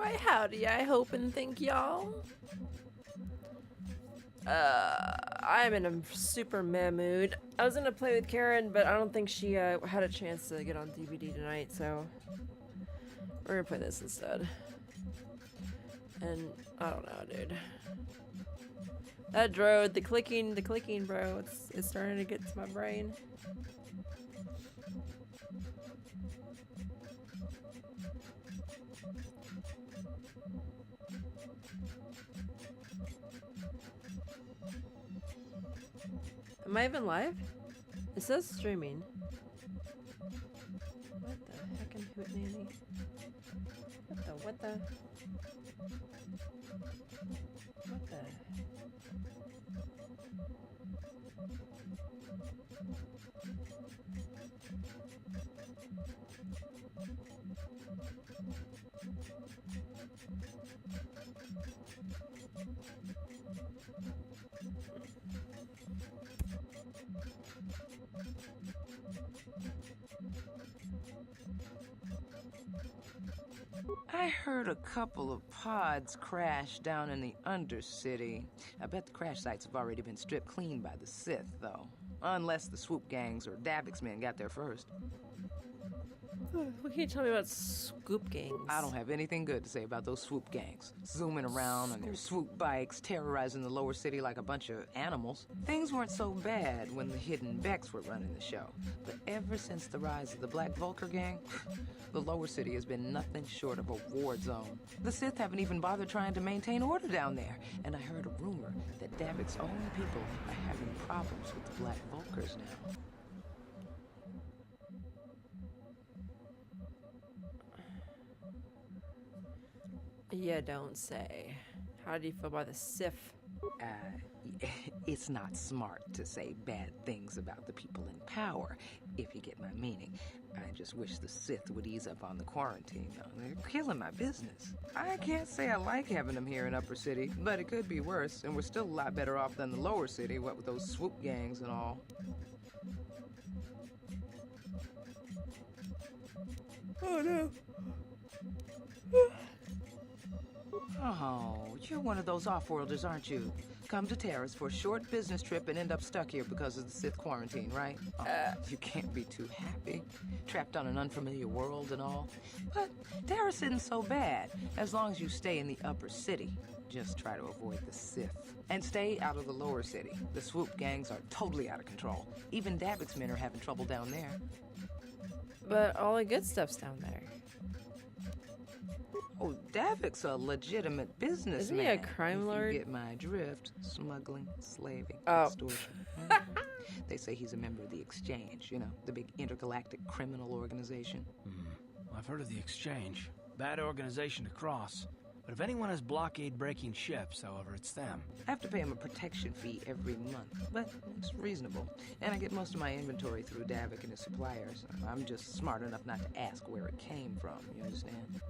Why, howdy, I hope and think y'all. I'm in a super meh mood. I was gonna play with Karen, but I don't think she had a chance to get on DVD tonight, so we're gonna play this instead. And I don't know, dude. That drone, the clicking, bro, it's starting to get to my brain. Am I even live? It says streaming. What the heckin' hootenanny? What the? I heard a couple of pods crash down in the Undercity. I bet the crash sites have already been stripped clean by the Sith, though. Unless the swoop gangs or Davix men got there first. What can you tell me about scoop gangs? I don't have anything good to say about those swoop gangs. Zooming around on their swoop bikes, terrorizing the lower city like a bunch of animals. Things weren't so bad when the hidden Becks were running the show. But ever since the rise of the Black Vulcar gang, the lower city has been nothing short of a war zone. The Sith haven't even bothered trying to maintain order down there. And I heard a rumor that Davix's own people are having problems with the Black Vulcars now. You don't say. How do you feel about the Sith? It's not smart to say bad things about the people in power, if you get my meaning. I just wish the Sith would ease up on the quarantine, though. They're killing my business. I can't say I like having them here in Upper City, but it could be worse, and we're still a lot better off than the Lower City, what with those swoop gangs and all. Oh no. Oh, you're one of those off-worlders, aren't you? Come to Terrace for a short business trip and end up stuck here because of the Sith quarantine, right? Oh, you can't be too happy. Trapped on an unfamiliar world and all. But Terrace isn't so bad, as long as you stay in the Upper City. Just try to avoid the Sith. And stay out of the Lower City. The swoop gangs are totally out of control. Even Davix men are having trouble down there. But all the good stuff's down there. Oh, Davix a legitimate businessman. Isn't he a crime lord? You get my drift. Smuggling, slaving, Oh. extortion. They say he's a member of the Exchange, you know, the big intergalactic criminal organization. I've heard of the Exchange. Bad organization to cross. But if anyone has blockade-breaking ships, however, it's them. I have to pay him a protection fee every month, but it's reasonable. And I get most of my inventory through Davik and his suppliers. I'm just smart enough not to ask where it came from, you understand?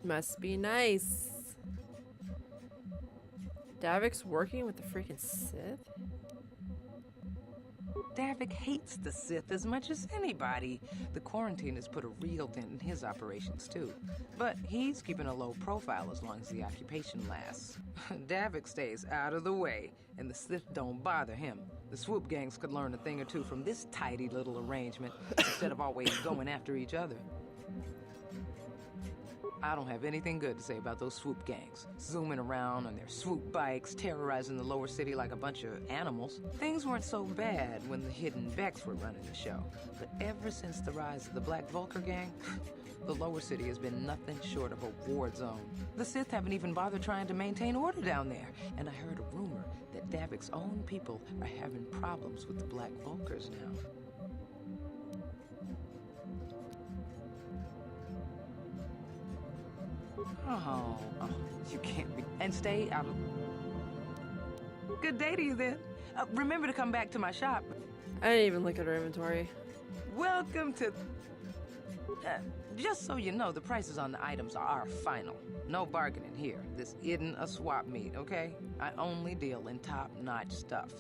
Must be nice. Davik's working with the freaking Sith? Davik hates the Sith as much as anybody. The quarantine has put a real dent in his operations, too. But he's keeping a low profile as long as the occupation lasts. Davik stays out of the way, and the Sith don't bother him. The swoop gangs could learn a thing or two from this tidy little arrangement instead of always going after each other. I don't have anything good to say about those swoop gangs. Zooming around on their swoop bikes, terrorizing the lower city like a bunch of animals. Things weren't so bad when the hidden Becks were running the show. But ever since the rise of the Black Vulcar gang, the lower city has been nothing short of a war zone. The Sith haven't even bothered trying to maintain order down there. And I heard a rumor that Davik's own people are having problems with the Black Vulcars now. Oh, you can't be. And stay out of. Good day to you then. Remember to come back to my shop. I didn't even look at her inventory. Welcome to. Just so you know, the prices on the items are final. No bargaining here. This isn't a swap meet, okay? I only deal in top-notch stuff.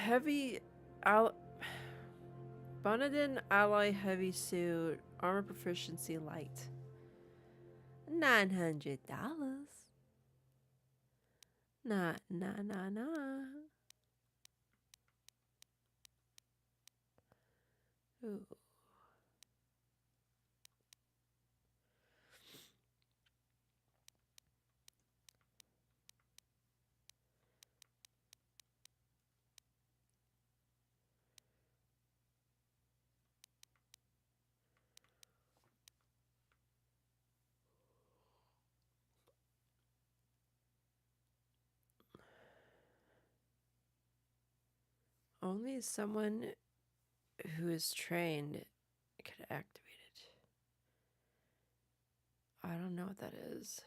Heavy al Bonadin alloy heavy suit armor proficiency light. $900. Nah. Ooh. Only someone who is trained could activate it. I don't know what that is.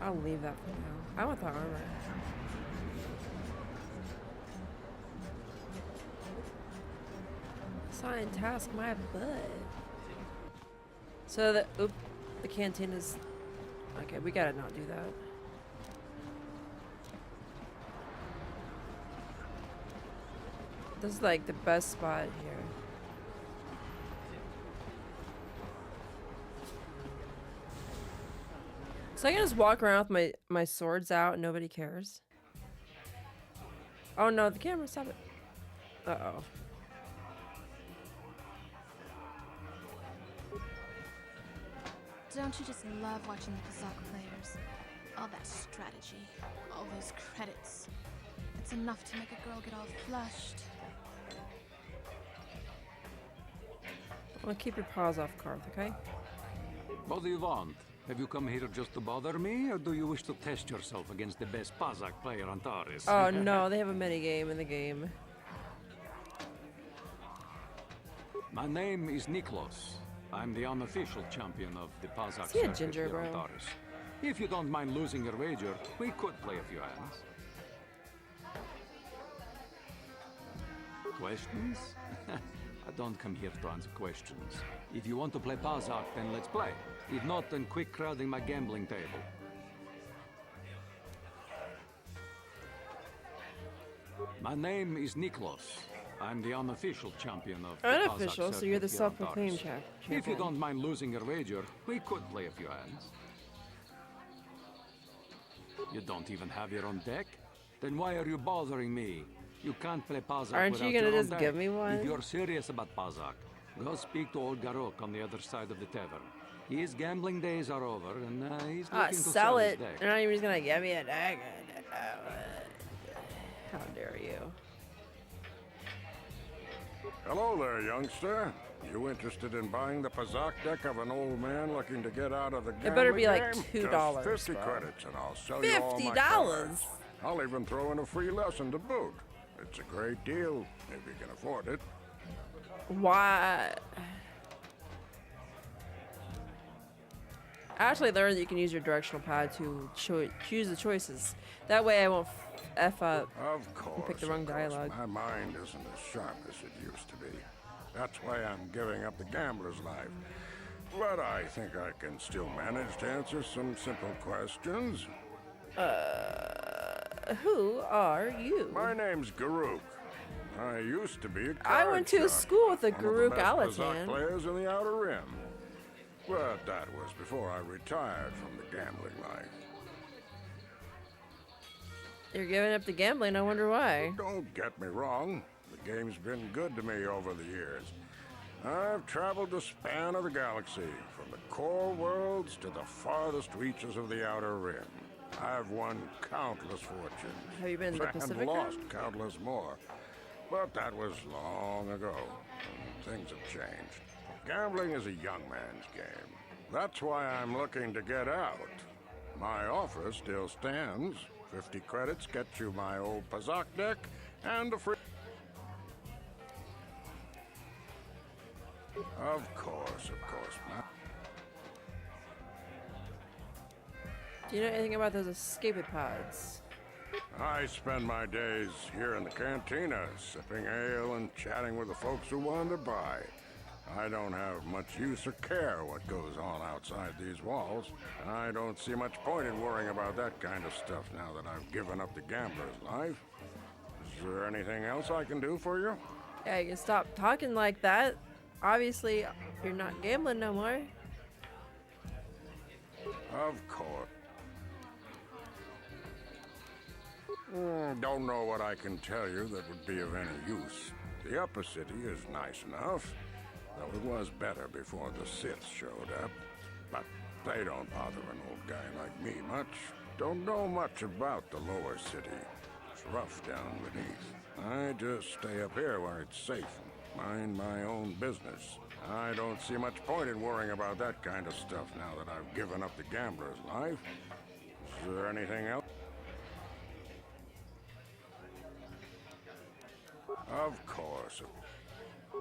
I'll leave that for now. I want the armor. Assign task my butt. So the canteen is okay. We gotta not do that. This is like the best spot here. So I can just walk around with my swords out and nobody cares. Oh no, the camera, stop it. Uh-oh. Don't you just love watching the Kazakh players? All that strategy, all those credits. It's enough to make a girl get all flushed. Well, keep your paws off, Karth, okay? What do you want? Have you come here just to bother me, or do you wish to test yourself against the best Pazak player on Taris? Oh no, they have a mini game in the game. My name is Niklos. I'm the unofficial champion of the Pazak Is he a circuit ginger, here on bro? Taris. If you don't mind losing your wager, we could play a few hands. Questions? I don't come here to answer questions. If you want to play Pazak, then let's play. If not, then quit crowding my gambling table. My name is Niklos. I'm the unofficial champion of the Pazak Unofficial, so you're the circuit here on self-proclaimed Taris. champion. If you don't mind losing your wager, we could play a few hands. You don't even have your own deck? Then why are you bothering me? You can't play Pazak Aren't you without gonna your own just deck. give me one? If you're serious about Pazak, go speak to old Garok on the other side of the tavern. His gambling days are over, and he's looking to Sell his it. deck. They're not even just gonna give me a deck. How dare you? Hello there, youngster. You interested in buying the Pazak deck of an old man looking to get out of the gambling It better be like game? $2, Just 50 bro. credits, and I'll sell you all my $50? cards. I'll even throw in a free lesson to boot. It's a great deal, if you can afford it. Why? I actually learned that you can use your directional pad to choose the choices. That way I won't F up. Of course. pick the wrong of course. dialogue. My mind isn't as sharp as it used to be. That's why I'm giving up the gambler's life. But I think I can still manage to answer some simple questions. Who are you? My name's Garuk. I used to be a I card went to a shark, school with a one of the Garuk best Pazak Alatan. players in the Outer Rim. But that was before I retired from the gambling life. You're giving up the gambling, I wonder why. Don't get me wrong. The game's been good to me over the years. I've traveled the span of the galaxy, from the core worlds to the farthest reaches of the Outer Rim. I've won countless fortunes. Have you been to the Pacific and Rim? lost countless more. But that was long ago, and things have changed. Gambling is a young man's game. That's why I'm looking to get out. My offer still stands. 50 credits gets you my old Pazak deck and a free... Of course, man. Do you know anything about those escape pods? I spend my days here in the cantina, sipping ale and chatting with the folks who wander by. I don't have much use or care what goes on outside these walls. I don't see much point in worrying about that kind of stuff now that I've given up the gambler's life. Is there anything else I can do for you? Yeah, you can stop talking like that. Obviously, you're not gambling no more. Of course. Don't know what I can tell you that would be of any use. The upper city is nice enough, though it was better before the Sith showed up. But they don't bother an old guy like me much. Don't know much about the lower city. It's rough down beneath. I just stay up here where it's safe and mind my own business. I don't see much point in worrying about that kind of stuff now that I've given up the gambler's life. Is there anything else? Of course.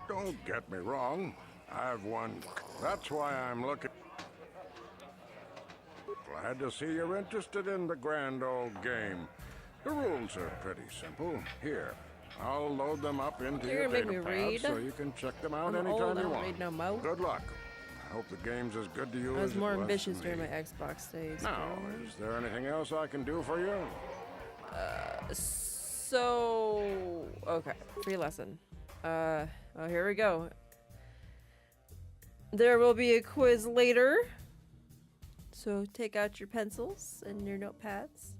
Don't get me wrong. I've won. That's why I'm looking. Glad to see you're interested in the grand old game. The rules are pretty simple. Here, I'll load them up into You're your gonna make me data pad read? so you can check them out I'm anytime old, I you don't want. read no mo. Good luck. I hope the game's as good to you I as was it more was ambitious to during me. my Xbox days. Now, is there anything else I can do for you? So, okay, free lesson. Oh, here we go. There will be a quiz later. So take out your pencils and your notepads.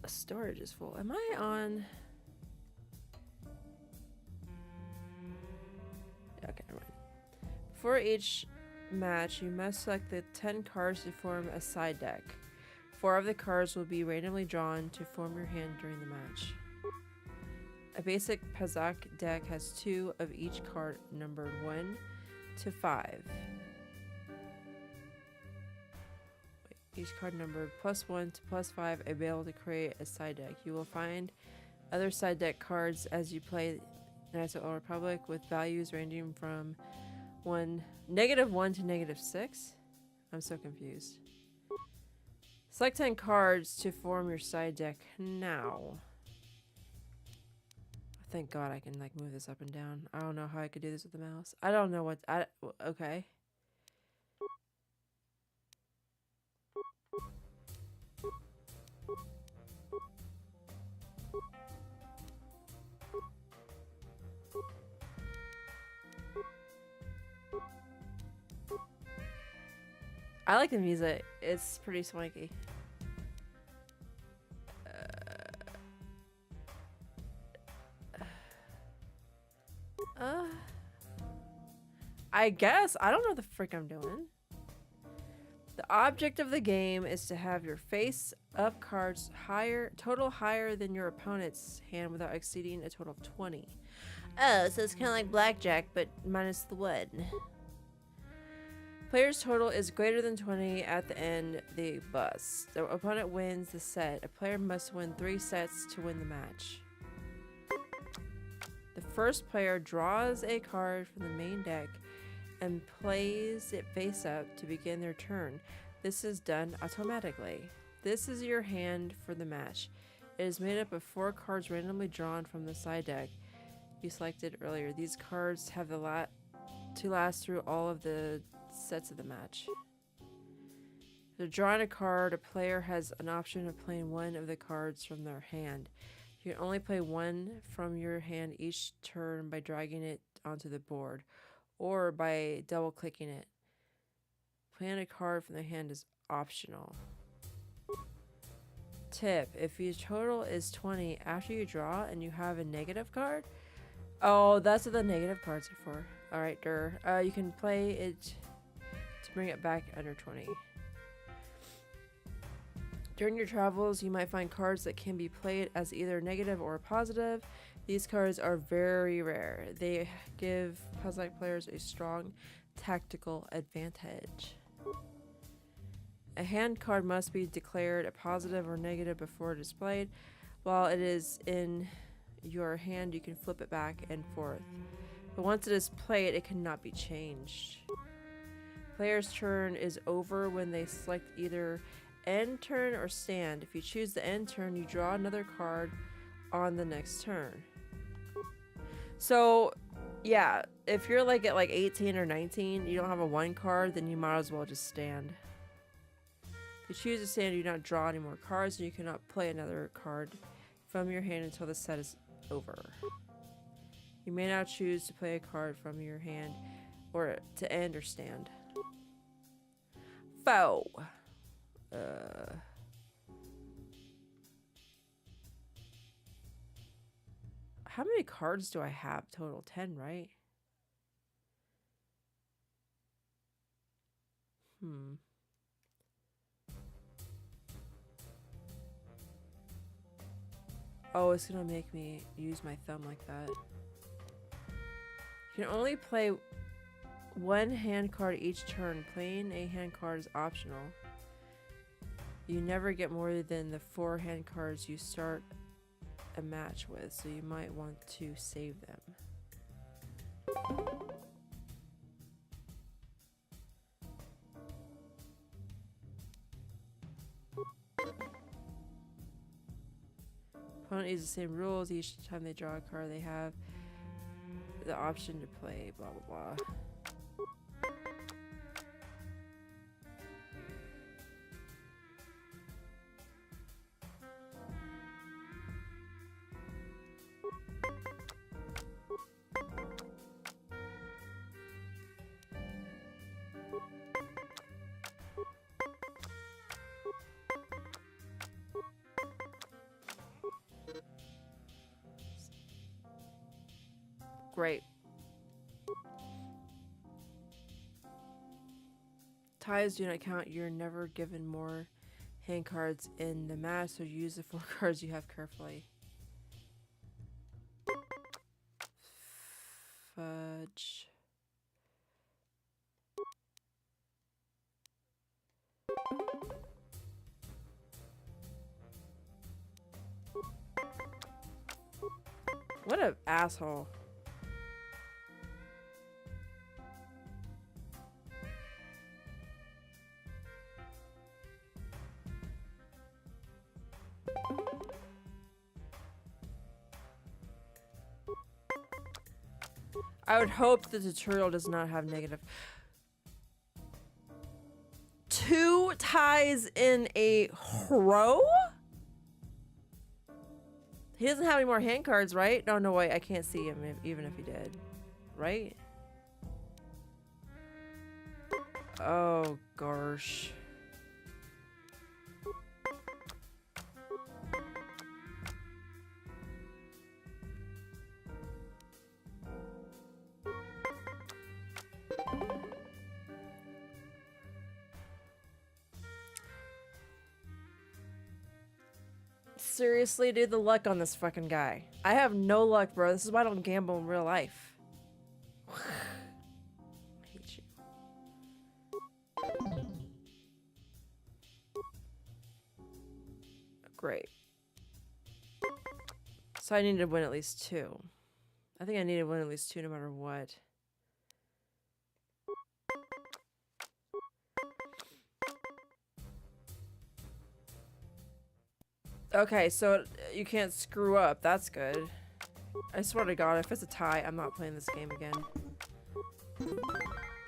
Storage is full. Am I on? Okay, never mind. For each match, you must select the 10 cards to form a side deck. 4 of the cards will be randomly drawn to form your hand during the match. A basic Pazak deck has 2 of each card numbered 1 to 5. Each card numbered +1 to +5 available to create a side deck. You will find other side deck cards as you play Knights of the Old Republic with values ranging from -1 to -6. I'm so confused. Select 10 cards to form your side deck now. Thank God I can like move this up and down. I don't know how I could do this with the mouse. I don't know what okay. I like the music. It's pretty swanky. I guess. I don't know what the frick I'm doing. The object of the game is to have your face-up cards total higher than your opponent's hand without exceeding a total of 20. Oh, so it's kind of like blackjack, but minus the 1. Player's total is greater than 20 at the end they bust. The opponent wins the set. A player must win 3 sets to win the match. The first player draws a card from the main deck and plays it face up to begin their turn. This is done automatically. This is your hand for the match. It is made up of 4 cards randomly drawn from the side deck you selected earlier. These cards have to last through all of the sets of the match. To draw a card, a player has an option of playing one of the cards from their hand. You can only play one from your hand each turn by dragging it onto the board, or by double-clicking it. Playing a card from the hand is optional. Tip: if your total is 20 after you draw and you have a negative card, oh, that's what the negative cards are for. Alright, you can play it to bring it back under 20. During your travels, you might find cards that can be played as either negative or positive. These cards are very rare. They give puzzle players a strong tactical advantage. A hand card must be declared a positive or negative before it is played. While it is in your hand, you can flip it back and forth. But once it is played, it cannot be changed. Player's turn is over when they select either end turn or stand. If you choose the end turn, you draw another card on the next turn. So, yeah, if you're like at like 18 or 19, you don't have a 1 card, then you might as well just stand. If you choose to stand, you do not draw any more cards, and you cannot play another card from your hand until the set is over. You may now choose to play a card from your hand or to end or stand. Foe. How many cards do I have total? 10, right? Oh, it's gonna make me use my thumb like that. You can only play 1 hand card each turn. Playing a hand card is optional. You never get more than the 4 hand cards you start a match with, so you might want to save them. Opponent uses the same rules each time they draw a card. They have the option to play blah blah blah. Great. Ties do not count. You're never given more hand cards in the match, so use the 4 cards you have carefully. Fudge. What an asshole. I would hope the tutorial does not have negative. 2 ties in a row? He doesn't have any more hand cards, right? No, wait, I can't see him even if he did. Right? Oh, gosh. Seriously, dude, the luck on this fucking guy. I have no luck, bro. This is why I don't gamble in real life. I hate you. Great. So I need to win at least 2. I think I need to win at least 2 no matter what. Okay, so you can't screw up. That's good. I swear to God, if it's a tie, I'm not playing this game again.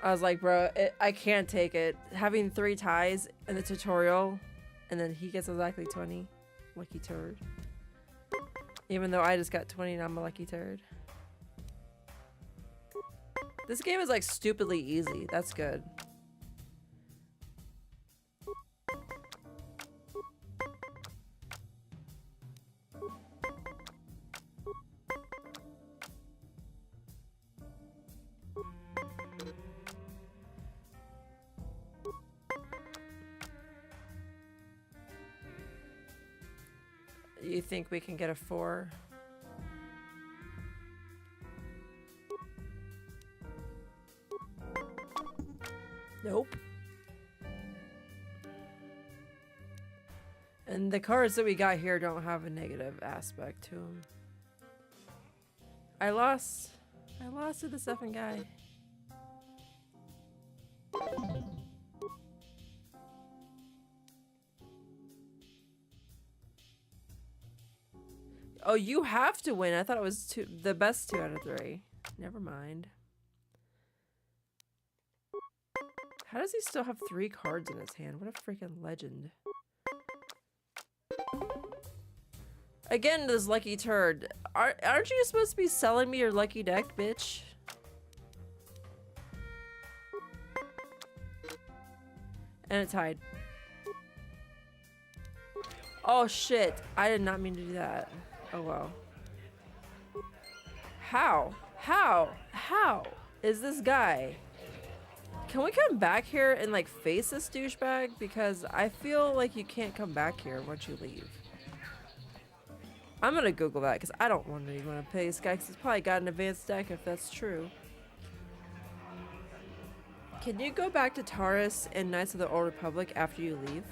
I was like, bro, I can't take it. Having 3 ties in the tutorial, and then he gets exactly 20. Lucky turd. Even though I just got 20 and I'm a lucky turd. This game is like stupidly easy. That's good. You think we can get a 4? Nope. And the cards that we got here don't have a negative aspect to them. I lost to the 7 guy. Oh, you have to win. I thought it was the best 2 out of 3. Never mind. How does he still have 3 cards in his hand? What a freaking legend. Again, this lucky turd. Aren't you supposed to be selling me your lucky deck, bitch? And it tied. Oh shit. I did not mean to do that. Oh well. How? How is this guy? Can we come back here and like face this douchebag? Because I feel like you can't come back here once you leave. I'm gonna Google that because I don't want to pay this guy because he's probably got an advanced deck if that's true. Can you go back to Taurus and Knights of the Old Republic after you leave?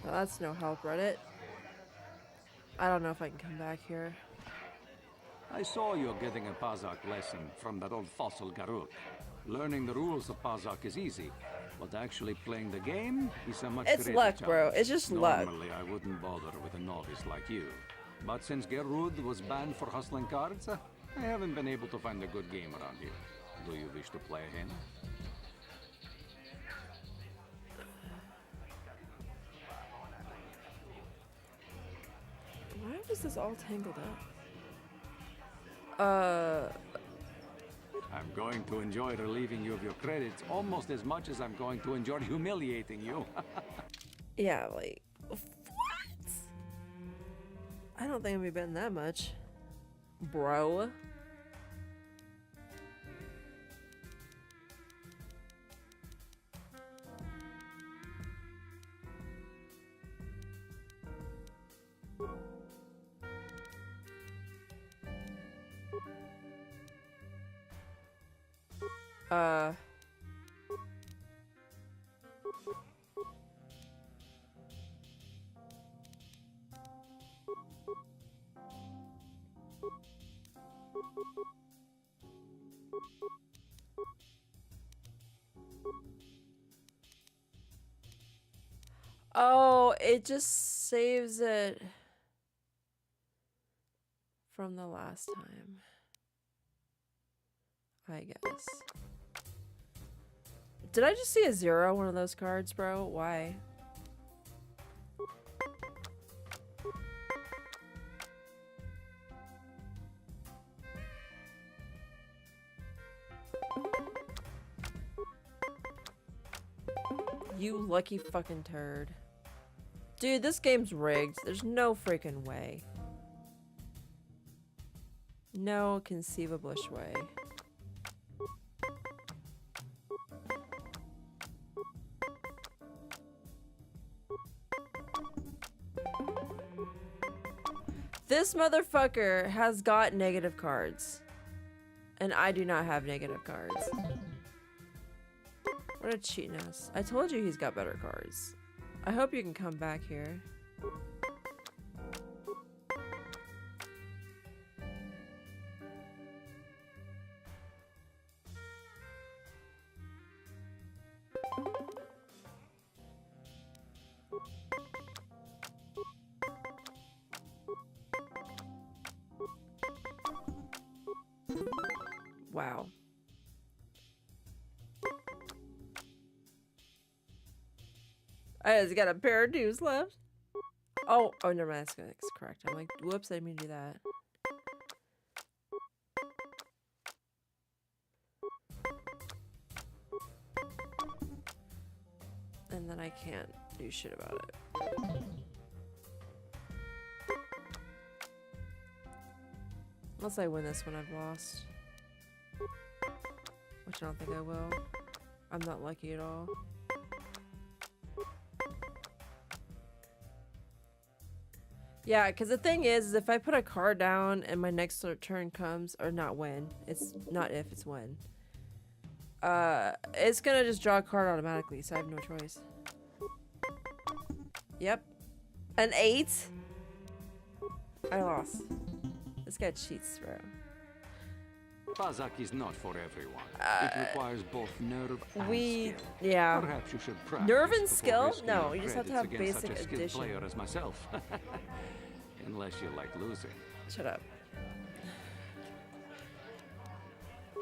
Well, that's no help, Reddit. I don't know if I can come back here. I saw you're getting a Pazak lesson from that old fossil Garuk. Learning the rules of Pazak is easy, but actually playing the game is a much It's greater luck, challenge. bro. It's just luck. Normally, I wouldn't bother with a novice like you. But since Gerud was banned for hustling cards, I haven't been able to find a good game around here. Do you wish to play a hand? Why was this all tangled up? I'm going to enjoy relieving you of your credits almost as much as I'm going to enjoy humiliating you. Yeah, like, what? I don't think we've been that much. Bro. Oh, it just saves it from the last time, I guess. Did I just see a 0 on one of those cards, bro? Why? You lucky fucking turd. Dude, this game's rigged. There's no freaking way. No conceivable way. This motherfucker has got negative cards. And I do not have negative cards. What a cheating ass. I told you he's got better cards. I hope you can come back here. Wow. I just got a pair of dues left. Oh, never mind. That's correct. I'm like, whoops, I didn't mean to do that. And then I can't do shit about it. Unless I win this one, I've lost. Which I don't think I will. I'm not lucky at all. Yeah, because the thing is if I put a card down and my next turn comes, or not when, it's not if, it's when. It's gonna just draw a card automatically, so I have no choice. Yep. An 8? I lost. This guy cheats, bro. Pazak is not for everyone. It requires both nerve and skill. Yeah. Perhaps you should practice Nerve and before skill? risking No, your you just have to credits have against basic such a skilled addition. player as myself. Unless you like losing. Shut up.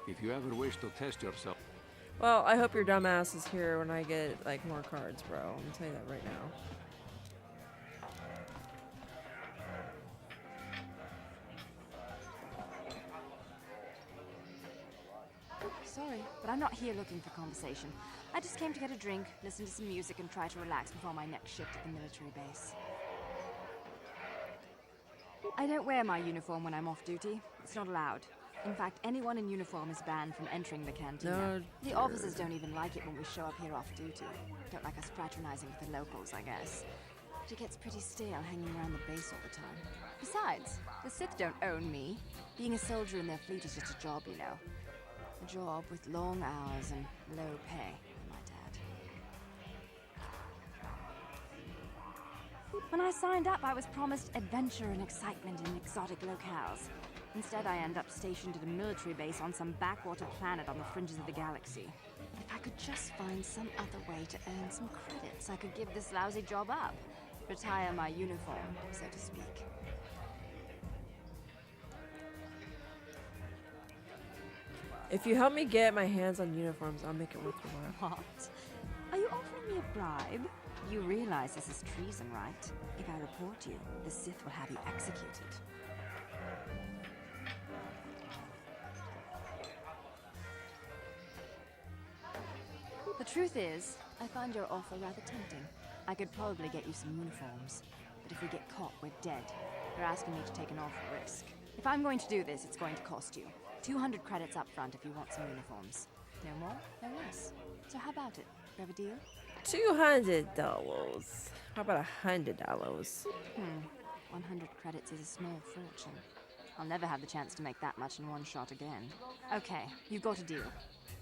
If you ever wish to test yourself. Well, I hope your dumbass is here when I get, like, more cards, bro. I'm gonna tell you that right now. Sorry, but I'm not here looking for conversation. I just came to get a drink, listen to some music, and try to relax before my next shift at the military base. I don't wear my uniform when I'm off duty. It's not allowed. In fact, anyone in uniform is banned from entering the cantina. No, the officers don't even like it when we show up here off duty. Don't like us fraternizing with the locals, I guess. But it gets pretty stale hanging around the base all the time. Besides, the Sith don't own me. Being a soldier in their fleet is just a job, you know. A job with long hours and low pay, I might add. When I signed up, I was promised adventure and excitement in exotic locales. Instead, I end up stationed at a military base on some backwater planet on the fringes of the galaxy. If I could just find some other way to earn some credits, I could give this lousy job up. Retire my uniform, so to speak. If you help me get my hands on uniforms, I'll make it worth your while. What? Are you offering me a bribe? You realize this is treason, right? If I report you, the Sith will have you executed. The truth is, I find your offer rather tempting. I could probably get you some uniforms. But if we get caught, we're dead. You're asking me to take an awful risk. If I'm going to do this, it's going to cost you. 200 credits up front if you want some uniforms. No more, no less. So how about it? We have a deal? $200. How about $100? 100 credits is a small fortune. I'll never have the chance to make that much in one shot again. Okay, you got a deal.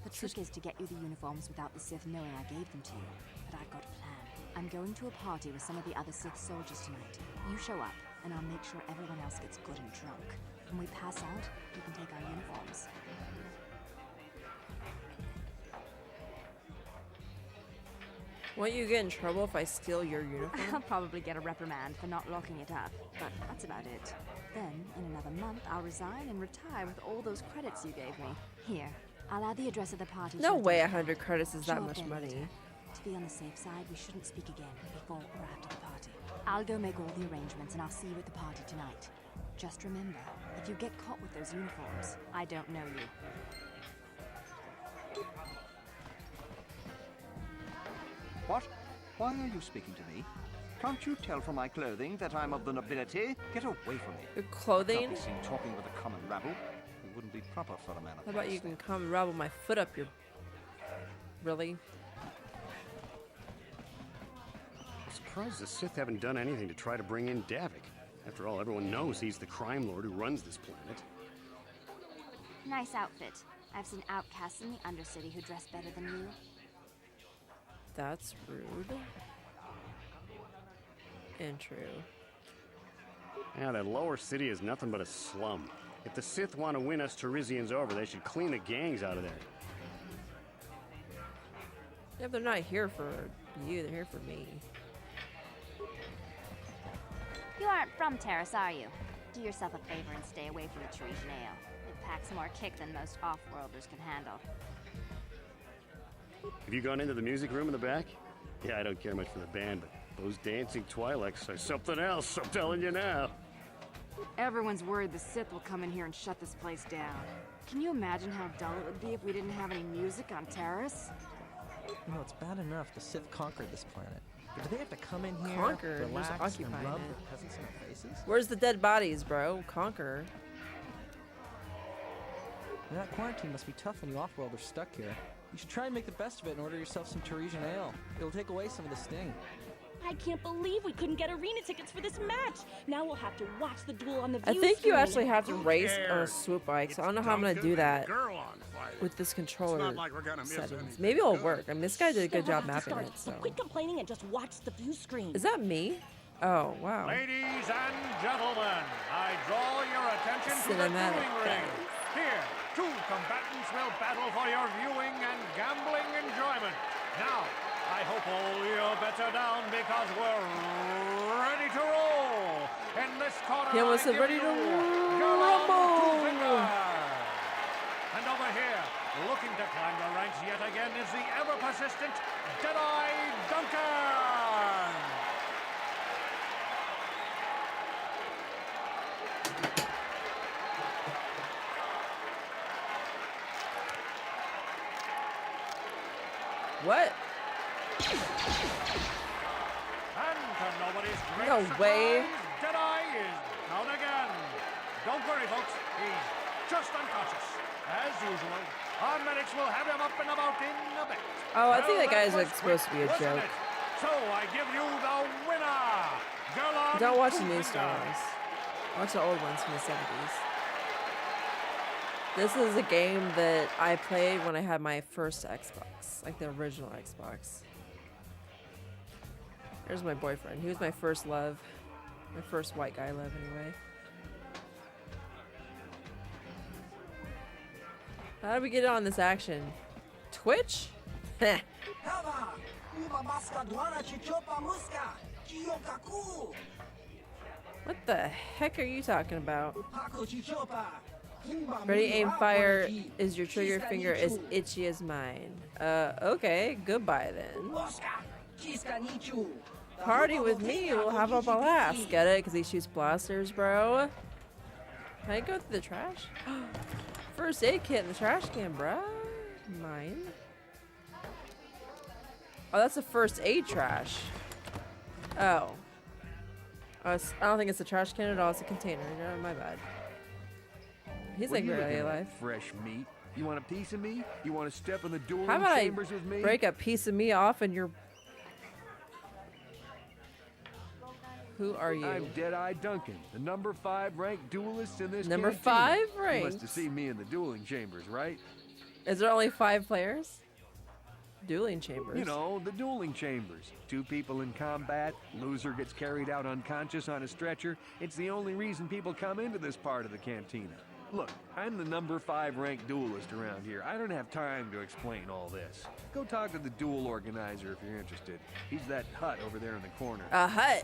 The trick is to get you the uniforms without the Sith knowing I gave them to you. But I've got a plan. I'm going to a party with some of the other Sith soldiers tonight. You show up, and I'll make sure everyone else gets good and drunk. When we pass out, you can take our uniforms. Won't you get in trouble if I steal your uniform? I'll probably get a reprimand for not locking it up, but that's about it. Then, in another month, I'll resign and retire with all those credits you gave me. Here, I'll add the address of the party. No to your way document. 100 credits is Show that up much there money. later. To be on the safe side, we shouldn't speak again before or after the party. I'll go make all the arrangements and I'll see you at the party tonight. Just remember, if you get caught with those uniforms, I don't know you. What? Why are you speaking to me? Can't you tell from my clothing that I'm of the nobility? Get away from me. Your clothing? Can't be seen talking with a common rabble. It wouldn't be proper for a man of How about my you can stamp. come and rabble my foot up your... Really? I'm surprised the Sith haven't done anything to try to bring in Davik. After all, everyone knows he's the crime lord who runs this planet. Nice outfit. I've seen outcasts in the Undercity who dress better than you. That's rude. And true. Yeah, that lower city is nothing but a slum. If the Sith want to win us Terizians over, they should clean the gangs out of there. Yeah, they're not here for you, they're here for me. You aren't from Terrace, are you? Do yourself a favor and stay away from the Teresian ale. It packs more kick than most off-worlders can handle. Have you gone into the music room in the back? Yeah, I don't care much for the band, but those dancing Twi'leks are something else, I'm telling you now. Everyone's worried the Sith will come in here and shut this place down. Can you imagine how dull it would be if we didn't have any music on Terrace? You know, it's bad enough the Sith conquered this planet. But do they have to come in here, Conquer? Who's relax, and occupying rub it? the peasants in our faces? Where's the dead bodies, bro? Conquer. That quarantine must be tough when you off-worlders stuck here. You should try and make the best of it and order yourself some Teresian ale. It'll take away some of the sting. I can't believe we couldn't get arena tickets for this match. Now we'll have to watch the duel on the I view think you screen. actually have to race on a swoop bike, so I don't know how I'm gonna do that with this controller like we're gonna miss settings. anything Maybe it'll work. I mean, this guy did a good Then we'll job have to mapping start, it, so. so quit complaining and just watch the view screen. Is that me? Oh, wow. Ladies and gentlemen, I draw your attention to the Cinematic dueling ring. Here, two combatants will battle for your viewing and gambling enjoyment. Now, I hope all your bets are down because we're ready to roll. In this corner, He almost I said give ready to you rumble. And over here, looking to climb the ranks yet again, is the ever-persistent Jedi Duncan. What? And to nobody's great No way. surprise, Jedi is down again. Don't worry, folks. He's just unconscious. As usual, our medics will have him up and about in a bit. Oh, I think Well, that guy's was like supposed to be a quick, wasn't joke. it? So I give you the winner. Gerlon Don't watch the new Star Kufinger. Wars. Watch the old ones from the 70s. This is a game that I played when I had my first Xbox, like the original Xbox. There's my boyfriend. He was my first love. My first white guy love, anyway. How do we get on this action? Twitch? Heh. What the heck are you talking about? Ready, aim, fire is your trigger finger as itchy as mine. Okay, goodbye then. Party with me, we'll have a blast. Get it? Because he shoots blasters, bro. Can I go through the trash? First aid kit in the trash can, bruh. Mine. Oh, that's a first aid trash. Oh. I don't think it's a trash can at all. It's a container. No, my bad. He's What like are you barely looking alive. at, fresh meat? You want a piece of me? You want to step in the dueling How about chambers with I me? break a piece of me off and you're... Who are you? I'm Deadeye Duncan, the number 5 ranked duelist in this Number cantina. 5 You must ranked? have seen me in the dueling chambers, right? Is there only 5 players? Dueling chambers. You know, the dueling chambers. 2 people in combat, loser gets carried out unconscious on a stretcher. It's the only reason people come into this part of the cantina. Look, I'm the number 5 ranked duelist around here. I don't have time to explain all this. Go talk to the duel organizer if you're interested. He's that hut over there in the corner. A hut.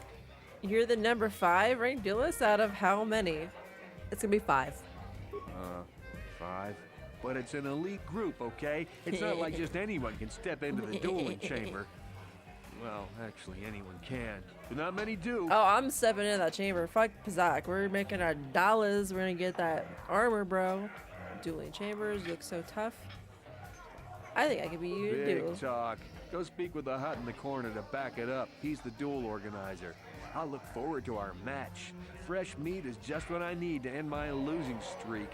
You're the number 5 ranked duelist out of how many? It's gonna be 5. 5. But it's an elite group, okay? It's not like just anyone can step into the dueling chamber. Well, actually, anyone can, but not many do. Oh, I'm stepping into that chamber. Fuck Pazak. We're making our dollars. We're gonna get that armor, bro. Dueling chambers look so tough. I think I could be you to Big duel. talk. Go speak with the hut in the corner to back it up. He's the duel organizer. I'll look forward to our match. Fresh meat is just what I need to end my losing streak.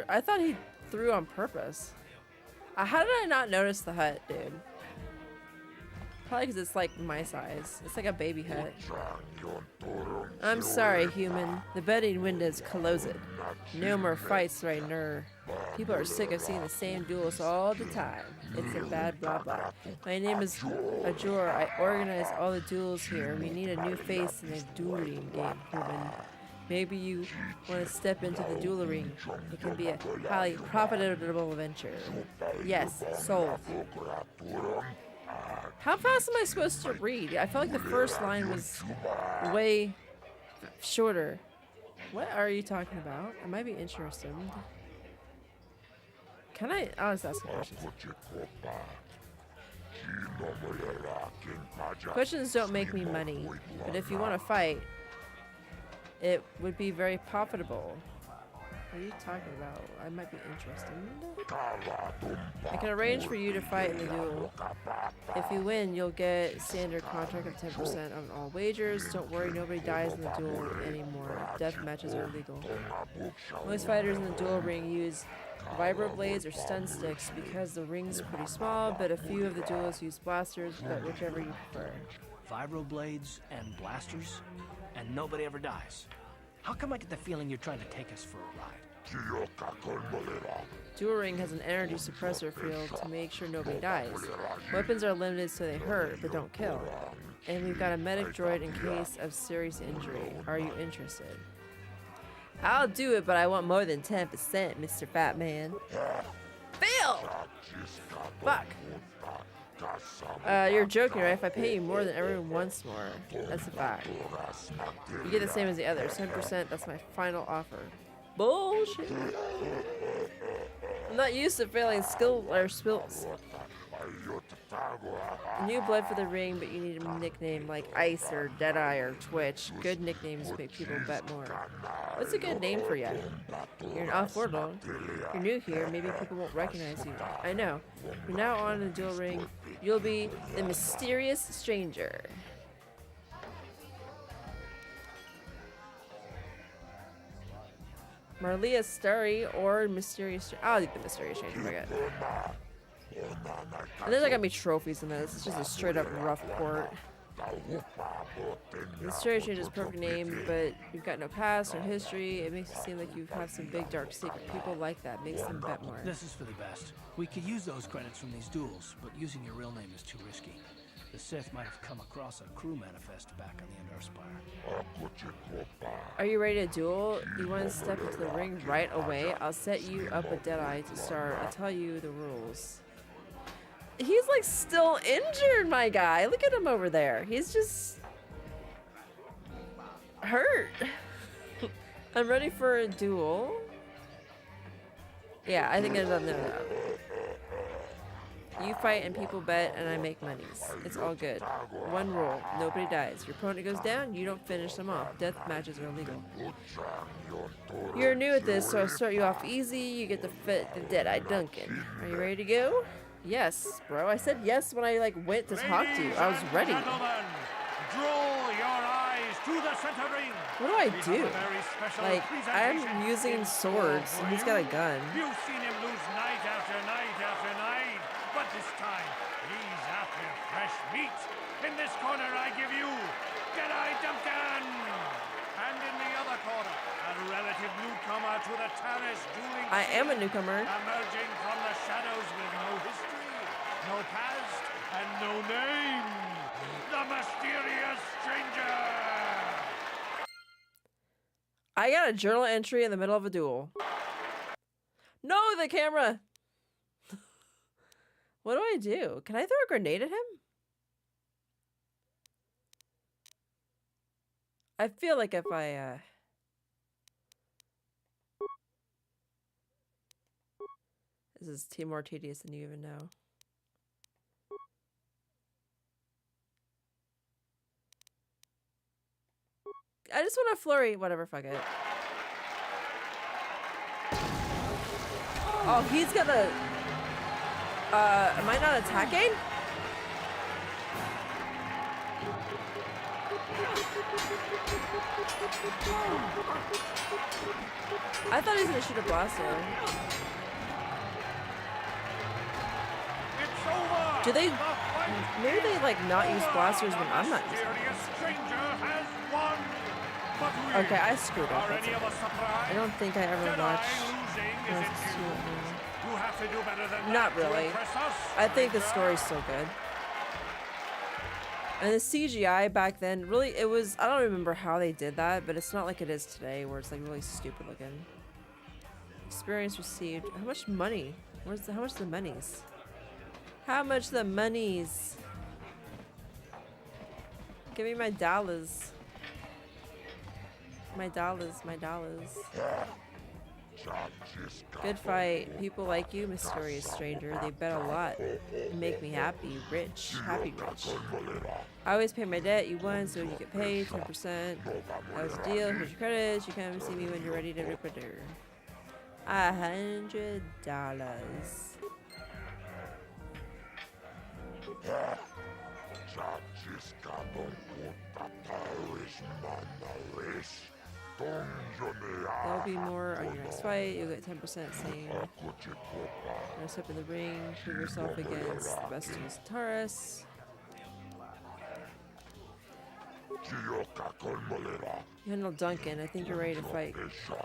I thought he threw on purpose. How did I not notice the hut, dude? Probably because it's like my size. It's like a baby hut. I'm sorry, human. The betting window is closed. No more fights right now. People are sick of seeing the same duels all the time. It's a bad blah blah. My name is Ajor. I organize all the duels here. We need a new face in the dueling game, human. Maybe you want to step into the duel ring. It can be a highly profitable venture. Yes, sold. How fast am I supposed to read? I felt like the first line was way shorter. What are you talking about? I might be interested. Can I'll just ask questions. Questions don't make me money, but if you want to fight, it would be very profitable. What are you talking about? I might be interested. I can arrange for you to fight in the duel. If you win, you'll get standard contract of 10% on all wagers. Don't worry, nobody dies in the duel anymore. Death matches are illegal. Most fighters in the duel ring use vibro blades or stun sticks because the ring's pretty small, but a few of the duelists use blasters, but whichever you prefer. Vibro blades and blasters, and nobody ever dies. How come I get the feeling you're trying to take us for a ride? Duel Ring has an energy suppressor field to make sure nobody dies. Weapons are limited so they hurt, but don't kill. And we've got a medic droid in case of serious injury. Are you interested? I'll do it, but I want more than 10%, Mr. Fat Man. Fail! Fuck. You're joking, right? If I pay you more than everyone wants more. That's a fact. You get the same as the others. 10%, that's my final offer. Bullshit. I'm not used to failing skill or spills. New blood for the ring, but you need a nickname like Ice or Deadeye or Twitch. Good nicknames make people bet more. What's a good name for you? You're an off-world. You're new here, maybe people won't recognize you. I know. From now on in the Duel Ring, you'll be the mysterious stranger. Marlia Starry or Mysterious Stranger. I'll do the Mysterious Stranger, forget. And there's not gonna be trophies in this. It's just a straight up rough port. Mysterious Stranger is a perfect name, but you've got no past or history. It makes you seem like you have some big dark secret. People like that. Makes them bet more. This is for the best. We could use those credits from these duels, but using your real name is too risky. The Sith might have come across a crew manifest back on the Endar Spire. Are you ready to duel? You want to step into the ring right away? I'll set you up a Deadeye to start. I'll tell you the rules. He's like still injured, my guy. Look at him over there. He's just hurt. I'm ready for a duel. Yeah, I think it's on there. You fight and people bet and I make monies. It's all good. One rule, nobody dies. Your opponent goes down, you don't finish them off. Death matches are illegal. You're new at this, so I'll start you off easy. You get to fit the Deadeye Duncan. Are you ready to go? Yes, bro. I said yes when I like went to talk to you. I was ready. Draw your eyes to the center ring. What do I do? Like, I'm using swords and he's got a gun. You've seen him lose night after night after night. But this time, he's after fresh meat. In this corner, I give you Deadeye Duncan. And in the other corner, a relative newcomer to the terrace dueling. I am a newcomer. Emerging from the shadows with no history, no past, and no name. The mysterious stranger. I got a journal entry in the middle of a duel. No, the camera. What do I do? Can I throw a grenade at him? I feel like if I, this is more tedious than you even know. I just want to flurry. Whatever, fuck it. Oh, he's gonna... am I not attacking? I thought he was gonna shoot a blaster. It's over. Do they... Maybe they, like, not use blasters when I'm not using them. Okay, I screwed up. That's okay. I don't think I ever watched... Not really. I think the story's still good. And the CGI back then, really, it was... I don't remember how they did that, but it's not like it is today, where it's, like, really stupid looking. Experience received. How much money? How much the monies? How much the monies? Give me my dollars. My dollars, my dollars. Good fight. People like you, mysterious stranger. They bet a lot. Make me happy, rich. Happy rich. I always pay my debt. You won, so you get paid 10%. That was a deal. Here's your credits. You come see me when you're ready to repair. $100. There'll be more on your next fight. You'll get 10% same. Now step in the ring. Prove yourself against the best teams Taurus. You handle Duncan. I think you're ready to fight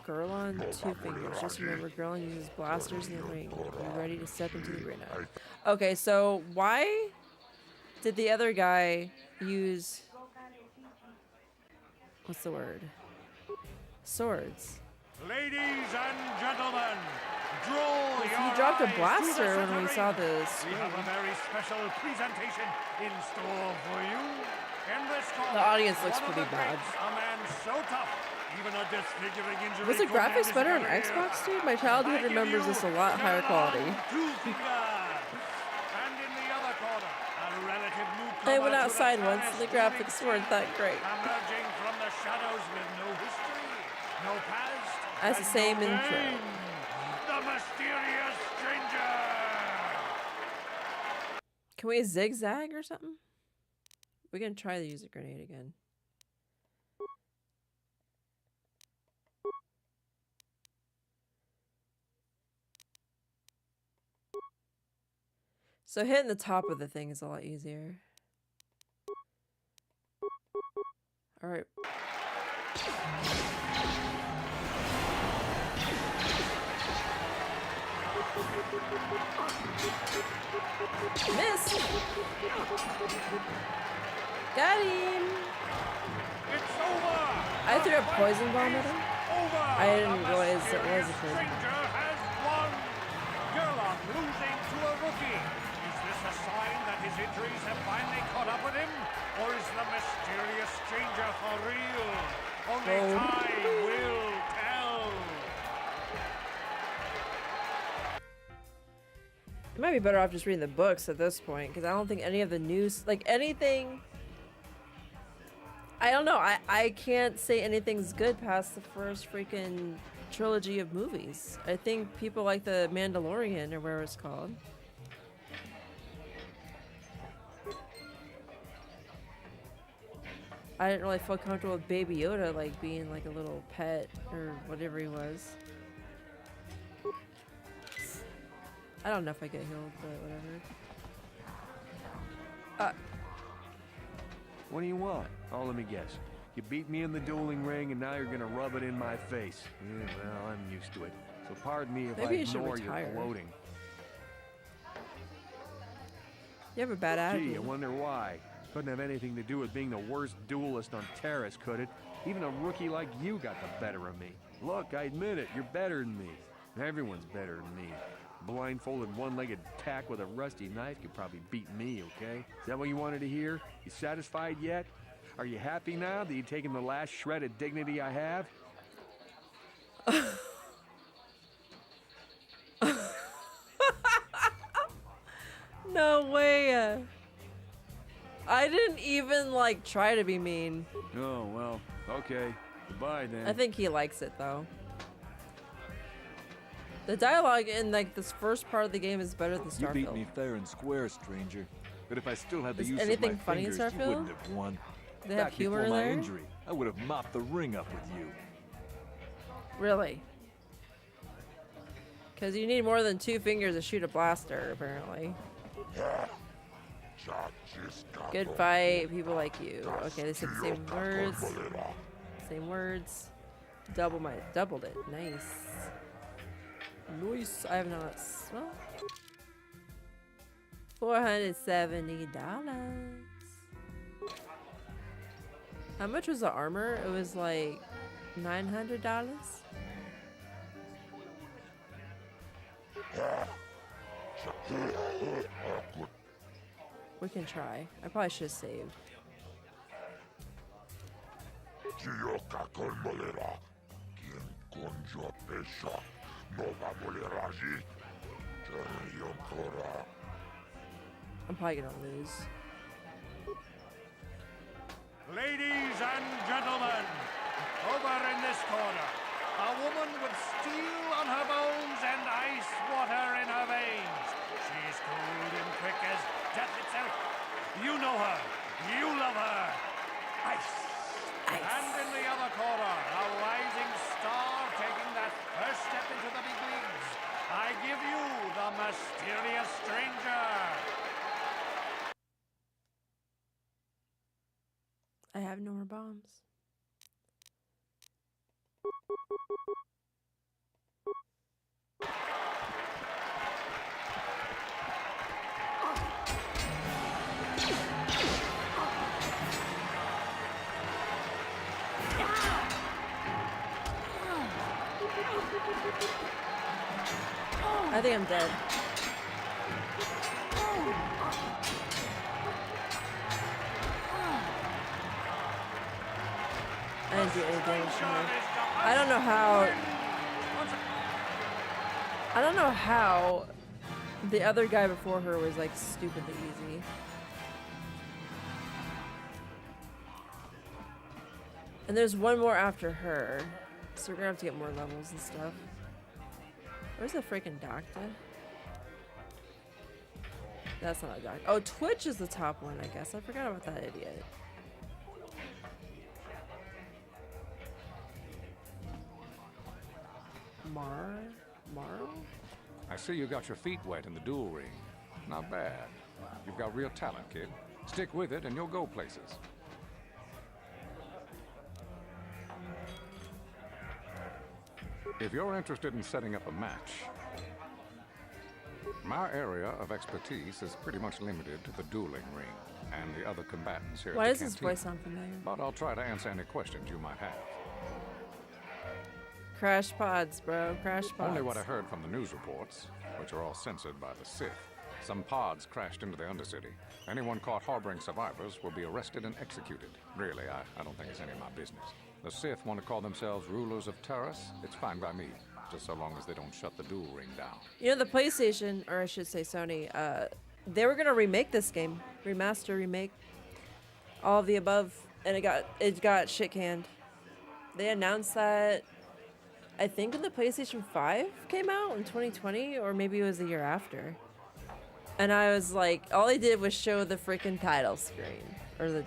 Gerlon. 2 fingers. Just remember, Gerlon uses blasters in the ring. Be ready to step into the arena. Okay, so why did the other guy use... What's the word? Swords. Ladies and gentlemen, draw your He dropped a eyes blaster to the when we center saw ring. this. We have a very special presentation in store for you. In this corner, The audience looks one of pretty the bad. greats, a man so tough, even a disfiguring injury. Was the couldn't end graphics his better on career. Xbox, dude? My childhood remembers this a lot higher quality. Two fingers. And in the other corner, a relative newcomer I went to outside the once and the graphics weren't that great. Emerging from the shadows with no history, no past. That's the and same no intro. name. The mysterious stranger. Can we zigzag or something? We're gonna try to use a grenade again. So hitting the top of the thing is a lot easier. All right. Miss. Got him. It's over. I threw a poison bomb at him. I didn't realize it was a poison bomb. Stranger has won. Gerlach losing to a rookie. Is this a sign that his injuries have finally caught up with him? Or is the mysterious stranger for real? Only time will tell. You might be better off just reading the books at this point, because I don't think any of the news, like anything, I don't know, I can't say anything's good past the first freaking trilogy of movies. I think people like the Mandalorian, or whatever it's called. I didn't really feel comfortable with Baby Yoda, like being like a little pet, or whatever he was. I don't know if I get healed, but whatever. What do you want? Oh, let me guess. You beat me in the dueling ring, and now you're gonna rub it in my face. Yeah, well, I'm used to it. So pardon me if Maybe I you should ignore your retire. gloating. You have a bad Gee, I attitude. wonder why. Couldn't have anything to do with being the worst duelist on Terrace, could it? Even a rookie like you got the better of me. Look, I admit it, you're better than me. Everyone's better than me. Blindfolded, one-legged tack with a rusty knife could probably beat me, okay? Is that what you wanted to hear? You satisfied yet? Are you happy now that you've taken the last shred of dignity I have? No way. I didn't even like try to be mean. Oh, well, okay. Goodbye then. I think he likes it though. The dialogue in like this first part of the game is better than Starfield. You beat me fair and square, stranger. But if I still had the Is use anything of my funny in fingers, you Starfield? wouldn't have won. They have Back humor before my there? injury, I would have mopped the ring up with you. Really? Because you need more than 2 fingers to shoot a blaster, apparently. Good fight, people like you. Okay, they said the same words. Same words. Doubled it. Nice. Nice. I have not. Well, $470. How much was the armor? It was like $900. We can try. I probably should have saved. I'm probably gonna lose. Ladies and gentlemen, over in this corner, a woman with steel on her bones and ice water in her veins. She's cold and quick as death itself. You know her. You love her. Ice. And in the other corner, a have no more bombs. I think I'm dead. I didn't do any damage to her. I don't know how the other guy before her was like stupidly easy. And there's one more after her. So we're gonna have to get more levels and stuff. Where's the freaking doctor? That's not a doctor. Oh, Twitch is the top one, I guess. I forgot about that idiot. Marl? I see you got your feet wet in the duel ring. Not bad. You've got real talent, kid. Stick with it and you'll go places. If you're interested in setting up a match, my area of expertise is pretty much limited to the dueling ring and the other combatants here Why at does the this canteen. voice sound familiar? But I'll try to answer any questions you might have. Crash pods, bro. Crash pods. Only what I heard from the news reports, which are all censored by the Sith. Some pods crashed into the Undercity. Anyone caught harboring survivors will be arrested and executed. Really, I don't think it's any of my business. The Sith want to call themselves rulers of Taurus. It's fine by me, just so long as they don't shut the duel ring down. You know, the PlayStation, or I should say Sony, they were gonna remake this game, remaster, remake, all of the above, and it got shit canned. They announced that, I think, when the PlayStation 5 came out in 2020, or maybe it was the year after. And I was like, all they did was show the freaking title screen, or the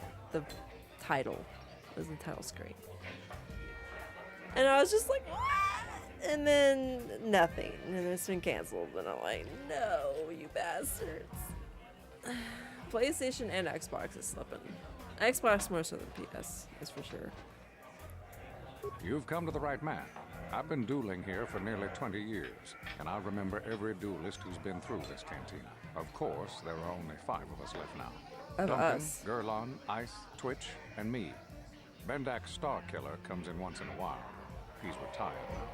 title. It was the title screen. And I was just like, what? And then nothing. And it's been canceled. And I'm like, no, you bastards. PlayStation and Xbox is slipping. Xbox more so than PS, that's for sure. You've come to the right man. I've been dueling here for nearly 20 years, and I remember every duelist who's been through this cantina. Of course, there are only 5 of us left now. Of Duncan, us. Gurlon, Ice, Twitch, and me. Bendak's Star Killer comes in once in a while. He's retired now.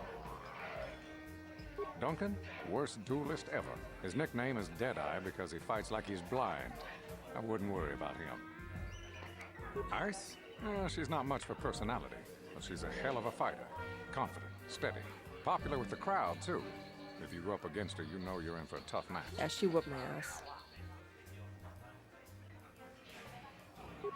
Duncan, worst duelist ever. His nickname is Deadeye because he fights like he's blind. I wouldn't worry about him. Ice? She's not much for personality, but she's a hell of a fighter. Confident, steady, popular with the crowd, too. If you go up against her, you know you're in for a tough match. Yeah, she whooped my ass.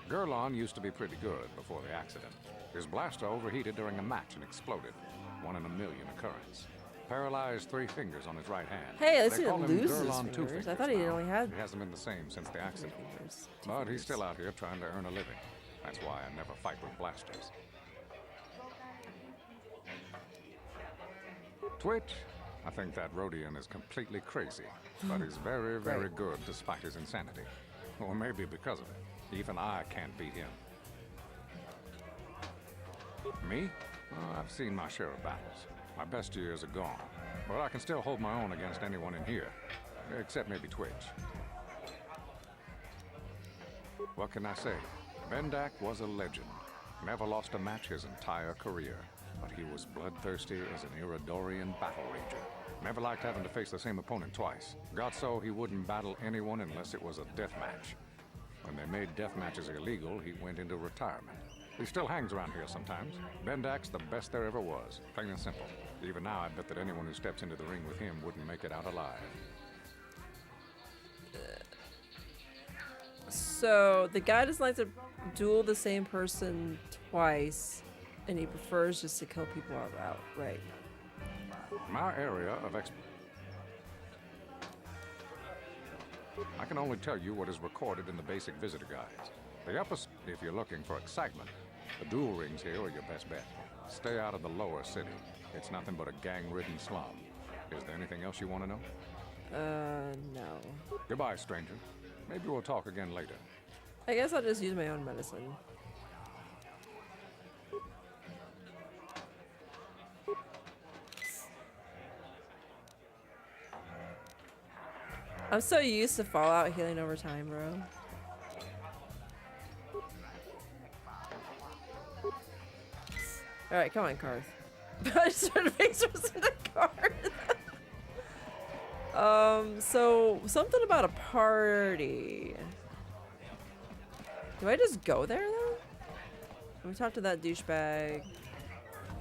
Gurlon used to be pretty good before the accident. His blaster overheated during a match and exploded. 1 in a million occurrence. Paralyzed 3 fingers on his right hand. Hey, at least They he call didn't him lose his Gurlon Two fingers. Fingers I thought he now. only had He hasn't been the same since the accident. fingers. But he's still out here trying to earn a living. That's why I never fight with blasters. Twitch? I think that Rhodian is completely crazy, but he's very, very good despite his insanity. Or maybe because of it. Even I can't beat him. Me? Well, I've seen my share of battles. My best years are gone, but I can still hold my own against anyone in here, except maybe Twitch. What can I say? Bendak was a legend. Never lost a match his entire career, but he was bloodthirsty as an Iridorian battle rager. Never liked having to face the same opponent twice. Got so he wouldn't battle anyone unless it was a death match. When they made death matches illegal, he went into retirement. He still hangs around here sometimes. Bendak's the best there ever was, plain and simple. Even now, I bet that anyone who steps into the ring with him wouldn't make it out alive. So, the guy doesn't like to duel the same person twice, and he prefers just to kill people outright. My area of I can only tell you what is recorded in the basic visitor guides. The upper, if you're looking for excitement, the duel rings here are your best bet. Stay out of the lower city. It's nothing but a gang-ridden slum. Is there anything else you want to know? No. Goodbye, stranger. Maybe we'll talk again later. I guess I'll just use my own medicine. I'm so used to Fallout healing over time, bro. Alright, come on, Karth. I just heard a face was in the Karth. So something about a party. Do I just go there though? Let me talk to that douchebag.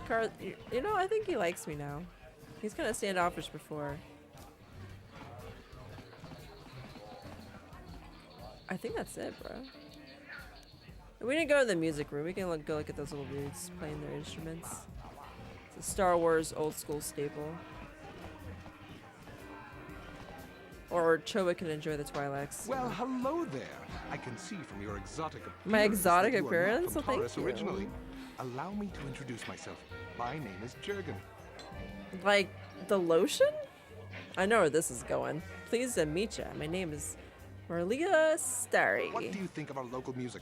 Karth, you know, I think he likes me now. He's kind of standoffish before. I think that's it, bro. We didn't go to the music room. We can go look at those little dudes playing their instruments. It's a Star Wars old school staple. Or Choba can enjoy the Twi'leks. Well, hello there. I can see from your exotic appearance. My exotic that you are not appearance? from Well, thank Taurus you. originally. Allow me to introduce myself. My name is Jurgen. Like the lotion? I know where this is going. Pleased to meet ya. My name is Marlia Starry. What do you think of our local music?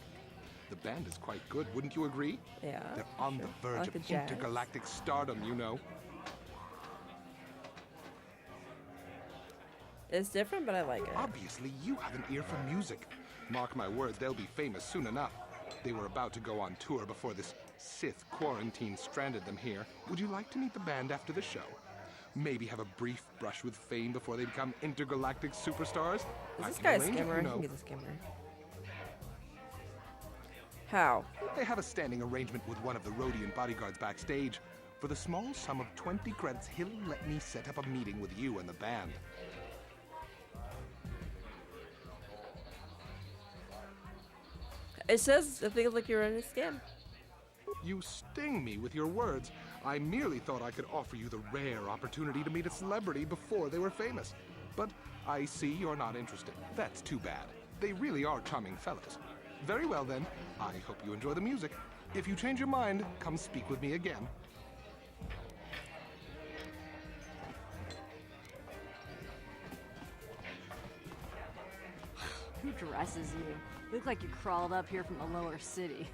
The band is quite good, wouldn't you agree? Yeah. They're on sure. the I verge like of the jazz. intergalactic stardom, you know. It's different, but I like it. Obviously, you have an ear for music. Mark my words, they'll be famous soon enough. They were about to go on tour before this Sith quarantine stranded them here. Would you like to meet the band after the show? Maybe have a brief brush with fame before they become intergalactic superstars? Is I this can guy a arrange it, scammer? you I know. think he's a scammer. How? They have a standing arrangement with one of the Rhodian bodyguards backstage. For the small sum of 20 credits, he'll let me set up a meeting with you and the band. It says it feels like you're in a scam. You sting me with your words. I merely thought I could offer you the rare opportunity to meet a celebrity before they were famous. But I see you're not interested. That's too bad. They really are charming fellows. Very well then, I hope you enjoy the music. If you change your mind, come speak with me again. Who dresses you? You look like you crawled up here from the lower city.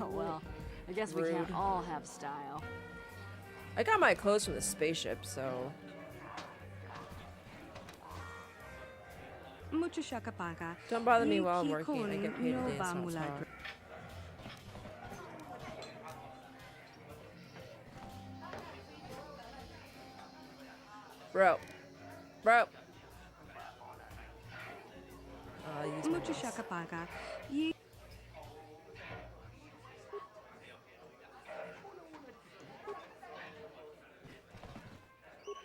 Oh well, I guess we can't Rude. all have style. I got my clothes from the spaceship, so. Don't bother me while I'm working. I get paid to dance while it's hot. Bro. Bro. I'll use my mouse.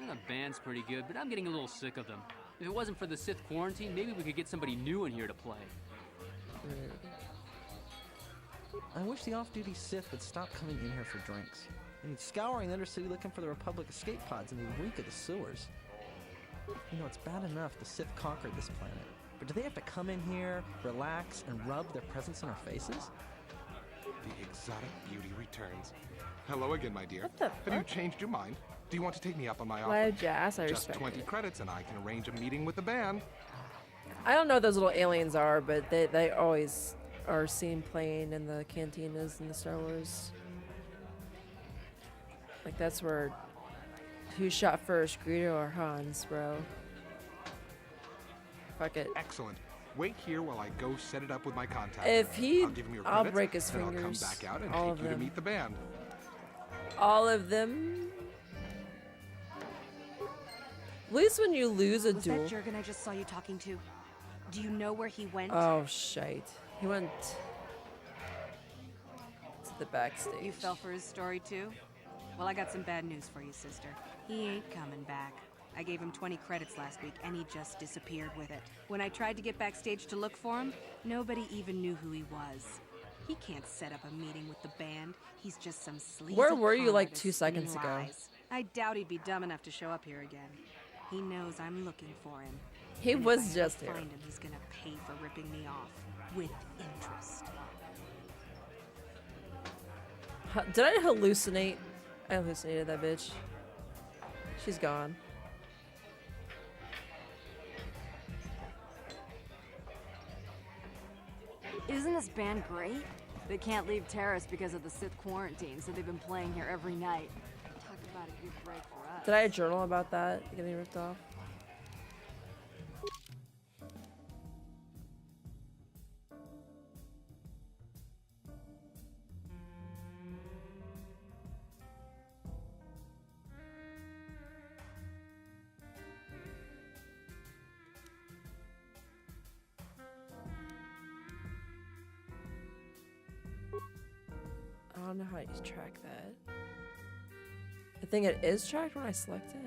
The band's pretty good, but I'm getting a little sick of them. If it wasn't for the Sith quarantine, maybe we could get somebody new in here to play. I wish the off-duty Sith would stop coming in here for drinks. And scouring the Undercity looking for the Republic escape pods, and they reek of the sewers. You know, it's bad enough the Sith conquered this planet, but do they have to come in here, relax, and rub their presence in our faces? The exotic beauty returns. Hello again, my dear. What the Have you fuck? changed your mind? Do you want to take me up on my offer? Why jazz? I Just respect 20 it. credits and I can arrange a meeting with the band. I don't know what those little aliens are, but they always are seen playing in the cantinas in the Star Wars. Like that's where who shot first, Greedo or Hans, bro? Fuck it. Excellent. Wait here while I go set it up with my contact. If he, I'll give him your I'll credits, break his then fingers. I'll come back out and all take of you to them. meet the band. All of them. At least when you lose a Was duel. that Jurgen I just saw you talking to? Do you know where he went? Oh shite! He went to the backstage. You fell for his story too? Well, I got some bad news for you, sister. He ain't coming back. I gave him 20 credits last week, and he just disappeared with it. When I tried to get backstage to look for him, nobody even knew who he was. He can't set up a meeting with the band. He's just some sleazy Where were you con like artist 2 seconds spinning ago? lies. I doubt he'd be dumb enough to show up here again. He knows I'm looking for him. He And if was I ever just here. find him, he's gonna pay for ripping me off with interest. Did I hallucinate? I hallucinated that bitch. She's gone. Isn't this band great? They can't leave Terrace because of the Sith quarantine, so they've been playing here every night. Talk about a good break for us. Did I journal about that getting ripped off? don't know how you track that. I think it is tracked when I select it.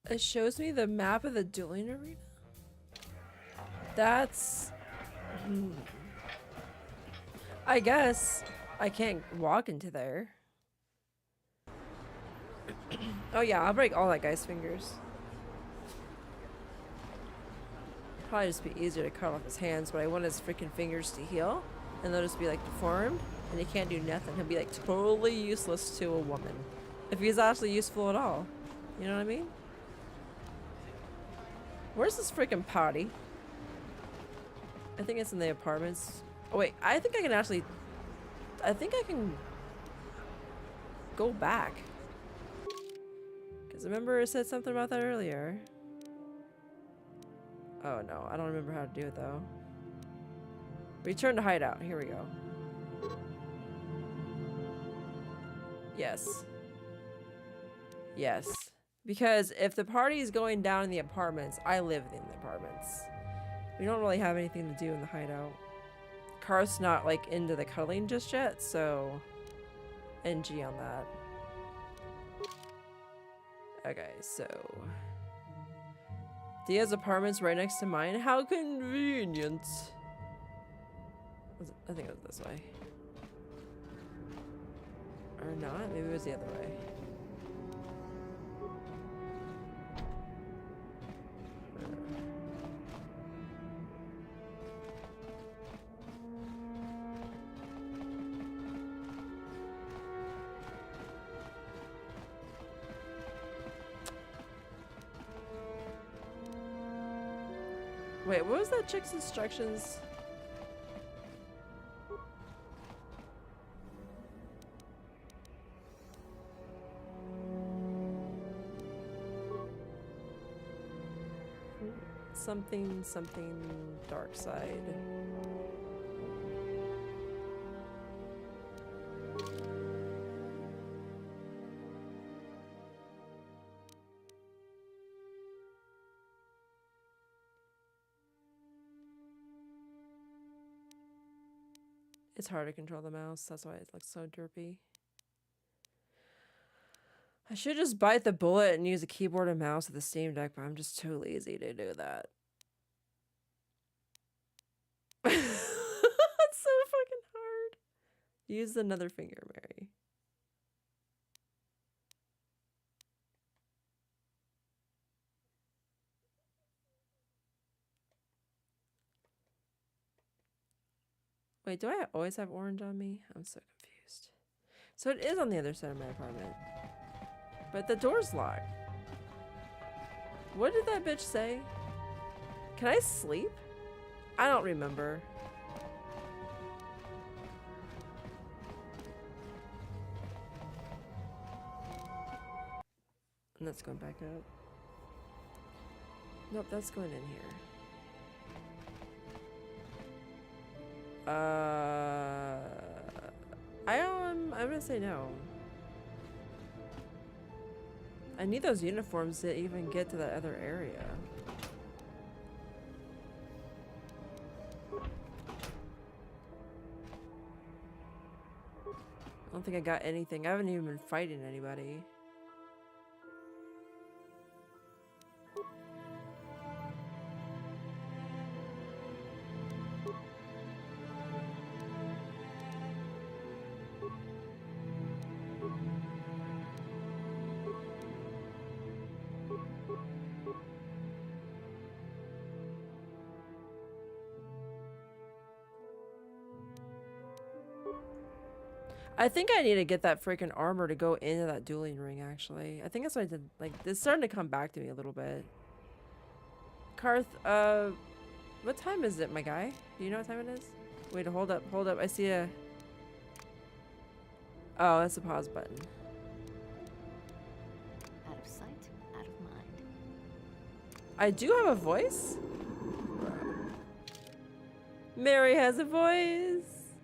It shows me the map of the dueling arena. That's... I guess I can't walk into there. Oh yeah, I'll break all that guy's fingers. Probably just be easier to cut off his hands, but I want his freaking fingers to heal. And they'll just be like deformed, and he can't do nothing. He'll be like totally useless to a woman. If he's actually useful at all. You know what I mean? Where's this freaking party? I think it's in the apartments. Oh wait, I think I can actually... I think I can... go back. Because remember it said something about that earlier. Oh no, I don't remember how to do it though. Return to hideout. Here we go. Yes. Yes. Because if the party is going down in the apartments, I live in the apartments. We don't really have anything to do in the hideout. Karth's not like into the cuddling just yet, so NG on that. Okay, so Dia's apartment's right next to mine. How convenient. I think it was this way. Or not, maybe it was the other way. Wait, what was that chick's instructions? Something dark side. It's hard to control the mouse, that's why it looks so derpy. I should just bite the bullet and use a keyboard and mouse with the Steam Deck, but I'm just too lazy to do that. That's so fucking hard. Use another finger, Mary. Wait, do I always have orange on me? I'm so confused. So it is on the other side of my apartment. But the door's locked. What did that bitch say? Can I sleep? I don't remember. And that's going back up. Nope, that's going in here. I'm gonna say no. I need those uniforms to even get to that other area. I don't think I got anything. I haven't even been fighting anybody. I think I need to get that freaking armor to go into that dueling ring, actually. I think that's what I did. Like, it's starting to come back to me a little bit. Karth, what time is it, my guy? Do you know what time it is? Wait, hold up, hold up. I see a... Oh, that's a pause button. Out of sight, out of mind. I do have a voice? Mary has a voice.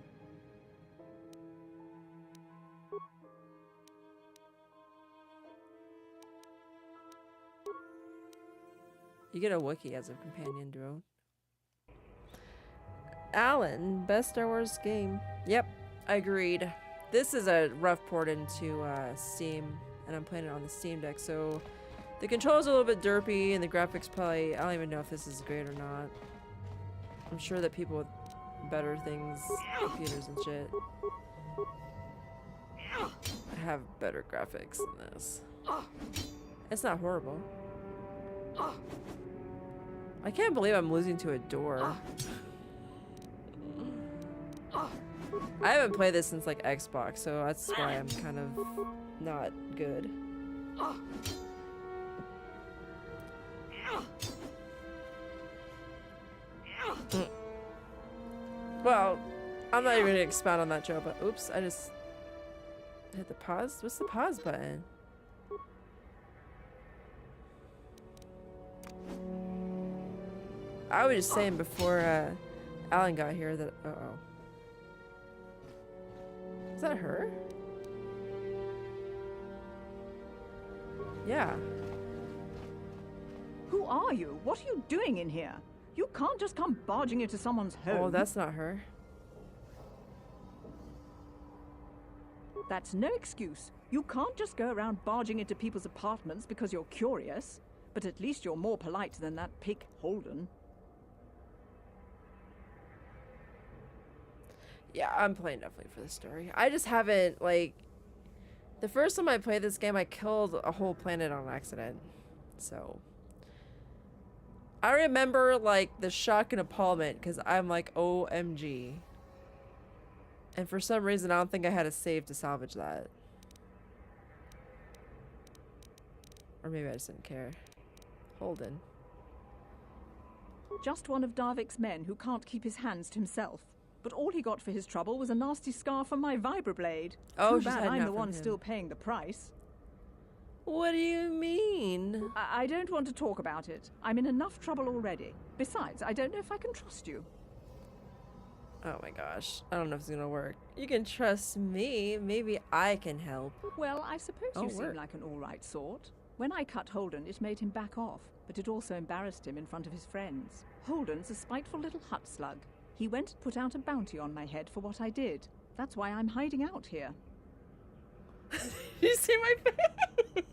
You get a Wookiee as a companion duo. Alan, best Star Wars game. Yep, agreed. This is a rough port into Steam, and I'm playing it on the Steam Deck, so the controls are a little bit derpy, and the graphics probably, I don't even know if this is great or not. I'm sure that people with better things, computers and shit, have better graphics than this. It's not horrible. I can't believe I'm losing to a door. I haven't played this since like Xbox, so that's why I'm kind of not good. Well, I'm not even gonna expound on that joke, but oops, I just hit the pause. What's the pause button? I was just saying before Alan got here that uh-oh. Is that her? Yeah. Who are you? What are you doing in here? You can't just come barging into someone's home. Oh, that's not her. That's no excuse. You can't just go around barging into people's apartments because you're curious. But at least you're more polite than that pig Holden. Yeah, I'm playing definitely for the story. I just haven't, like... The first time I played this game, I killed a whole planet on accident. So... I remember, like, the shock and appallment, because I'm like, OMG. And for some reason, I don't think I had a save to salvage that. Or maybe I just didn't care. Holden. Just one of Darvik's men who can't keep his hands to himself. But all he got for his trouble was a nasty scar from my vibroblade. Oh, Too she's bad hiding I'm out the from one him. still paying the price. What do you mean? I don't want to talk about it. I'm in enough trouble already. Besides, I don't know if I can trust you. Oh my gosh. I don't know if it's gonna work. You can trust me. Maybe I can help. Well, I suppose Oh, you seem work. like an all-right sort. When I cut Holden, it made him back off, but it also embarrassed him in front of his friends. Holden's a spiteful little hut slug. He went and put out a bounty on my head for what I did. That's why I'm hiding out here. You see my face?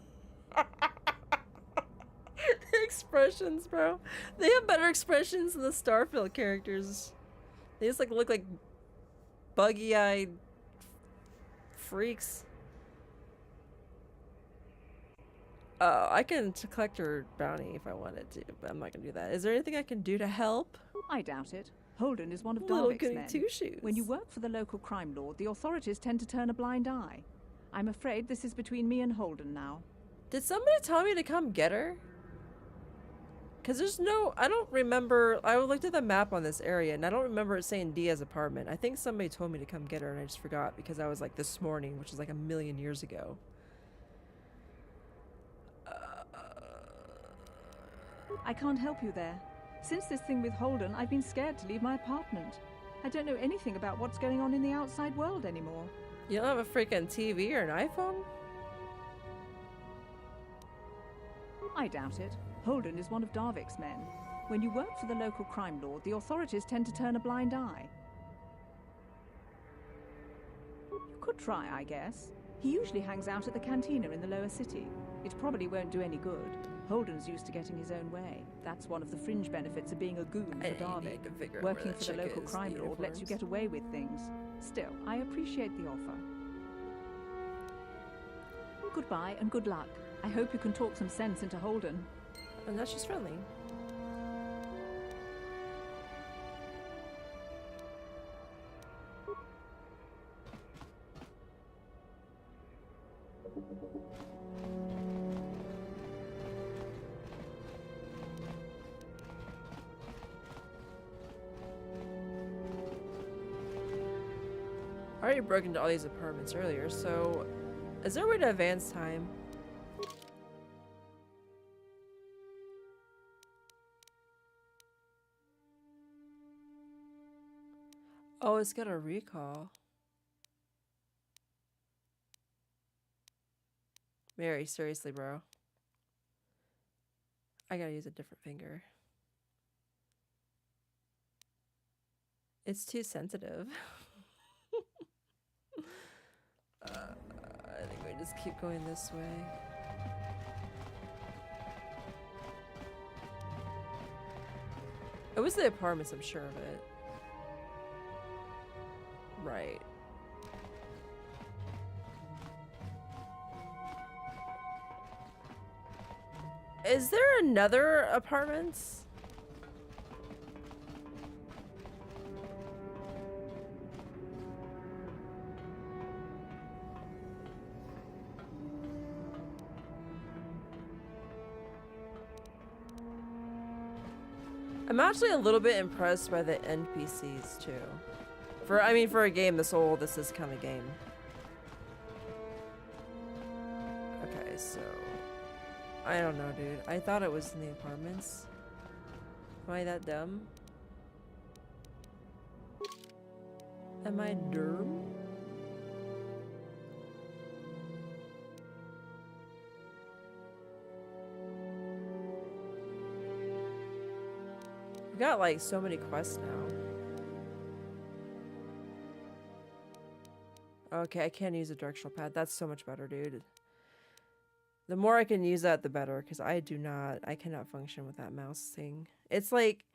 The expressions, bro. They have better expressions than the Starfield characters. They just like look like buggy-eyed freaks. Oh, I can collect her bounty if I wanted to, but I'm not gonna do that. Is there anything I can do to help? I doubt it. Holden is one of Little Darvik's goody men. two-shoes. When you work for the local crime lord, the authorities tend to turn a blind eye. I'm afraid this is between me and Holden now. Did somebody tell me to come get her? Because there's no... I don't remember... I looked at the map on this area, and I don't remember it saying Dia's apartment. I think somebody told me to come get her, and I just forgot because I was like this morning, which is like a million years ago. I can't help you there. Since this thing with Holden, I've been scared to leave my apartment. I don't know anything about what's going on in the outside world anymore. You don't have a freaking TV or an iPhone? I doubt it. Holden is one of Darvik's men. When you work for the local crime lord, the authorities tend to turn a blind eye. You could try, I guess. He usually hangs out at the cantina in the lower city. It probably won't do any good. Holden's used to getting his own way. That's one of the fringe benefits of being a goon for Darvik. Working for the local crime lord lets you get away with things. Still, I appreciate the offer. Goodbye and good luck. I hope you can talk some sense into Holden. And that's just friendly. I already broke into all these apartments earlier, so is there a way to advance time? Oh, it's got a recall. Mary, seriously, bro. I gotta use a different finger. It's too sensitive. I think we just keep going this way. It was the apartments, I'm sure of it. Right. Is there another apartments? I'm actually a little bit impressed by the NPCs too. For a game this old, this is kind of game. Okay, so I don't know, dude. I thought it was in the apartments. Am I that dumb? Am I dumb? We got like so many quests now. Okay, I can't use a directional pad. That's so much better, dude. The more I can use that, the better, because I cannot function with that mouse thing. It's like,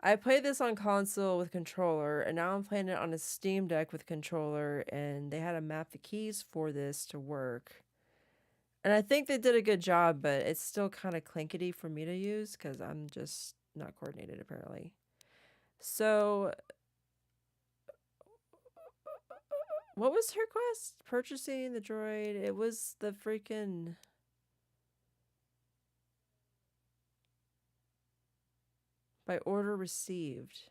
I played this on console with controller, and now I'm playing it on a Steam Deck with controller, and they had to map the keys for this to work. And I think they did a good job, but it's still kind of clinkety for me to use, because I'm just not coordinated, apparently. So what was her quest? Purchasing the droid. It was the freaking... By order received.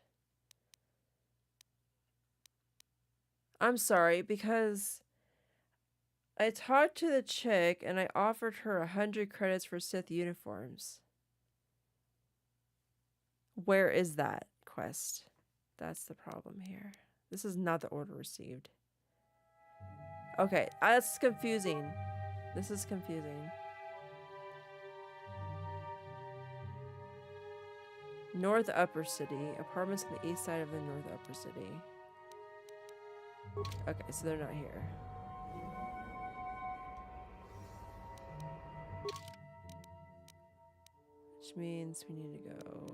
I'm sorry, because I talked to the chick and I offered her 100 credits for Sith uniforms. Where is that quest? That's the problem here. This is not the order received. Okay, that's confusing. This is confusing. North Upper City. Apartments on the east side of the North Upper City. Okay, so they're not here. Which means we need to go...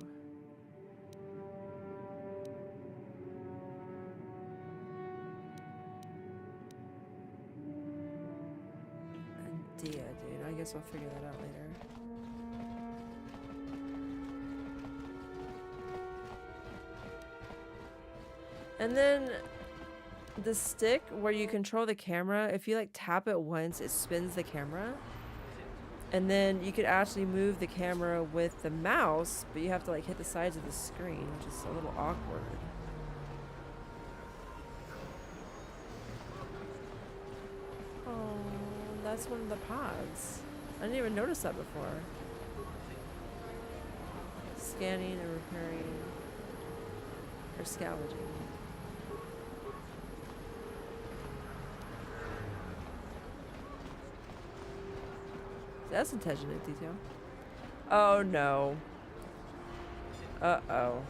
Dia, dude. I guess I'll figure that out later. And then the stick where you control the camera, if you like tap it once, it spins the camera. And then you could actually move the camera with the mouse, but you have to like hit the sides of the screen, which is a little awkward. Oh, that's one of the pods. I didn't even notice that before. Scanning and repairing. Or scavenging. That's attention to detail. Oh no. Uh-oh.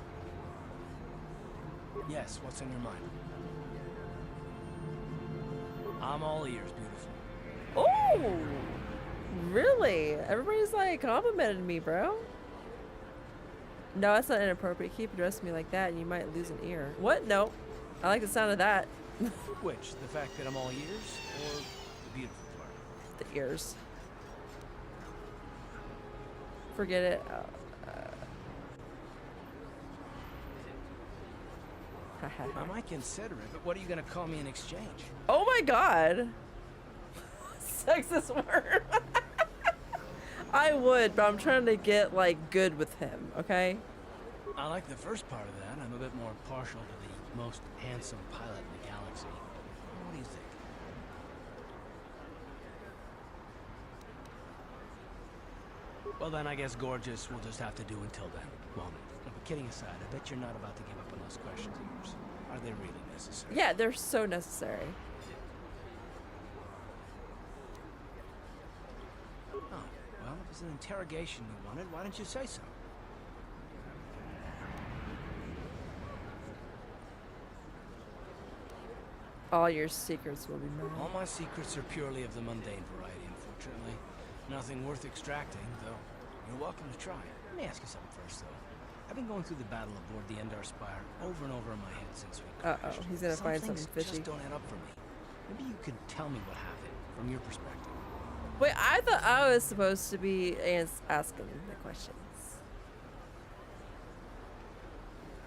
Yes, what's in your mind? I'm all ears, beautiful. Oh! Really? Everybody's like complimenting me, bro. No, that's not inappropriate. Keep addressing me like that and you might lose an ear. What? No. I like the sound of that. Which? The fact that I'm all ears or the beautiful part? The ears. Forget it. I might consider it, but what are you going to call me in exchange? Oh my god. Sexist word. I would, but I'm trying to get like good with him, okay? I like the first part of that. I'm a bit more partial to the most handsome pilot in the galaxy. Well then, I guess Gorgeous will just have to do until then, won't it? No, but kidding aside, I bet you're not about to give up on those questions of yours. Are they really necessary? Yeah, they're so necessary. Oh, well, if it's an interrogation you wanted, why didn't you say so? All your secrets will be mine. All my secrets are purely of the mundane variety, unfortunately. Nothing worth extracting, though. You're welcome to try. Let me ask you something first, though. I've been going through the battle aboard the Endar Spire over and over in my head since we crashed. He's gonna find Some something things fishy. just don't add up for me. Maybe you could tell me what happened from your perspective. Wait, I thought I was supposed to be asking the questions.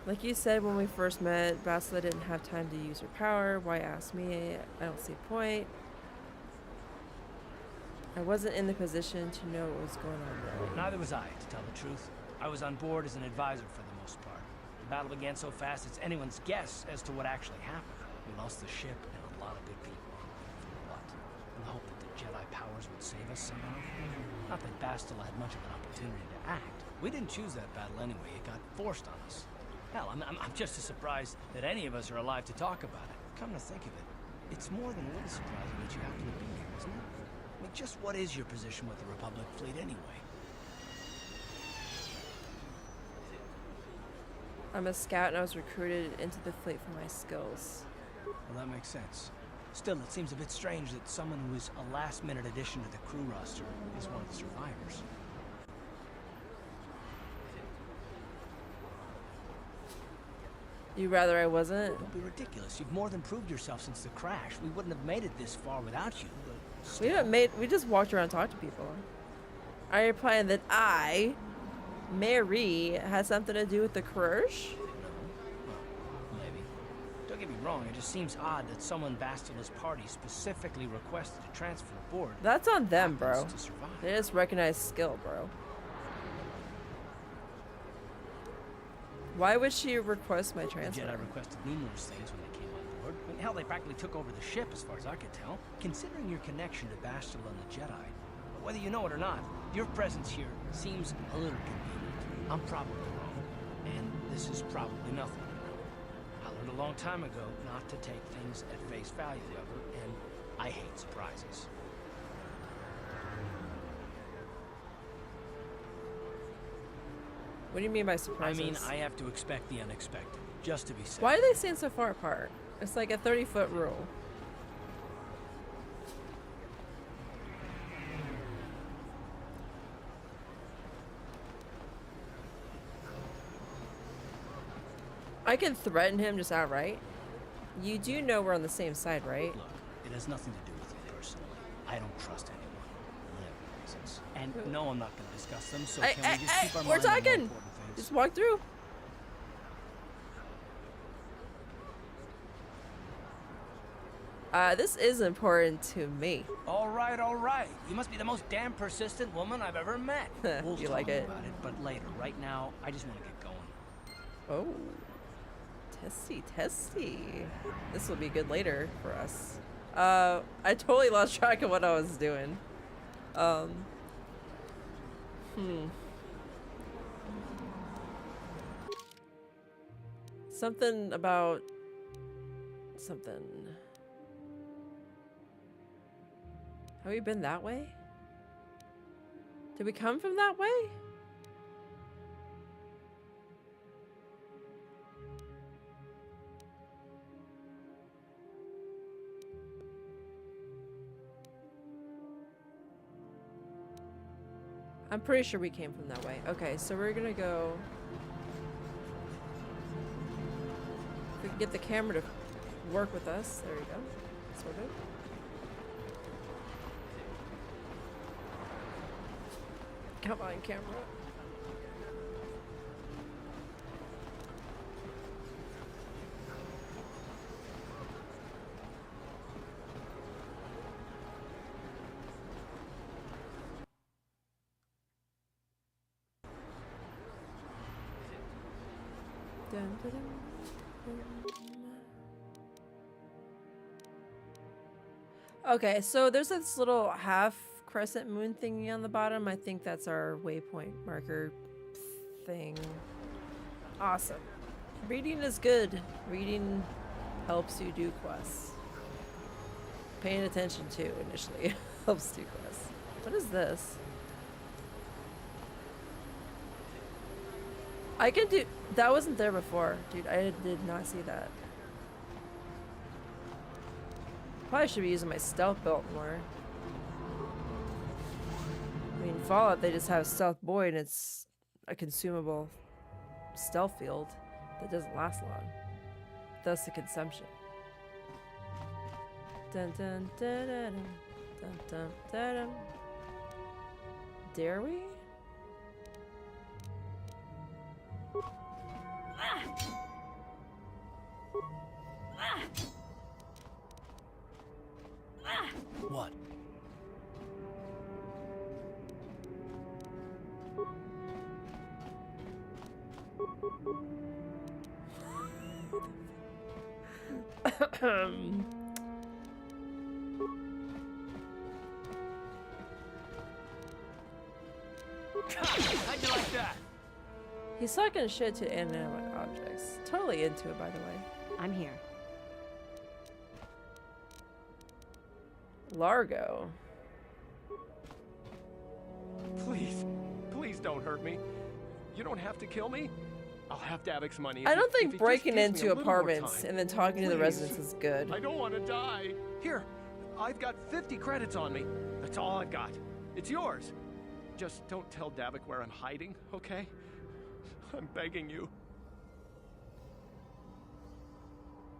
Like you said when we first met, Bastila didn't have time to use her power. Why ask me? I don't see a point. I wasn't in the position to know what was going on there. Neither was I, to tell the truth. I was on board as an advisor for the most part. The battle began so fast it's anyone's guess as to what actually happened. We lost the ship and a lot of good people. For what? In the hope that the Jedi powers would save us somehow? Not that Bastila had much of an opportunity to act. We didn't choose that battle anyway. It got forced on us. Hell, I'm just as surprised that any of us are alive to talk about it. Come to think of it, it's more than a little surprising that you happen to be here, isn't it? I mean, just what is your position with the Republic fleet anyway? I'm a scout and I was recruited into the fleet for my skills. Well, that makes sense. Still, it seems a bit strange that someone who is a last-minute addition to the crew roster is one of the survivors. You rather I wasn't? Don't be ridiculous. You've more than proved yourself since the crash. We wouldn't have made it this far without you, but we just walked around and talked to people. Are you implying that I, Mary, has something to do with the crash? Maybe. Don't get me wrong, it just seems odd that someone Bastila's party specifically requested to transfer aboard. That's on them, bro. To survive. They just recognize skill, bro. Why would she request my transfer? The Jedi requested numerous things when they came on board. I mean, hell, they practically took over the ship, as far as I could tell. Considering your connection to Bastila and the Jedi, whether you know it or not, your presence here seems a little convenient. I'm probably wrong, and this is probably nothing. I learned a long time ago not to take things at face value, however, and I hate surprises. What do you mean by surprises? I mean, I have to expect the unexpected, just to be safe. Why do they stand so far apart? It's like a 30-foot rule. I can threaten him just outright. You do know we're on the same side, right? Look, it has nothing to do with you personally. I don't trust anyone. I have reasons. And no, I'm not going to discuss them, so can we just keep our we're mind on more talking! important things? Just walk through. This is important to me. All right. You must be the most damn persistent woman I've ever met. We'll You talk like it? about it, but later. Right now, I just want to get going. Oh. Testy. This will be good later for us. I totally lost track of what I was doing. Something about something. Have we been that way? Did we come from that way? I'm pretty sure we came from that way. Okay, so we're gonna go. If we can get the camera to work with us. There we go. Sort of. Come on, camera. Dun, dun, dun, dun. Okay, so there's this little half crescent moon thingy on the bottom. I think that's our waypoint marker thing. Awesome. Reading is good. Reading helps you do quests. Paying attention too initially helps do quests. What is this? I can do... That wasn't there before. Dude, I did not see that. Probably should be using my stealth belt more. I mean, Fallout, they just have Stealth Boy and it's a consumable stealth field that doesn't last long. Thus the consumption. Dun dun dun dun dun dun dun dun. Dare we? What? How'd you like that? He's talking shit to inanimate objects. Totally into it, by the way. I'm here. Largo. Please, please don't hurt me. You don't have to kill me. I'll have Davic's money. I don't think breaking into apartments and then talking to the residents is good. I don't want to die. Here, I've got 50 credits on me. That's all I've got. It's yours. Just don't tell Davic where I'm hiding, okay? I'm begging you.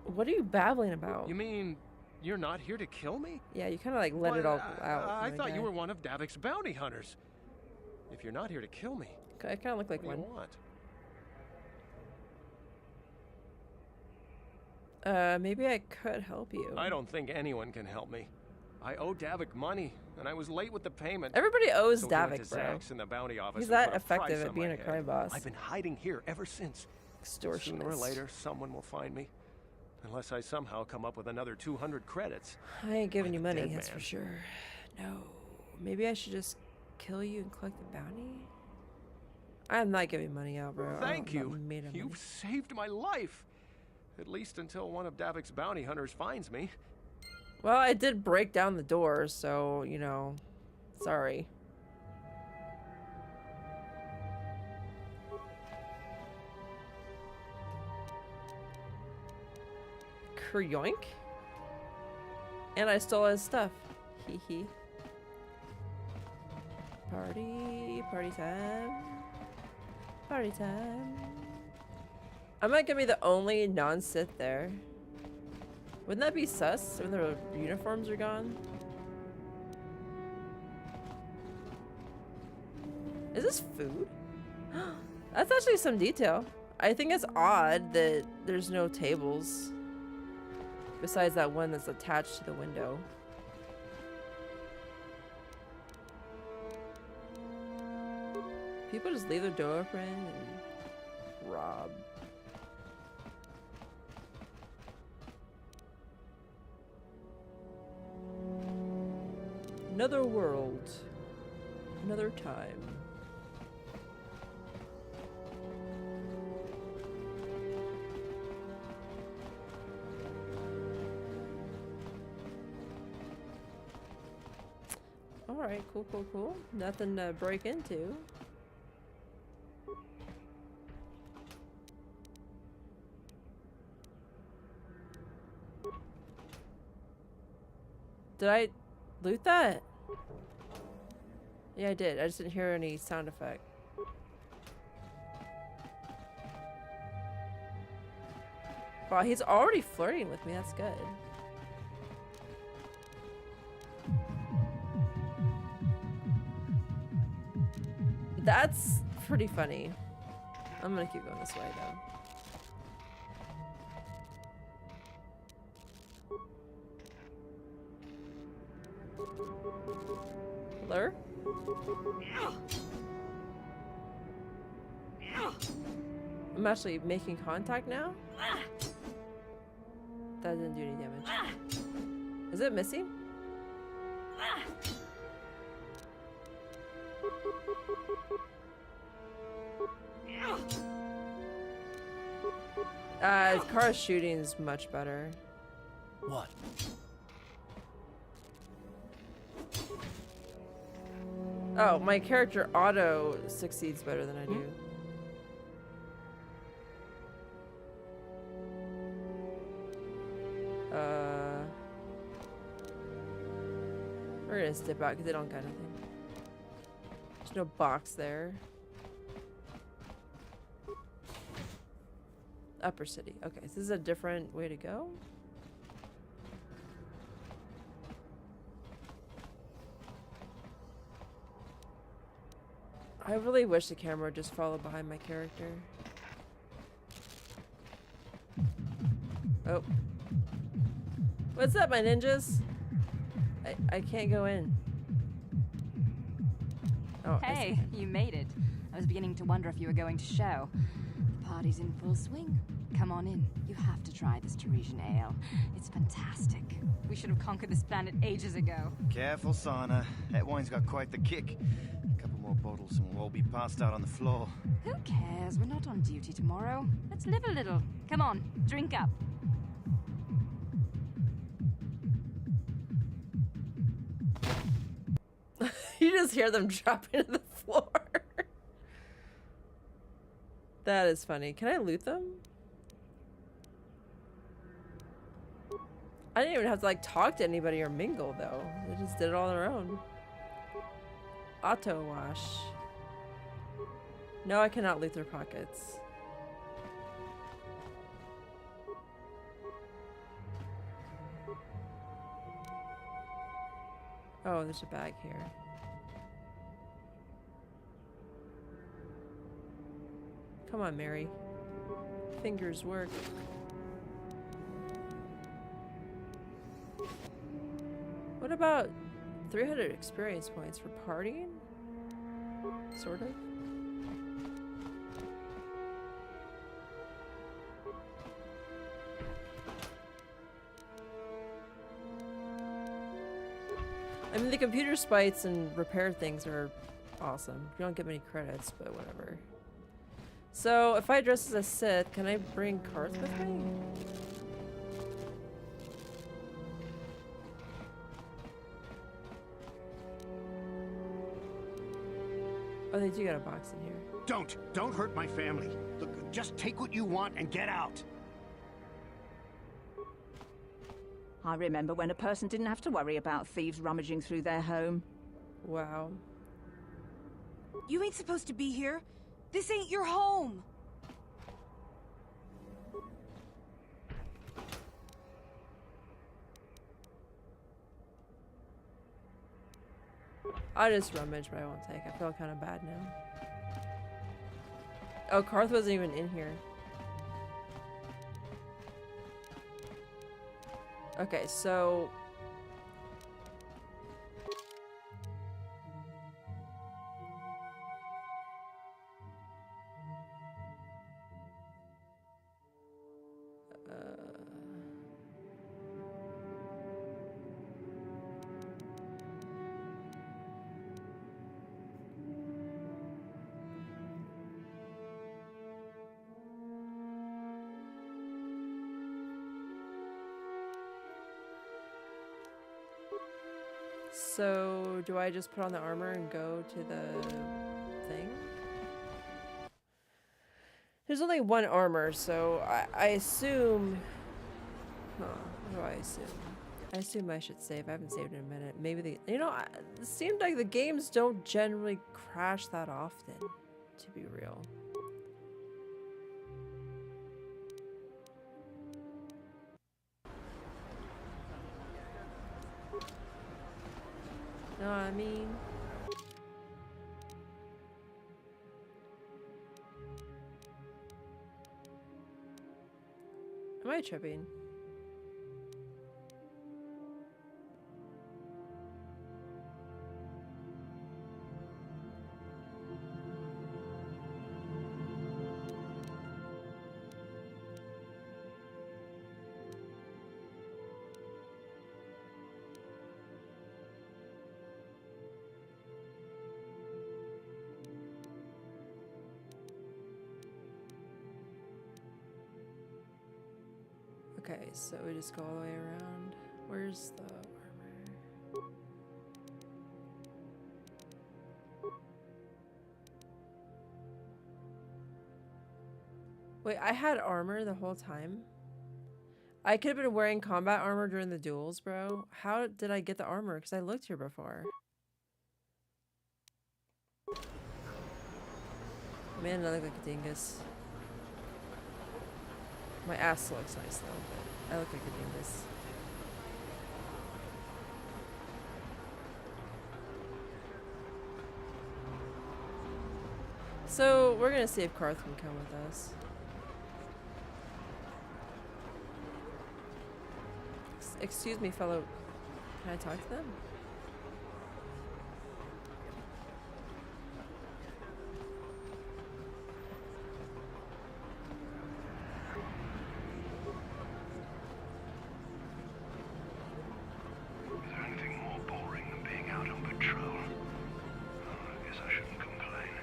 What are you babbling about? You mean you're not here to kill me? Yeah, you kind of like let it all out. I thought you were one of Davic's bounty hunters. If you're not here to kill me, I kind of look like what do one. you want? Maybe I could help you. I don't think anyone can help me. I owe Davic money, and I was late with the payment. Everybody owes So we went Davic, to bro. Zach's in the bounty office He's and that put a effective price at on being my a crime head. boss. I've been hiding here ever since. Extortionist. Sooner or later, someone will find me. Unless I somehow come up with another 200 credits. I ain't giving you money, dead that's man. for sure. No. Maybe I should just kill you and collect the bounty? I'm not giving money out, bro. Thank I'm you. not made of You've money. saved my life. At least until one of Davic's bounty hunters finds me. Well, I did break down the door, so, you know, sorry. Keryoink? And I stole his stuff. Hee hee. Party time. Party time. I'm not gonna be the only non-Sith there. Wouldn't that be sus when their uniforms are gone? Is this food? That's actually some detail. I think it's odd that there's no tables. Besides that one that's attached to the window. People just leave their door open and rob. Another world. Another time. Alright, cool. Nothing to break into. Did I loot that? Yeah, I did. I just didn't hear any sound effect. Wow, he's already flirting with me. That's good. That's pretty funny. I'm gonna keep going this way though. Lure? I'm actually making contact now? That didn't do any damage. Is it missing? Car shooting is much better. What? Oh, my character auto succeeds better than I do. We're gonna step out because they don't got anything. There's no box there. Upper City. Okay, so this is a different way to go. I really wish the camera would just follow behind my character. Oh. What's up, my ninjas? I can't go in. Oh, Hey, you made it. I was beginning to wonder if you were going to show. The party's in full swing. Come on in. You have to try this Teresian ale. It's fantastic. We should have conquered this planet ages ago. Careful, Sana. That wine's got quite the kick. A couple more bottles and we'll all be passed out on the floor. Who cares? We're not on duty tomorrow. Let's live a little. Come on, drink up. You just hear them dropping to the floor. That is funny. Can I loot them? I didn't even have to like talk to anybody or mingle though. They just did it all on their own. Auto wash. No, I cannot loot their pockets. Oh, there's a bag here. Come on, Mary. Fingers work. What about 300 experience points for partying? Sort of. I mean, the computer spites and repair things are awesome. You don't get many credits, but whatever. So, if I dress as a Sith, can I bring cards with me? Oh, they do got a box in here. Don't hurt my family. Look, just take what you want and get out. I remember when a person didn't have to worry about thieves rummaging through their home. Wow. You ain't supposed to be here. This ain't your home. I just rummage, but I won't take. I feel kind of bad now. Oh, Karth wasn't even in here. Okay, so... So, do I just put on the armor and go to the thing? There's only one armor, so I assume... Huh, what do I assume? I assume I should save. I haven't saved in a minute. Maybe the... You know, it seemed like the games don't generally crash that often, to be real. Know what I mean? Am I tripping? Okay, so we just go all the way around. Where's the armor? Wait, I had armor the whole time? I could have been wearing combat armor during the duels, bro. How did I get the armor? Because I looked here before. Man, I look like a dingus. My ass looks nice though, but I look like a dingus. So, we're gonna see if Karth can come with us. Excuse me, fellow. Can I talk to them? Is there anything more boring than being out on patrol? Oh, I guess I shouldn't complain.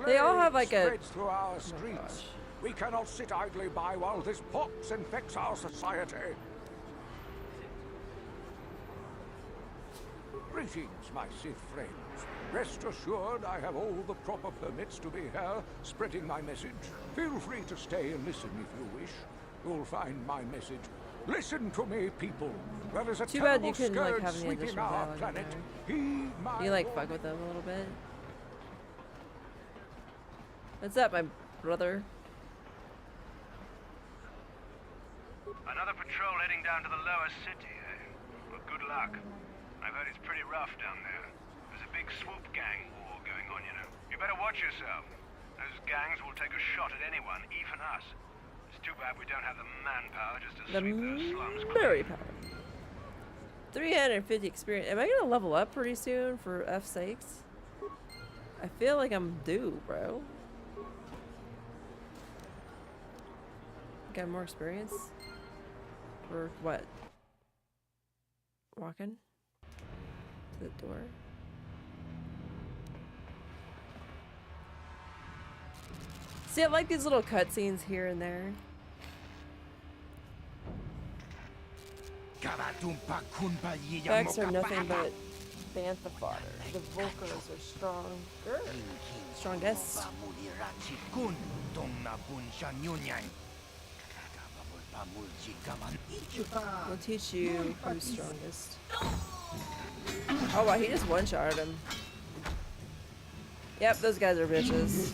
They all have like a... spreads through our streets. We cannot sit idly by while this pox infects our society. Greetings, my Sith friends. Rest assured I have all the proper permits to be here, spreading my message. Feel free to stay and listen if you wish. You'll find my message. Listen to me, people. There is a Too bad you terrible couldn't like scourge have any sweeping additional our dialogue in planet. there. Heed my You like fuck with them a little bit? What's up, my brother? Another patrol heading down to the lower city, eh? Well, good luck. I've heard it's pretty rough down there. There's a big swoop gang war going on, you know. You better watch yourself. Those gangs will take a shot at anyone, even us. It's too bad we don't have the manpower just to sweep those slums clean. Very power. 350 experience. Am I gonna level up pretty soon for F's sakes? I feel like I'm due, bro. Got more experience? Or what? Walking to the door. See, I like these little cutscenes here and there. Facts are nothing but bantha fodder. The Vulcans are stronger. Strongest. We'll teach you who's strongest. Oh wow, he just one-shotted him. Yep, those guys are bitches.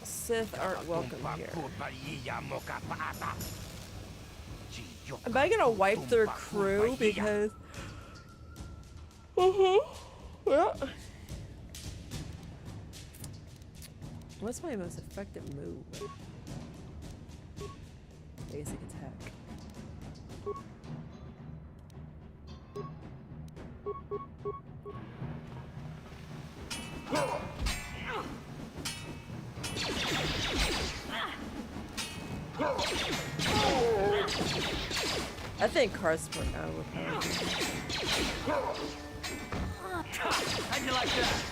Sith aren't welcome here. Am I gonna wipe their crew because... Yeah. What's my most effective move? Basic attack. I think Karth's more overpowered. How'd you like that?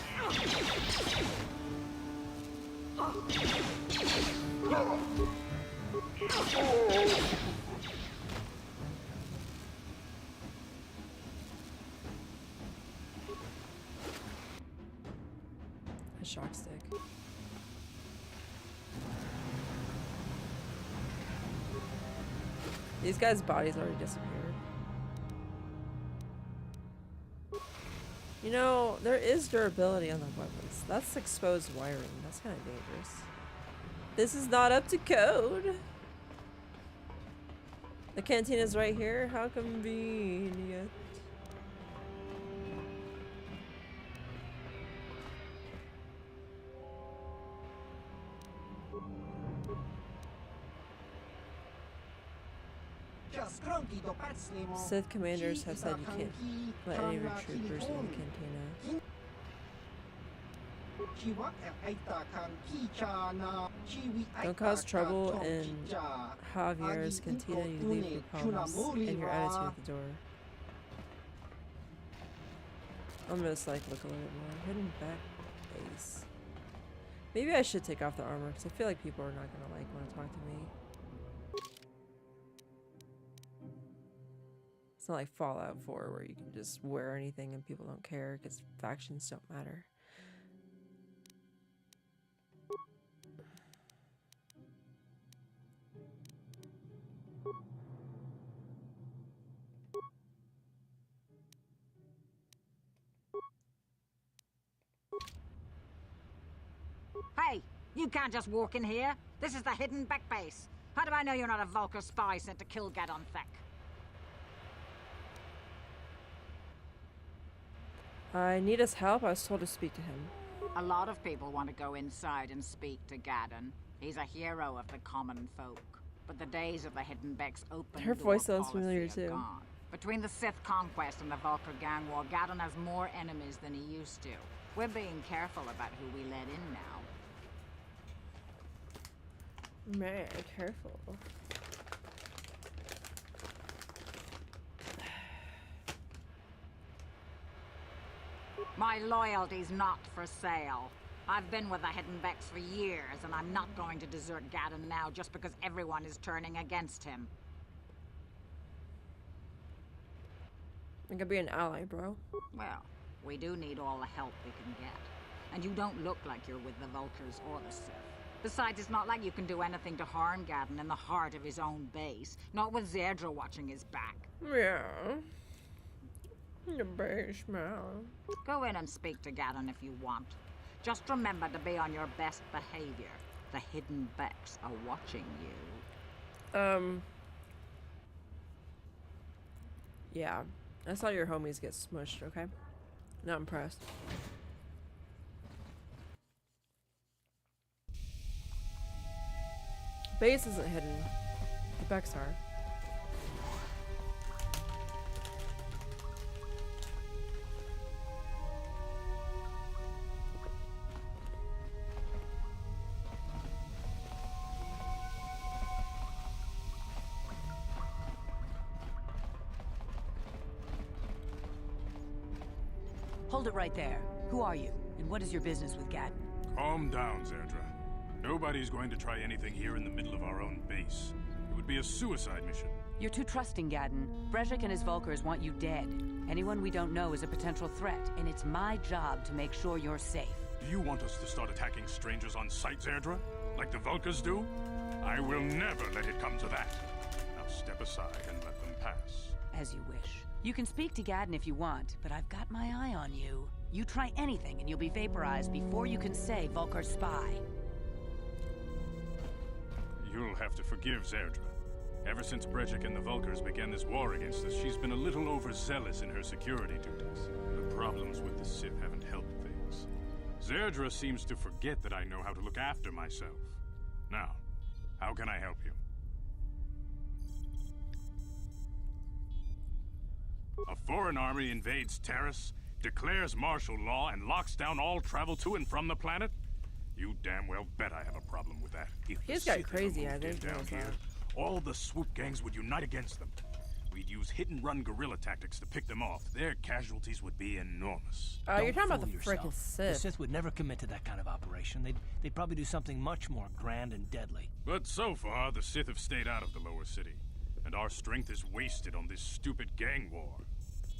A shock stick. These guys' bodies already disappeared. You know, there is durability on the weapons. That's exposed wiring. That's kind of dangerous. This is not up to code. The cantina's right here. How convenient. Sith commanders have said you can't let any of your troopers in the cantina. Don't cause trouble in Javier's cantina. You leave your problems and your attitude at the door. I'm gonna just like look a little bit more. Hidden back base. Maybe I should take off the armor because I feel like people are not gonna like want to talk to me. It's not like Fallout 4 where you can just wear anything and people don't care because factions don't matter. Hey, you can't just walk in here. This is the hidden back base. How do I know you're not a Vulkar spy sent to kill Gadon Thek? I need his help. I was told to speak to him. A lot of people want to go inside and speak to Gadon. He's a hero of the common folk. But the days of the hidden Beck's open Her door voice sounds policy familiar are too. gone. Between the Sith conquest and the Vulkar gang war, Gadon has more enemies than he used to. We're being careful about who we let in now. Man, careful. My loyalty's not for sale. I've been with the Hidden Becks for years, and I'm not going to desert Gadon now just because everyone is turning against him. I could be an ally, bro. Well, we do need all the help we can get. And you don't look like you're with the Vulkars or the Sith. Besides, it's not like you can do anything to harm Gadon in the heart of his own base. Not with Zerdra watching his back. Yeah. The base, man. Go in and speak to Gadon if you want. Just remember to be on your best behavior. The Hidden Becks are watching you. Yeah. I saw your homies get smushed, okay? Not impressed. Base isn't hidden. The Becks are. Hold it right there. Who are you? And what is your business with Gadon? Calm down, Zerdra. Nobody's going to try anything here in the middle of our own base. It would be a suicide mission. You're too trusting, Gadon. Brezhik and his Vulkars want you dead. Anyone we don't know is a potential threat, and it's my job to make sure you're safe. Do you want us to start attacking strangers on sight, Zerdra? Like the Vulkars do? I will never let it come to that. Now step aside and let them pass. As you wish. You can speak to Gadon if you want, but I've got my eye on you. You try anything and you'll be vaporized before you can say Vulkar spy. You'll have to forgive Zerdra. Ever since Brezhik and the Vulkars began this war against us, she's been a little overzealous in her security duties. The problems with the Sith haven't helped things. Zerdra seems to forget that I know how to look after myself. Now, how can I help you? A foreign army invades Terrace, declares martial law, and locks down all travel to and from the planet? You damn well bet I have a problem with that. If He's the got Sith crazy ever moved ideas in down about here, all the swoop gangs would unite against them. We'd use hit-and-run guerrilla tactics to pick them off. Their casualties would be enormous. You're talking about Fool the yourself. frickin' Sith. The Sith would never commit to that kind of operation. They'd probably do something much more grand and deadly. But so far, the Sith have stayed out of the lower city, and our strength is wasted on this stupid gang war.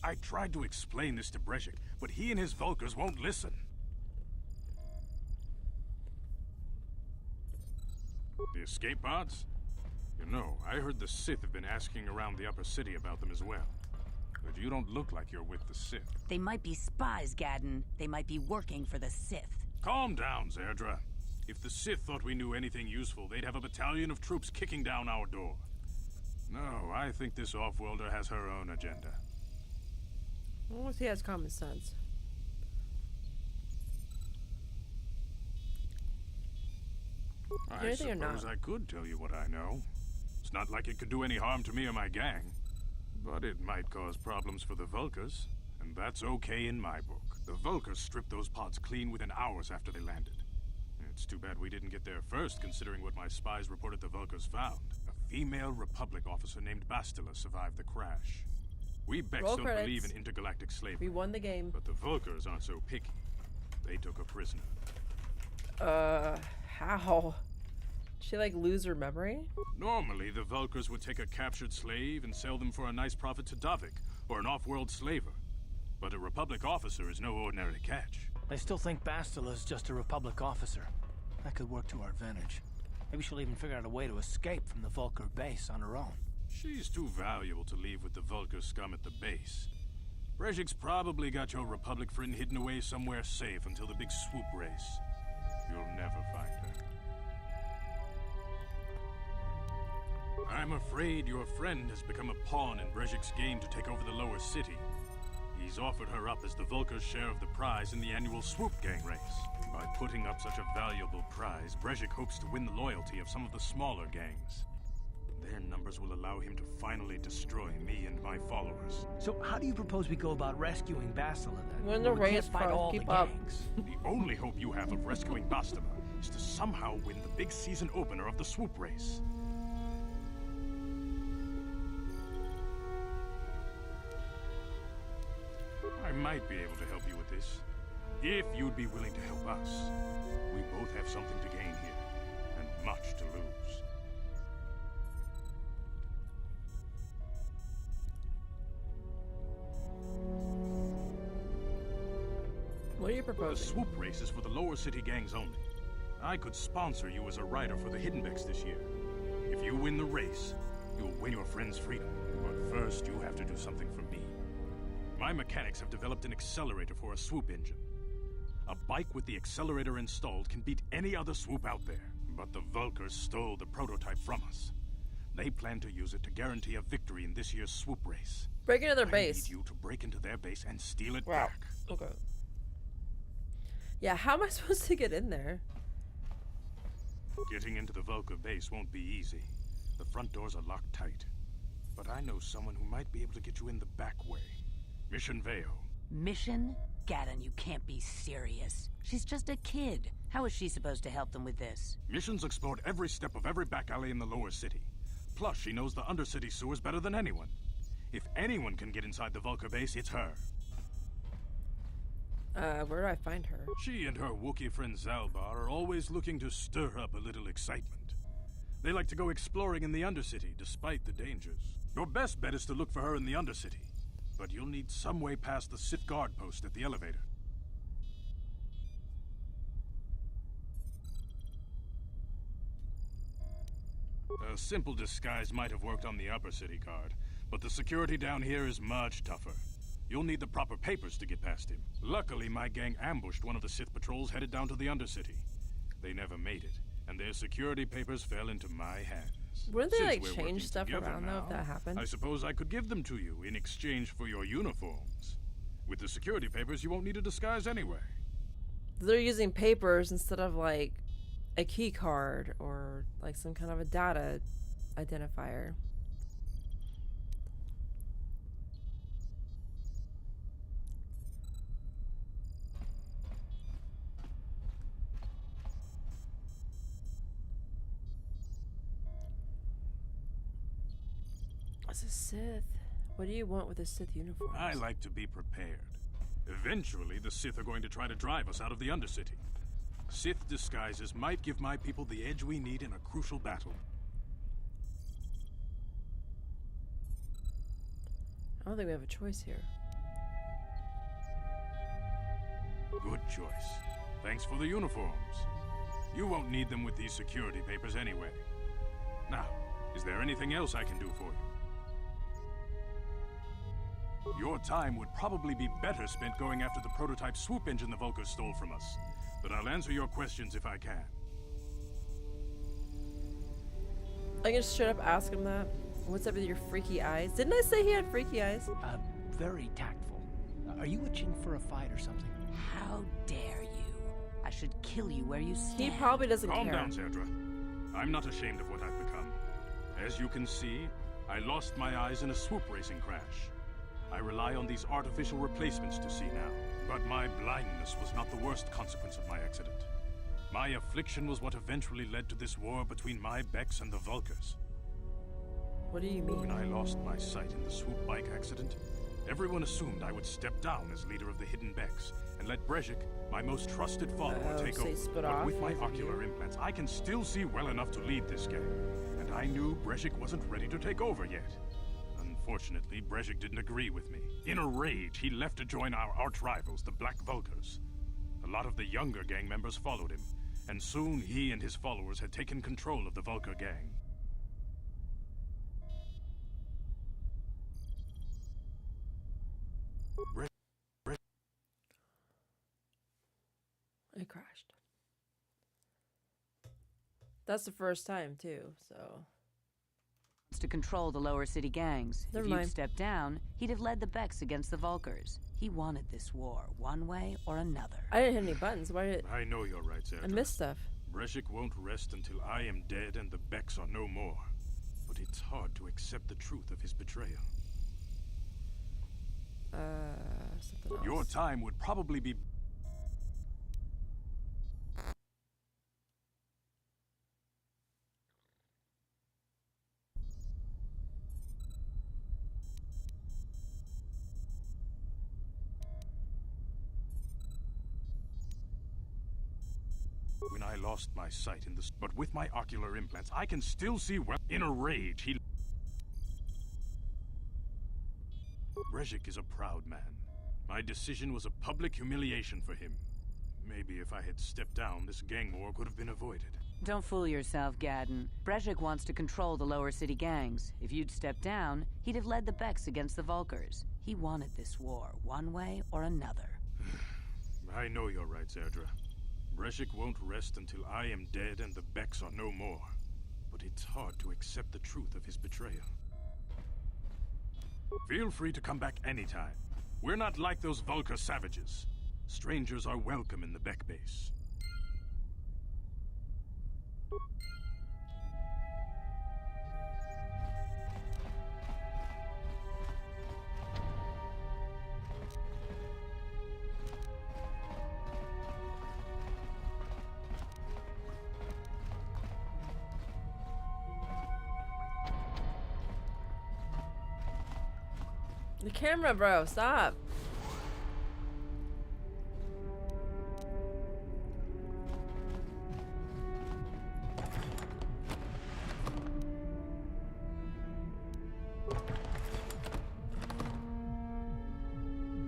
I tried to explain this to Brezhik, but he and his Vulkars won't listen. The escape pods? You know, I heard the Sith have been asking around the upper city about them as well. But you don't look like you're with the Sith. They might be spies, Gadon. They might be working for the Sith. Calm down, Zerdra. If the Sith thought we knew anything useful, they'd have a battalion of troops kicking down our door. No, I think this off-worlder has her own agenda. Well, he has common sense. I suppose I could tell you what I know. It's not like it could do any harm to me or my gang. But it might cause problems for the Vulkars, and that's okay in my book. The Vulkars stripped those pods clean within hours after they landed. It's too bad we didn't get there first, considering what my spies reported the Vulkars found. A female Republic officer named Bastila survived the crash. We Becks Roll don't credits. believe in intergalactic slavery. We won the game. But the Vulkars aren't so picky. They took a prisoner. How? Did she like lose her memory? Normally, the Vulkars would take a captured slave and sell them for a nice profit to Davik, or an off-world slaver. But a Republic officer is no ordinary catch. They still think Bastila's just a Republic officer. That could work to our advantage. Maybe she'll even figure out a way to escape from the Vulkar base on her own. She's too valuable to leave with the Vulkar scum at the base. Brejik's probably got your Republic friend hidden away somewhere safe until the big swoop race. You'll never find her. I'm afraid your friend has become a pawn in Brejik's game to take over the lower city. He's offered her up as the Vulkar's share of the prize in the annual swoop gang race. By putting up such a valuable prize, Brejik hopes to win the loyalty of some of the smaller gangs. Their numbers will allow him to finally destroy me and my followers. So how do you propose we go about rescuing Bastila then? Win the We can't race, fight bro. all Keep the up. gangs. The only hope you have of rescuing Bastila is to somehow win the big season opener of the swoop race. I might be able to help you with this, if you'd be willing to help us. We both have something to gain here, and much to lose. What are you proposing? The swoop race is for the lower city gangs only. I could sponsor you as a rider for the Hiddenbecks this year. If you win the race, you'll win your friend's freedom. But first, you have to do something for me. My mechanics have developed an accelerator for a swoop engine. A bike with the accelerator installed can beat any other swoop out there. But the Vulkars stole the prototype from us. They plan to use it to guarantee a victory in this year's swoop race. Break into their I base. need you to break into their base and steal it Wow. back. Okay. Yeah, how am I supposed to get in there? Getting into the Vulkar base won't be easy. The front doors are locked tight. But I know someone who might be able to get you in the back way. Mission Veo. Mission? Gaddon, you can't be serious. She's just a kid. How is she supposed to help them with this? Mission's explored every step of every back alley in the lower city. Plus, she knows the undercity sewers better than anyone. If anyone can get inside the Vulkar base, it's her. Where do I find her? She and her Wookiee friend Zalbar are always looking to stir up a little excitement. They like to go exploring in the Undercity, despite the dangers. Your best bet is to look for her in the Undercity. But you'll need some way past the Sith guard post at the elevator. A simple disguise might have worked on the upper city guard, but the security down here is much tougher. You'll need the proper papers to get past him. Luckily, my gang ambushed one of the Sith patrols headed down to the Undercity. They never made it, and their security papers fell into my hands. Wouldn't they Since like we're change working stuff together around though if now, that happened? I suppose I could give them to you in exchange for your uniforms. With the security papers, you won't need a disguise anyway. They're using papers instead of like a key card or like some kind of a data identifier. As a Sith, what do you want with a Sith uniform? I like to be prepared. Eventually, the Sith are going to try to drive us out of the Undercity. Sith disguises might give my people the edge we need in a crucial battle. I don't think we have a choice here. Good choice. Thanks for the uniforms. You won't need them with these security papers anyway. Now, is there anything else I can do for you? Your time would probably be better spent going after the prototype swoop engine the Vulkars stole from us. But I'll answer your questions if I can. I can straight up ask him that. What's up with your freaky eyes? Didn't I say he had freaky eyes? Very tactful. Are you itching for a fight or something? How dare you? I should kill you where you stand. He probably doesn't Calm care. down, Zerdra. I'm not ashamed of what I've become. As you can see, I lost my eyes in a swoop racing crash. I rely on these artificial replacements to see now. But my blindness was not the worst consequence of my accident. My affliction was what eventually led to this war between my Becks and the Vulkars. What do you mean? When I lost my sight in the swoop bike accident, everyone assumed I would step down as leader of the Hidden Becks and let Brezhik, my most trusted follower, take over. But with my ocular implants, I can still see well enough to lead this gang. And I knew Brezhik wasn't ready to take over yet. Unfortunately, Brezhik didn't agree with me. In a rage, he left to join our arch-rivals, the Black Vulkars. A lot of the younger gang members followed him, and soon he and his followers had taken control of the Vulkar gang. It crashed. That's the first time too, so. To control the lower city gangs. Never if you'd mind. stepped down, he'd have led the Becks against the Vulkars. He wanted this war, one way or another. I didn't hit any buttons. Why did I know you're right, Zerdra. I missed stuff? Brezhik won't rest until I am dead and the Becks are no more. But it's hard to accept the truth of his betrayal. Something else. Your time would probably be... When I lost my sight in the... But with my ocular implants, I can still see well. In a rage, he... Brezhik is a proud man. My decision was a public humiliation for him. Maybe if I had stepped down, this gang war could have been avoided. Don't fool yourself, Gadden. Brezhik wants to control the lower city gangs. If you'd stepped down, he'd have led the Becks against the Vulkars. He wanted this war, one way or another. I know you're right, Zerdra. Brezhik won't rest until I am dead and the Becks are no more. But it's hard to accept the truth of his betrayal. Feel free to come back anytime. We're not like those Vulkar savages. Strangers are welcome in the Beck base. The camera, bro, stop.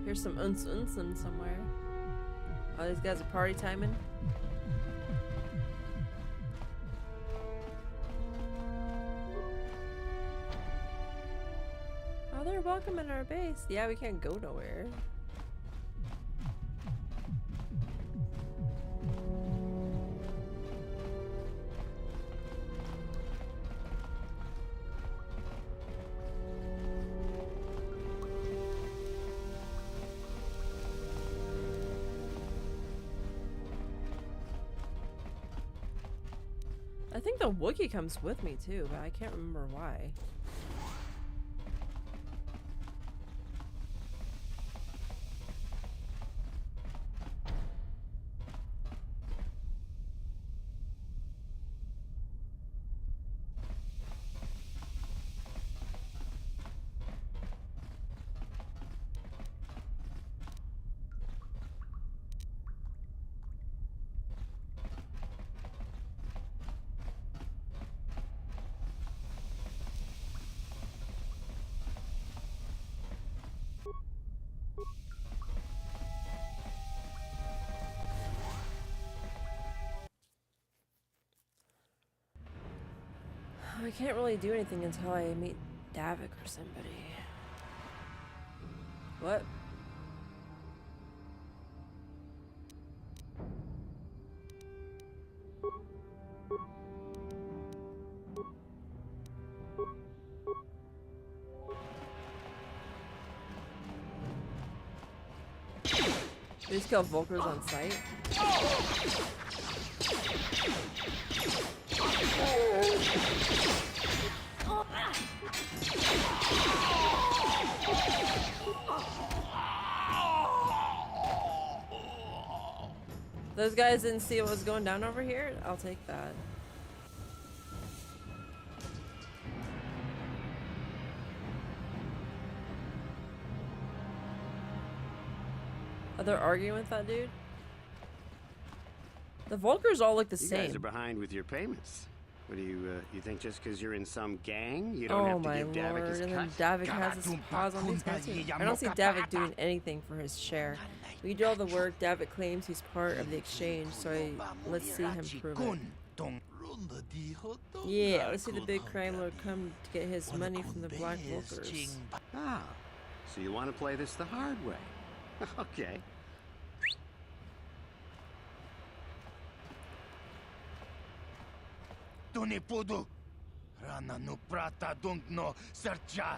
Here's some uns-unsin somewhere. Oh, these guys are party timing. Oh, they're welcome in our base. Yeah, we can't go nowhere. I think the Wookiee comes with me too, but I can't remember why. I can't really do anything until I meet Davik or somebody. What? They just kill Vulkars on sight? Those guys didn't see what was going down over here? I'll take that. Are they arguing with that dude? The Volkers all look the You same. guys are behind with your payments. What do you think just because you're in some gang, you don't have to give Davik his And then cut? Davik has his paws on these guys too. I don't see Davik doing anything for his share. We do all the work. Davik claims he's part of the exchange, so let's see him prove it. Yeah, let's see the big crime lord come to get his money from the Black Volkers. Ah, so you want to play this the hard way? Okay.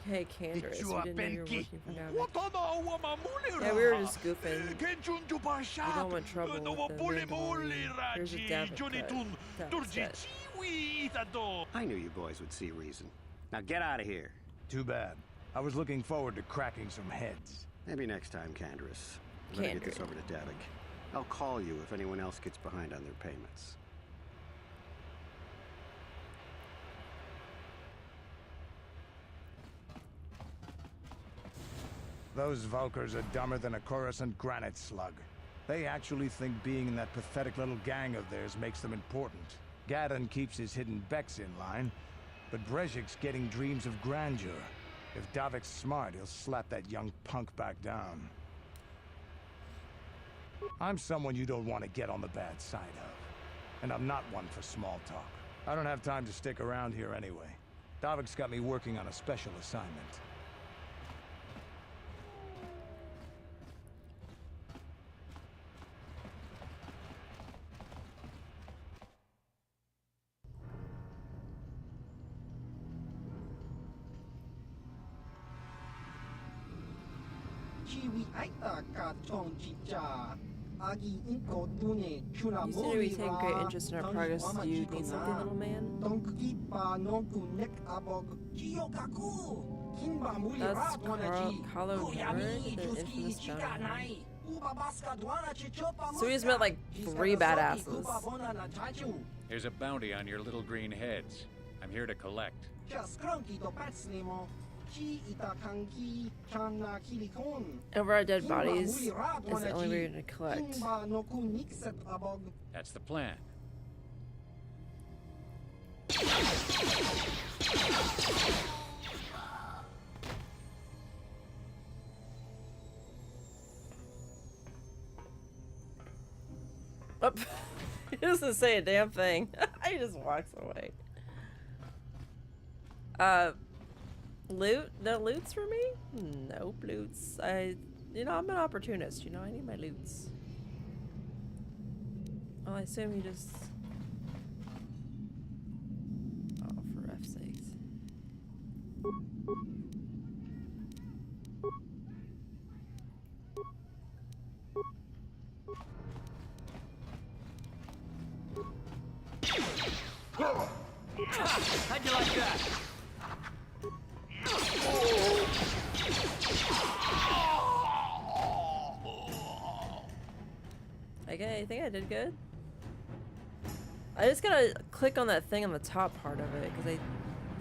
Hey, Candace, we didn't know you were working for Davik. Yeah, we were just goofing. We don't want trouble with the Mandalorian. Here's a Davik cut. Davik's dead. I knew you boys would see reason. Now get out of here. Too bad. I was looking forward to cracking some heads. Maybe next time, Candace. Let me get this over to Davik. I'll call you if anyone else gets behind on their payments. Those Vulkars are dumber than a Coruscant granite slug. They actually think being in that pathetic little gang of theirs makes them important. Gadon keeps his hidden Becks in line, but Brezhik's getting dreams of grandeur. If Davik's smart, he'll slap that young punk back down. I'm someone you don't want to get on the bad side of. And I'm not one for small talk. I don't have time to stick around here anyway. Davik's got me working on a special assignment. You seem to be taking great interest in our progress. Do you need something, little man? That's Carlo Nord, the infamous general. So he's met like 3 badasses. There's a bounty on your little green heads. I'm here to collect. Over our dead bodies is the only way to collect. That's the plan. Oh, he doesn't say a damn thing. He just walks away. Loot? No loots for me? Nope, loots. You know, I'm an opportunist, you know, I need my loots. Well, I assume you just... Oh, for F's sakes. How'd you like that? Okay, I think I did good. I just gotta click on that thing on the top part of it, because I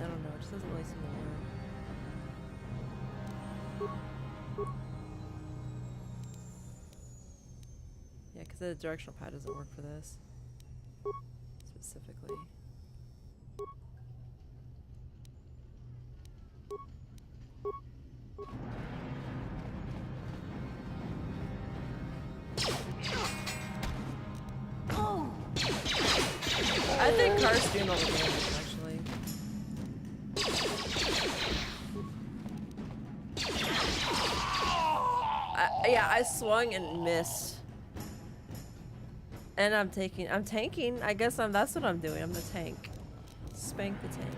don't know, it just doesn't really seem to work. Yeah, because the directional pad doesn't work for this. Specifically. I think Car's doing all the damage, actually. Yeah, I swung and missed. And I'm tanking. I guess that's what I'm doing. I'm the tank. Spank the tank.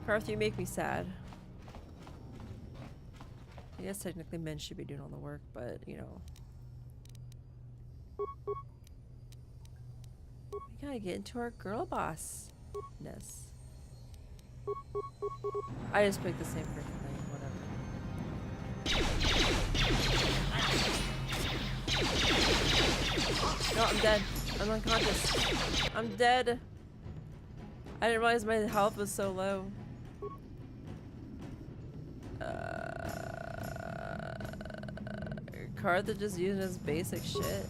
Carth, you make me sad. I guess technically men should be doing all the work, but you know. We gotta get into our girl boss-ness. I just picked the same freaking thing, whatever. No, I'm dead. I'm unconscious. I'm dead. I didn't realize my health was so low. Karth just using his basic shit.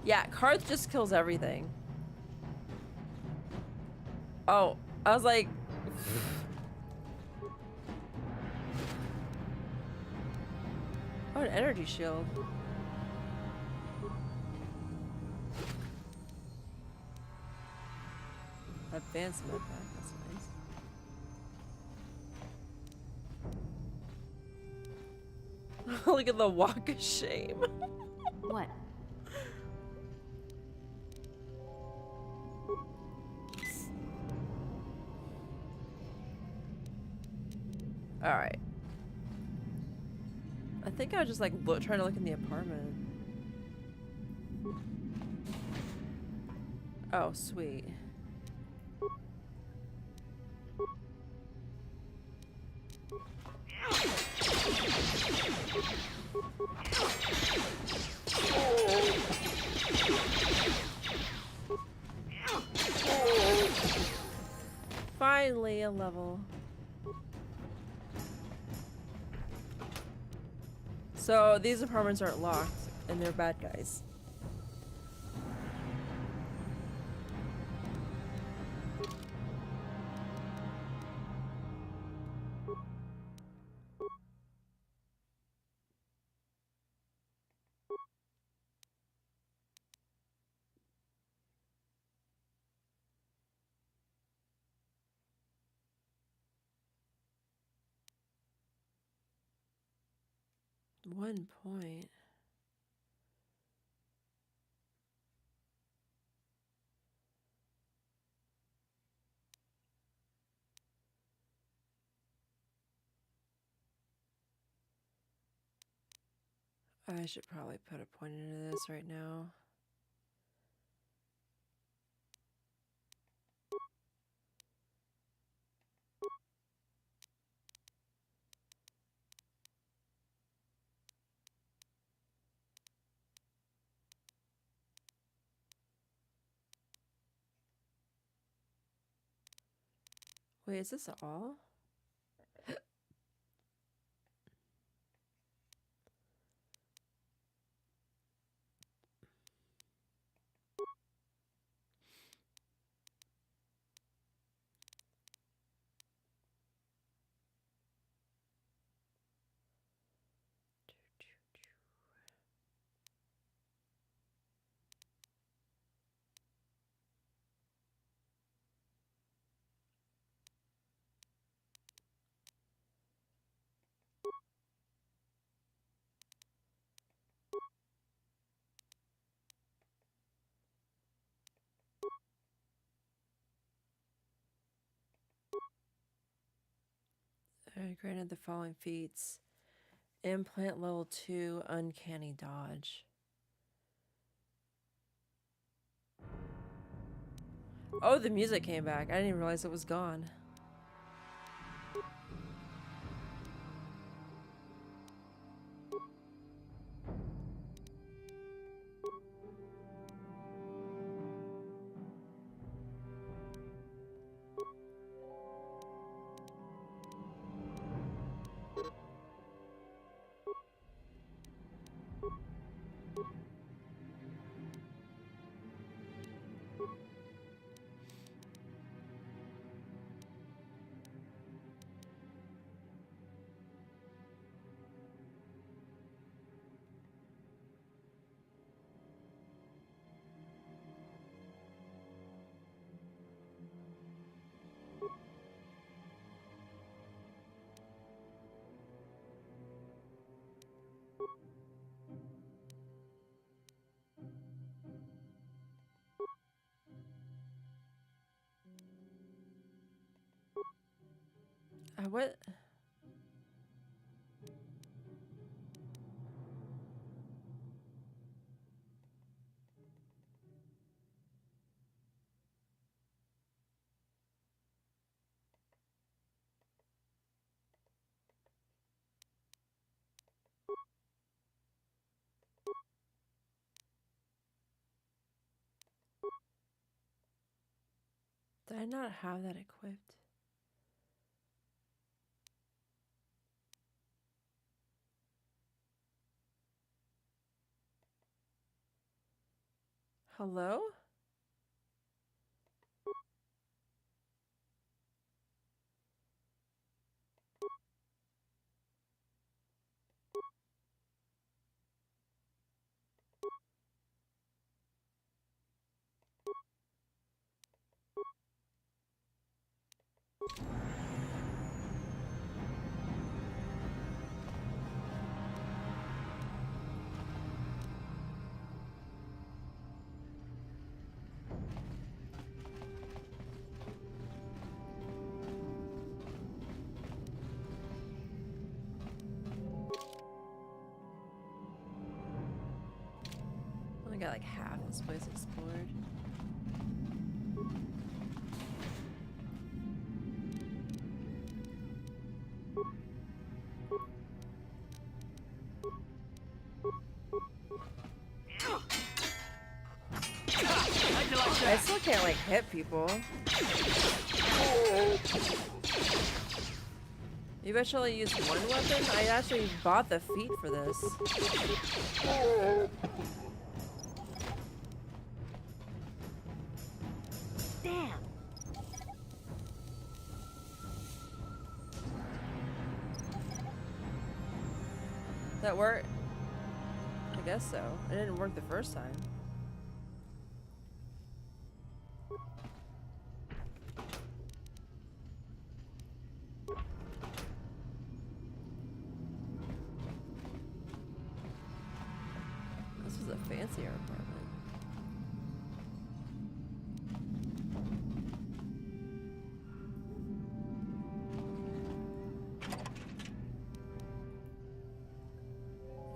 Yeah, Karth just kills everything. Oh, I was like... Oh, an energy shield. Advanced med pack, that's nice. Look at the walk of shame. What? Alright. I think I was just like trying to look in the apartment. Oh, sweet. Finally a level. So these apartments aren't locked and they're bad guys. One point. I should probably put a point into this right now. Wait, is this all? Granted the following feats. Implant level 2, uncanny dodge. Oh, the music came back. I didn't even realize it was gone. What? Did I not have that equipped? Hello? Only got like half this place explored. I still can't like hit people. You eventually use one weapon? I actually bought the feet for this. Damn. That work? I guess so. It didn't work the first time. This was a fancier apartment.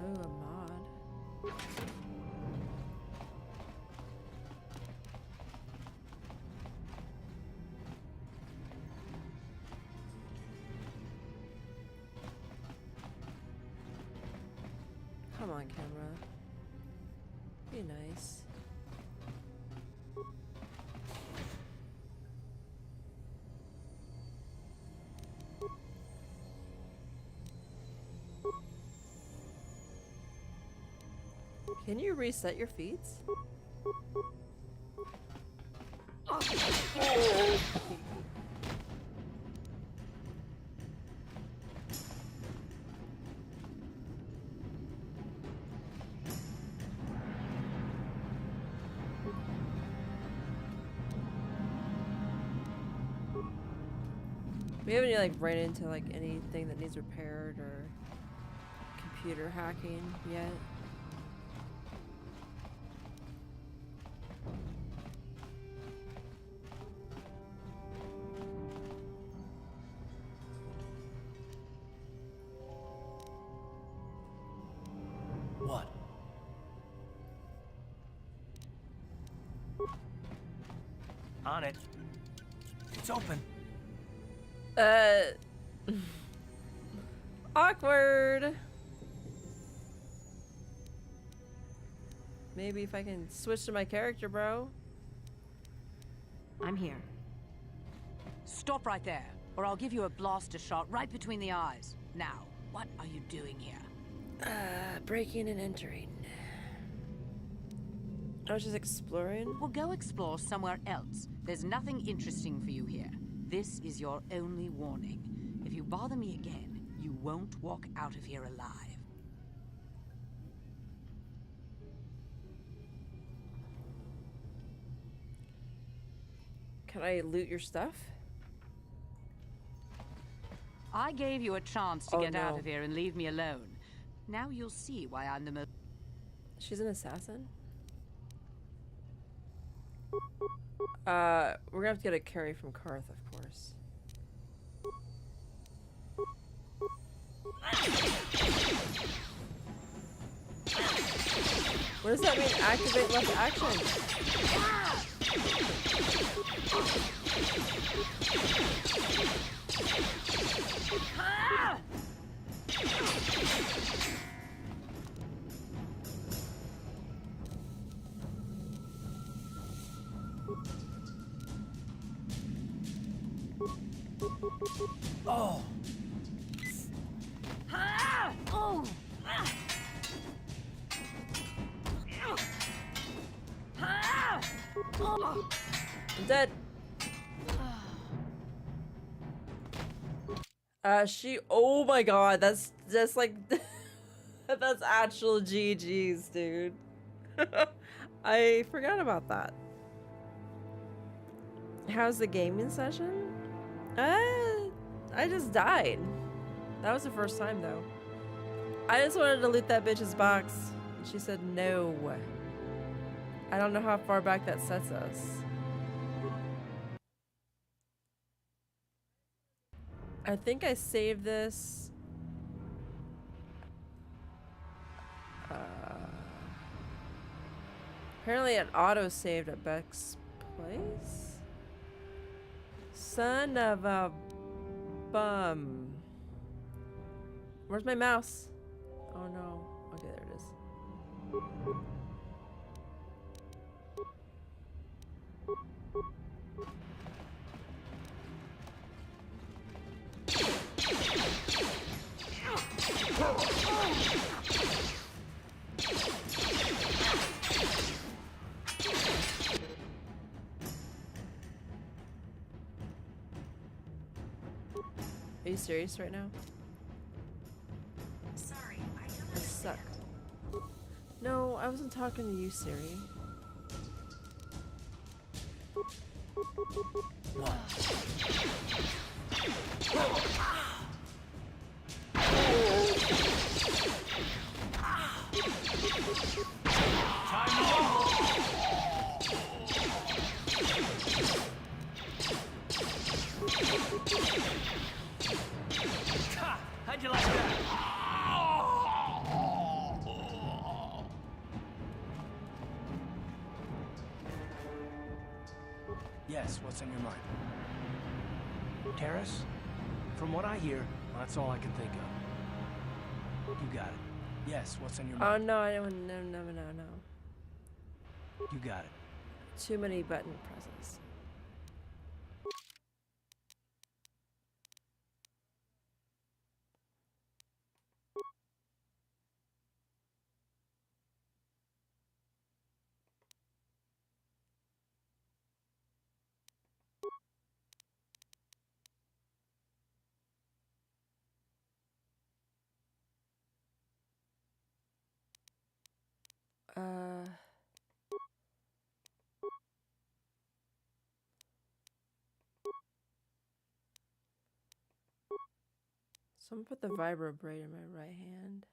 Oh, a mod. Come on, camera. Be nice. Can you reset your feeds? We haven't like ran into like anything that needs repaired or computer hacking yet. What? On it. It's open. Awkward. Maybe if I can switch to my character, bro. I'm here. Stop right there, or I'll give you a blaster shot right between the eyes. Now, what are you doing here? Breaking and entering. I was just exploring. Well, go explore somewhere else. There's nothing interesting for you here. This is your only warning. If you bother me again, you won't walk out of here alive. Can I loot your stuff? I gave you a chance to Oh, get out no. of here and leave me alone. Now you'll see why I'm the most... She's an assassin? We're gonna have to get a carry from Karth, of course. What does that mean? Activate left action. Oh. Oh. I'm dead. Oh my god, that's just like, that's actual GG's, dude. I forgot about that. How's the gaming session? I just died. That was the first time though. I just wanted to loot that bitch's box. And she said no. I don't know how far back that sets us. I think I saved this. Apparently it auto-saved at Beck's place? Son of a bum. Where's my mouse? Oh no. Okay, there it is. Are you serious right now? Sorry, I suck. No, I wasn't talking to you, Siri. How'd you like that? Yes, what's on your mind? Terrace? From what I hear, that's all I can think of. You got it. Yes, what's on your mind? Oh no, I don't. No. You got it. Too many button presses. Someone put the vibro braid in my right hand.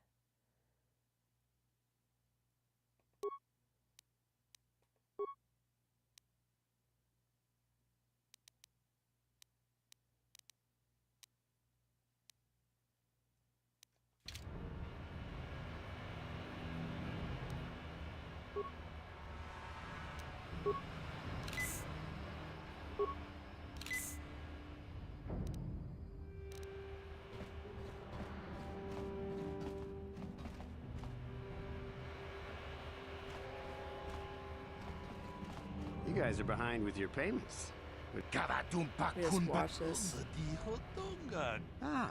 You guys are behind with your payments. Just watch this. Ah,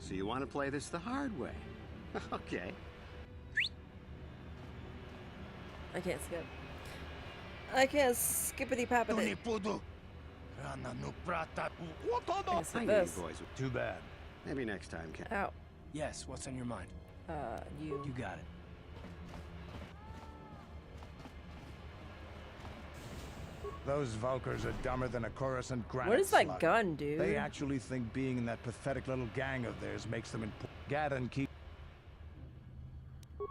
so you want to play this the hard way? Okay. I can't skip. I can't skippity-pappity. I knew you boys. Too bad. Maybe next time, Ken. Ow. Yes, what's on your mind? You. You got it. Those Vulkars are dumber than a Coruscant granite What is that slug. gun, dude? They actually think being in that pathetic little gang of theirs makes them important. Gadden keep...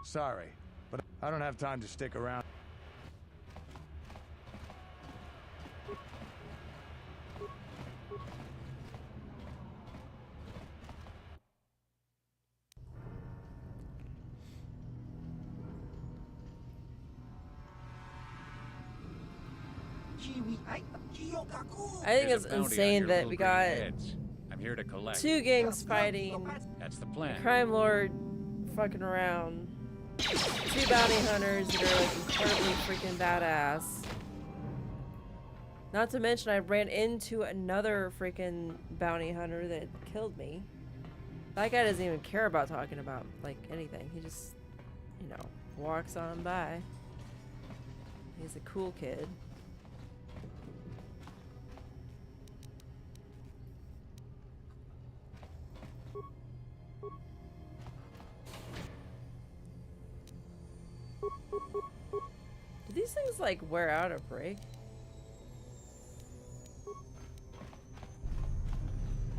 Sorry, but I don't have time to stick around. I think There's it's a bounty on insane your that little we green got heads. I'm here to collect. two gangs fighting, That's the a plan. crime lord fucking around, two bounty hunters that are like incredibly freaking badass, Not to mention I ran into another freaking bounty hunter that killed me. That guy doesn't even care about talking about, like, anything. He just, you know, walks on by. He's a cool kid. Do these things, like, wear out or break?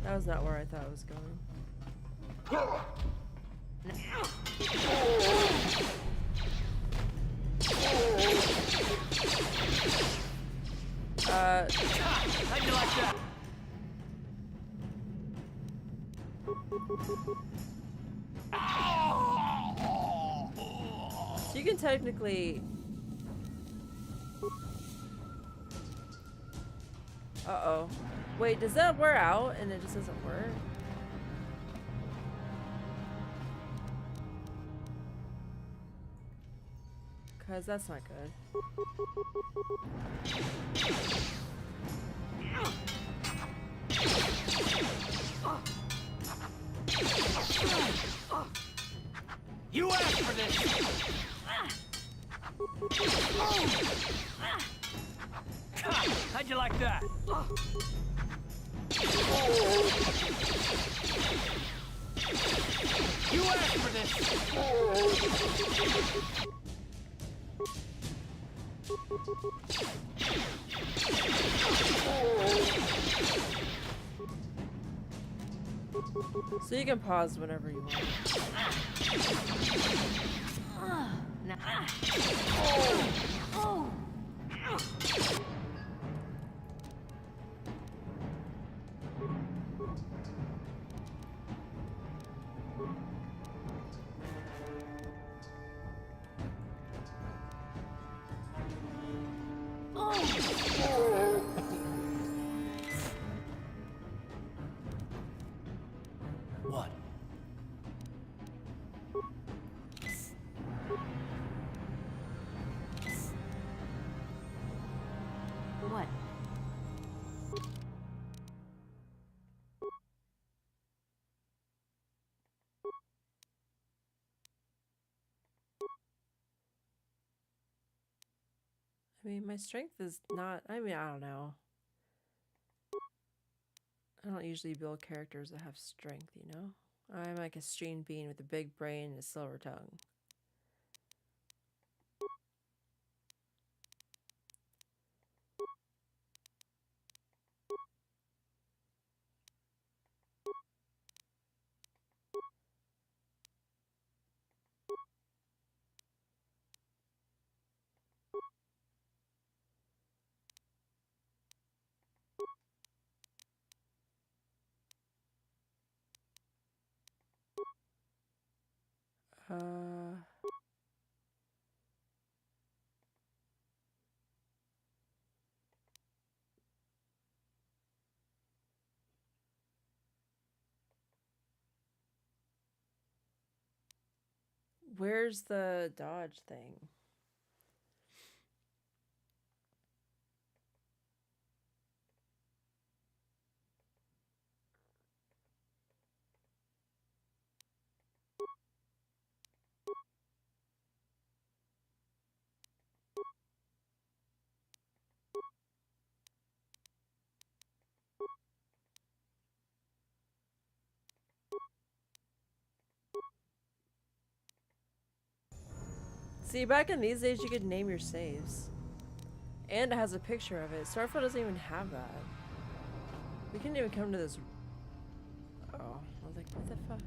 That was not where I thought it was going. How'd you like that? So you can technically... Uh-oh. Wait, does that wear out and it just doesn't work? Cause that's not good. You asked for this! How'd you like that? You asked for this! So you can pause whenever you want. What? What? I mean, my strength is not... I mean, I don't know. I don't usually build characters that have strength, you know? I'm like a string bean with a big brain and a silver tongue. Where's the dodge thing? See, back in these days, you could name your saves. And it has a picture of it. Starfield doesn't even have that. We couldn't even come to this... Oh, I was like, what the fuck?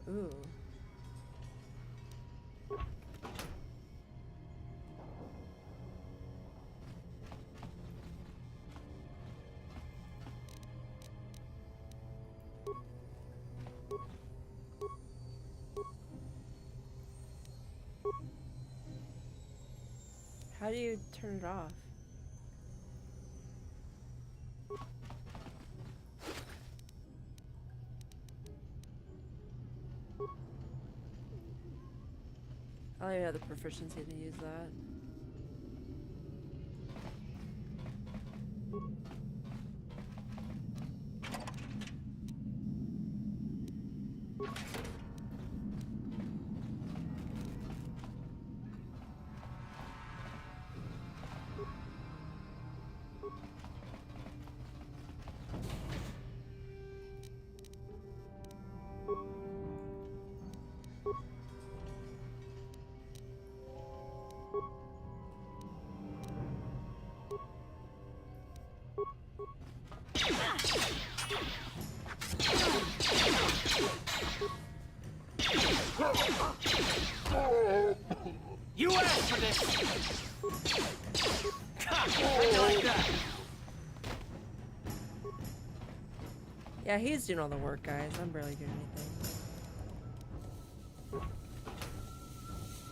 Ooh. How do you turn it off? I don't even have the proficiency to use that. You asked for this! How you like that? Yeah, he's doing all the work, guys. I'm barely doing anything.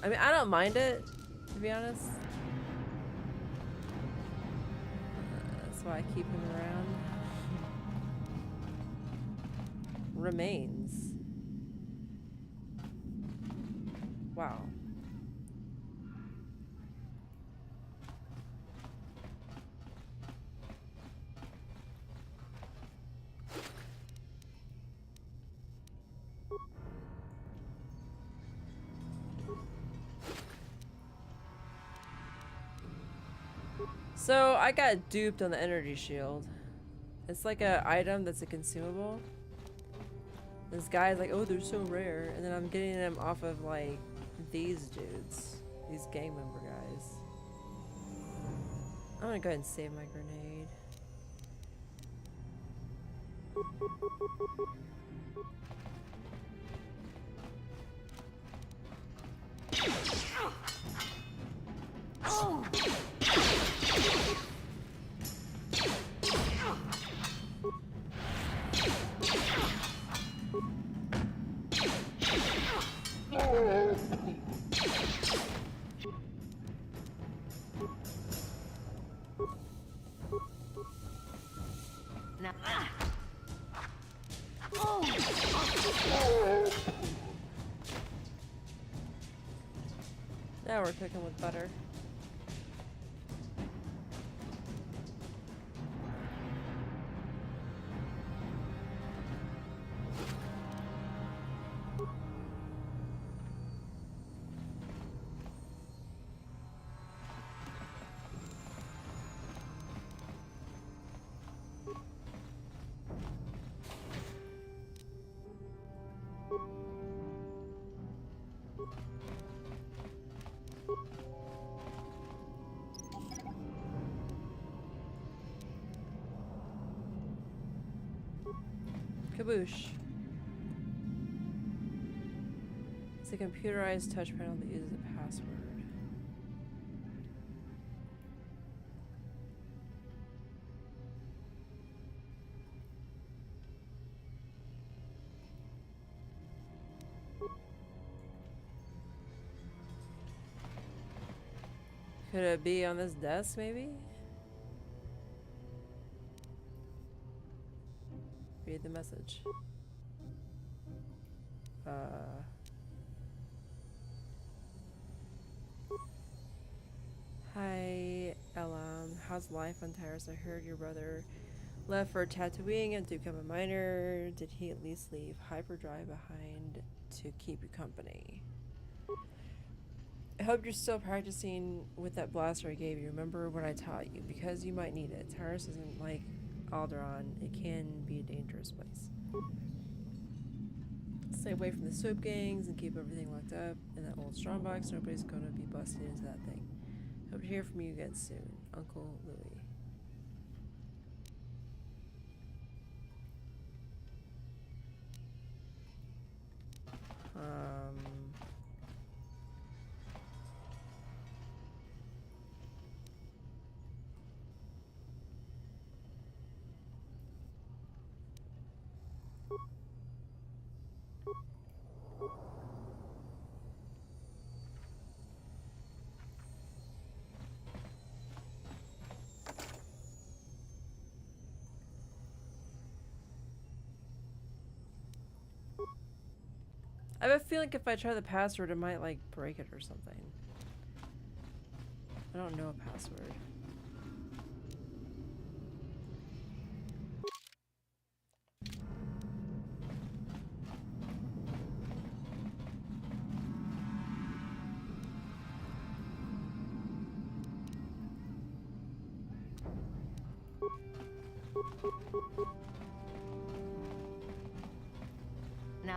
I mean, I don't mind it, to be honest. That's why I keep him around. Remains. Wow. So I got duped on the energy shield. It's like a item that's a consumable. This guy's like, oh, they're so rare, and then I'm getting them off of like these dudes, these gang member guys. I'm gonna go ahead and save my grenade. Now we're cooking with butter. Kaboosh. It's a computerized touch panel that uses a password. Could it be on this desk, maybe? Read the message. Hi, Elam. How's life on Tyrus? I heard your brother left for tattooing and to become a miner. Did he at least leave hyperdrive behind to keep you company? I hope you're still practicing with that blaster I gave you. Remember what I taught you, because you might need it. Tyrus isn't like Alderaan. It can be a dangerous place. Stay away from the swoop gangs and keep everything locked up in that old strongbox. Nobody's gonna be busted into that thing. Hope to hear from you again soon. Uncle Louie. I have a feeling if I try the password, it might like break it or something. I don't know a password. Now.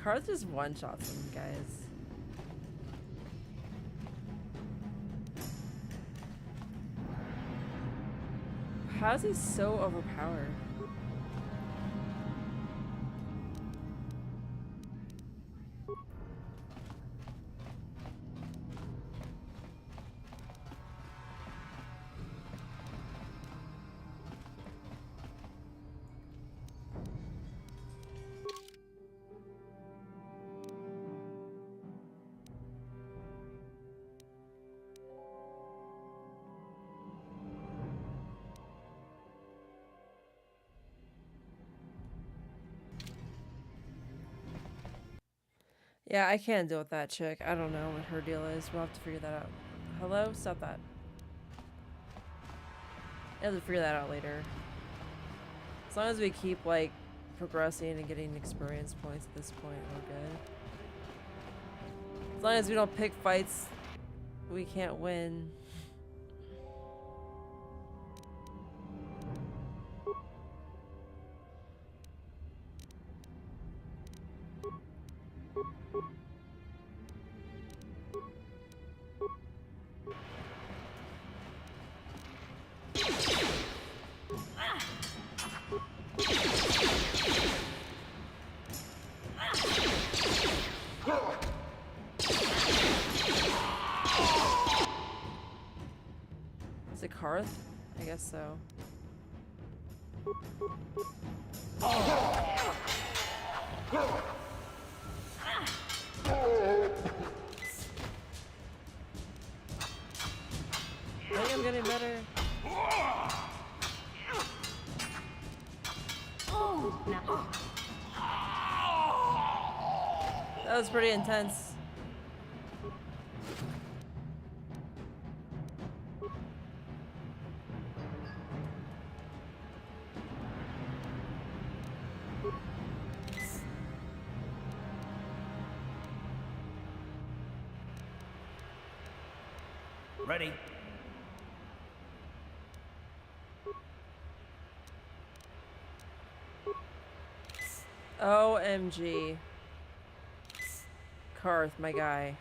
Karth just one-shots them, guys. How is he so overpowered? Yeah, I can't deal with that chick. I don't know what her deal is. We'll have to figure that out. Hello? Stop that. I'll have to figure that out later. As long as we keep, like, progressing and getting experience points at this point, we're good. As long as we don't pick fights we can't win. Is it Karth? I guess so. I think I'm getting better. That was pretty intense. Ready? OMG. Karth, my guy.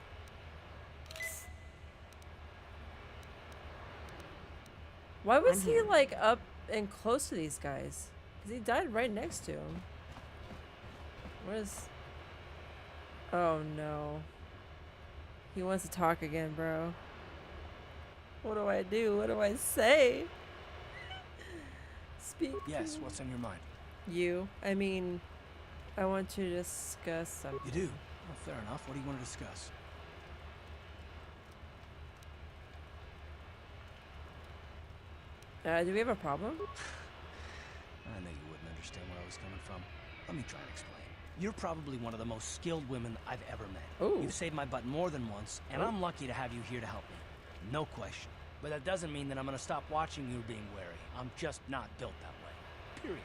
Why was he like up and close to these guys? Because he died right next to him. Where's... Oh no. He wants to talk again, bro. What do I do? What do I say? Speak. Yes, what's on your mind? You. I mean, I want to discuss something. You do? Well, fair enough. What do you want to discuss? Do we have a problem? I knew you wouldn't understand where I was coming from. Let me try and explain. You're probably one of the most skilled women I've ever met. Ooh. You've saved my butt more than once, and I'm lucky to have you here to help me. No question. But that doesn't mean that I'm gonna stop watching you being wary. I'm just not built that way. Period.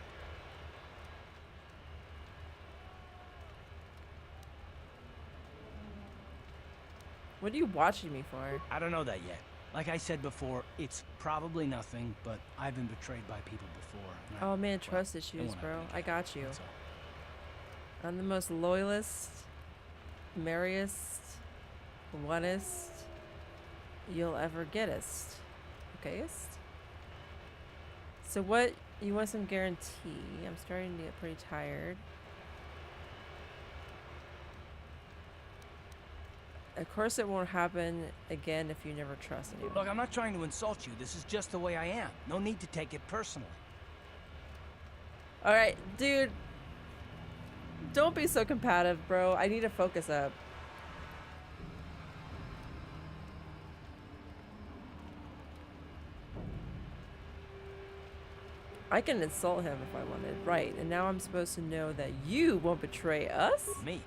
What are you watching me for? I don't know that yet. Like I said before, it's probably nothing, but I've been betrayed by people before. Oh man, trust issues, bro. I got you. I'm the most loyalist, merriest, onest you'll ever getest. Okayest? So what? You want some guarantee? I'm starting to get pretty tired. Of course it won't happen again if you never trust anyone. Look, I'm not trying to insult you. This is just the way I am. No need to take it personally. Alright, dude. Don't be so combative, bro. I need to focus up. I can insult him if I wanted. Right, and now I'm supposed to know that you won't betray us? Me?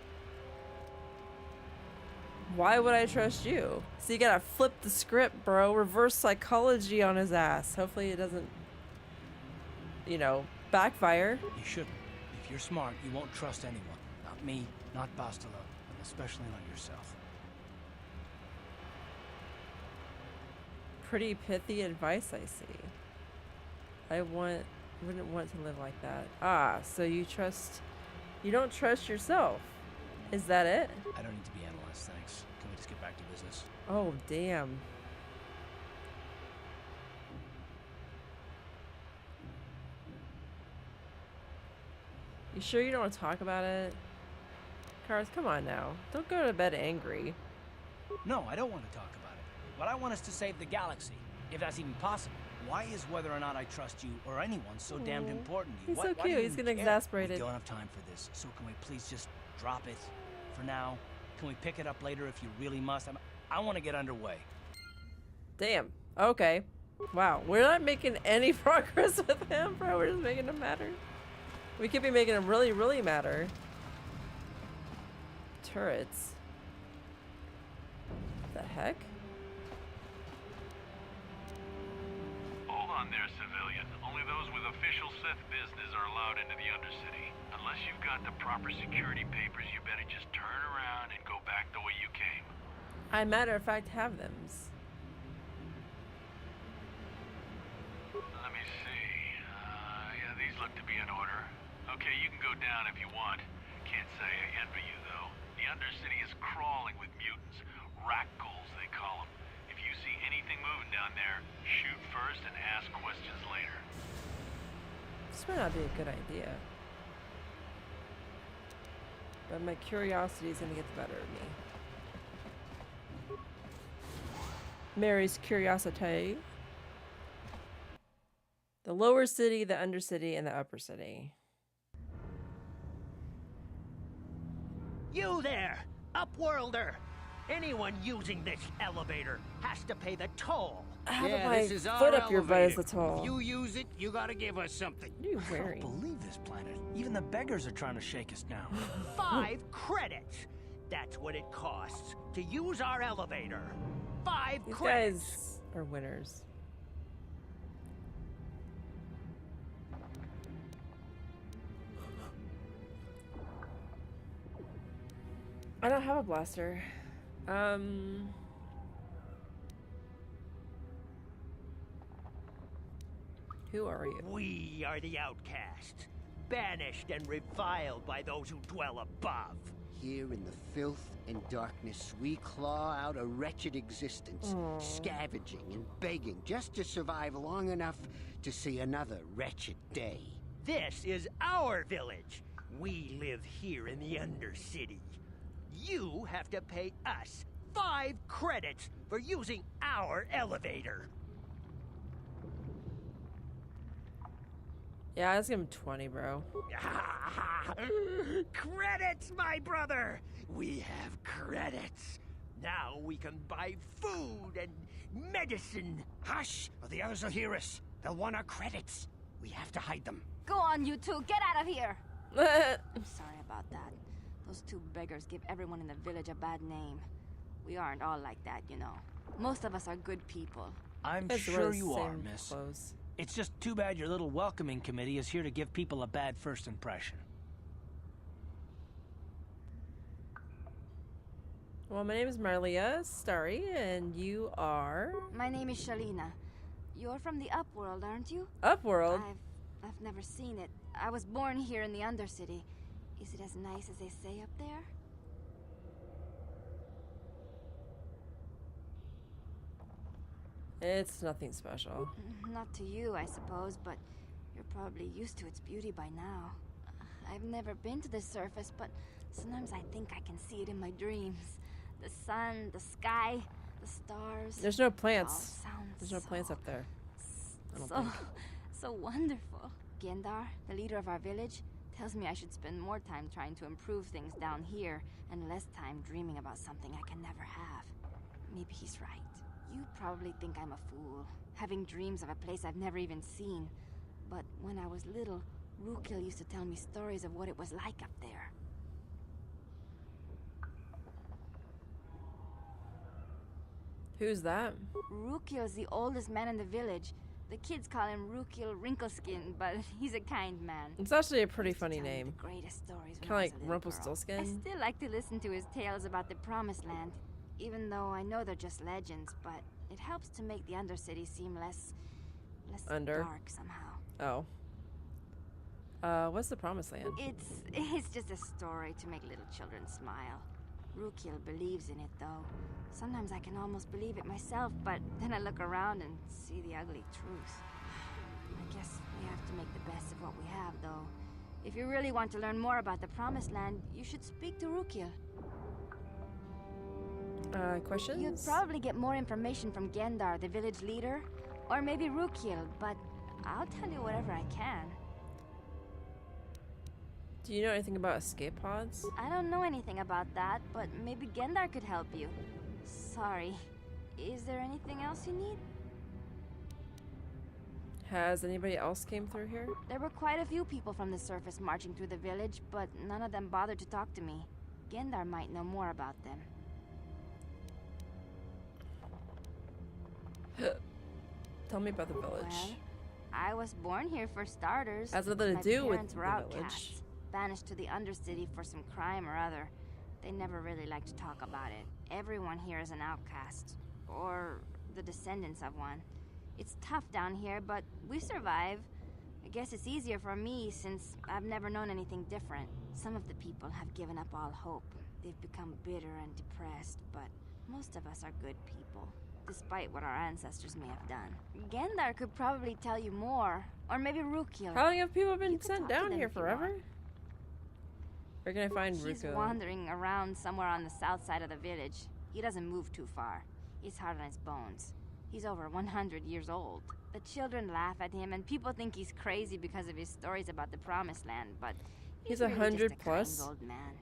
Why would I trust you? So you gotta flip the script, bro. Reverse psychology on his ass. Hopefully it doesn't, you know, backfire. You shouldn't. If you're smart, you won't trust anyone. Not me, not Bastila, and especially not yourself. Pretty pithy advice, I see. I wouldn't want to live like that. Ah, so you don't trust yourself. Is that it? I don't need to be analyzed, thanks. Can we just get back to business? Oh, damn. You sure you don't want to talk about it? Cars, come on now. Don't go to bed angry. No, I don't want to talk about it. What I want is to save the galaxy, if that's even possible. Why is whether or not I trust you or anyone so damned important to you? He's so Why do cute. you He's gonna care? exasperate it. We don't have time for this, so can we please just drop it for now? Can we pick it up later if you really must? I want to get underway. Damn. Okay. Wow. We're not making any progress with him, bro. We're just making him matter. We could be making him really, really matter. Turrets. The heck? Hold on there, civilian. Only those with official Sith business are allowed into the Undercity. Unless you've got the proper security papers, you better just turn around and go back the way you came. I, matter of fact, have them. Let me see. Yeah, these look to be in order. Okay, you can go down if you want. Can't say I envy you, though. The Undercity is crawling with mutants. Rat-ghouls, they call them. If you see anything moving down there, shoot first and ask questions later. This might not be a good idea. But my curiosity is going to get the better of me. Mary's curiosity. The lower city, the undercity, and the upper city. You there, Upworlder! Anyone using this elevator has to pay the toll. How yeah, do this I is foot our up your butt as the elevator. toll? If you use it, you gotta give us something. What are you wearing? I don't believe this planet. Even the beggars are trying to shake us down. 5 credits. That's what it costs to use our elevator. 5 These credits. guys are winners. I don't have a blaster. Who are you? We are the outcasts, banished and reviled by those who dwell above. Here in the filth and darkness, we claw out a wretched existence, scavenging and begging just to survive long enough to see another wretched day. This is our village. We live here in the Undercity. You have to pay us 5 credits for using our elevator. Yeah, let's give him 20, bro. Credits, my brother! We have credits. Now we can buy food and medicine. Hush, or the others will hear us. They'll want our credits. We have to hide them. Go on, you two. Get out of here. I'm sorry about that. Those 2 beggars give everyone in the village a bad name. We aren't all like that, you know. Most of us are good people. I'm Guys wear sure the you are, same miss. clothes. It's just too bad your little welcoming committee is here to give people a bad first impression. Well, my name is Marlia Starry, and you are... My name is Shalina. You're from the Upworld, aren't you? Upworld? I've never seen it. I was born here in the Undercity. Is it as nice as they say up there? It's nothing special. Not to you, I suppose, but you're probably used to its beauty by now. I've never been to the surface, but sometimes I think I can see it in my dreams. The sun, the sky, the stars. There's no plants. There's no plants up there. I don't think. So wonderful. Gendar, the leader of our village, tells me I should spend more time trying to improve things down here and less time dreaming about something I can never have. Maybe he's right. You probably think I'm a fool, having dreams of a place I've never even seen. But when I was little, Rukil used to tell me stories of what it was like up there. Who's that? Rukil's the oldest man in the village. The kids call him Rukil Wrinkleskin, but he's a kind man. It's actually a pretty funny name. The greatest stories Kind of like Rumpelstiltskin. I still like to listen to his tales about the Promised Land, even though I know they're just legends, but it helps to make the Undercity seem less dark somehow. Oh. What's the Promised Land? It's just a story to make little children smile. Rukil believes in it, though. Sometimes I can almost believe it myself, but then I look around and see the ugly truth. I guess we have to make the best of what we have, though. If you really want to learn more about the Promised Land, you should speak to Rukil. Questions? You'd probably get more information from Gendar, the village leader, or maybe Rukil, but I'll tell you whatever I can. Do you know anything about escape pods? I don't know anything about that, but maybe Gendar could help you. Sorry. Is there anything else you need? Has anybody else came through here? There were quite a few people from the surface marching through the village, but none of them bothered to talk to me. Gendar might know more about them. Tell me about the village. Well, I was born here for starters. Has nothing to do with were the outcasts, village. banished to the Undercity for some crime or other. They never really like to talk about it. Everyone here is an outcast, or the descendants of one. It's tough down here, but we survive. I guess it's easier for me since I've never known anything different. Some of the people have given up all hope. They've become bitter and depressed, but most of us are good people, despite what our ancestors may have done. Gendar could probably tell you more, or maybe Rukil. How long have people been sent down here? Forever? Where can I find Rukil? He's wandering around somewhere on the south side of the village. He doesn't move too far. He's hard on his bones. He's over 100 years old. The children laugh at him, and people think he's crazy because of his stories about the Promised Land, but he's really 100 just a plus? kind old man.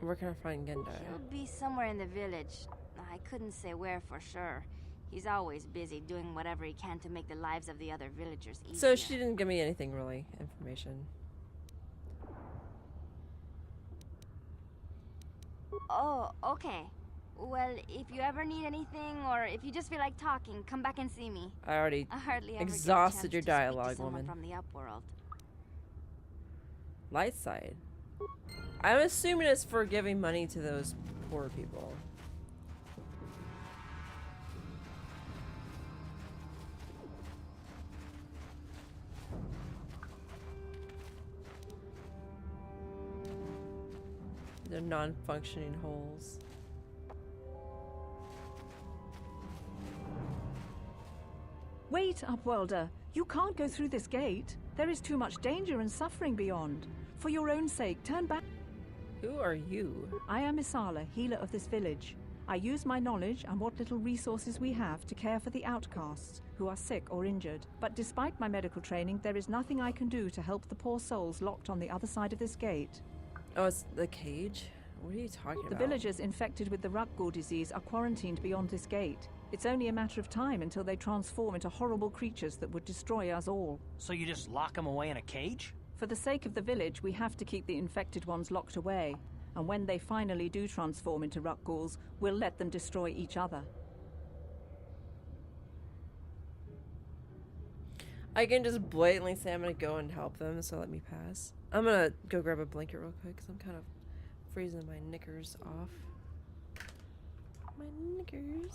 Where can I find Gendar? He'll be somewhere in the village. I couldn't say where for sure. He's always busy doing whatever he can to make the lives of the other villagers easier. So she didn't give me anything really, information. Oh, okay. Well, if you ever need anything, or if you just feel like talking, come back and see me. I already hardly ever exhausted your get a chance to speak to dialogue, someone woman. from the upworld. Light side. I'm assuming it's for giving money to those poor people. They're non-functioning holes. Wait, Upwelder. You can't go through this gate. There is too much danger and suffering beyond. For your own sake, turn back. Who are you? I am Isala, healer of this village. I use my knowledge and what little resources we have to care for the outcasts who are sick or injured. But despite my medical training, there is nothing I can do to help the poor souls locked on the other side of this gate. Oh, it's the cage? What are you talking about? The villagers infected with the Rukgul disease are quarantined beyond this gate. It's only a matter of time until they transform into horrible creatures that would destroy us all. So you just lock them away in a cage? For the sake of the village, we have to keep the infected ones locked away. And when they finally do transform into Rukguls, we'll let them destroy each other. I can just blatantly say I'm gonna go and help them, so let me pass. I'm gonna go grab a blanket real quick, because I'm kind of freezing my knickers off. My knickers.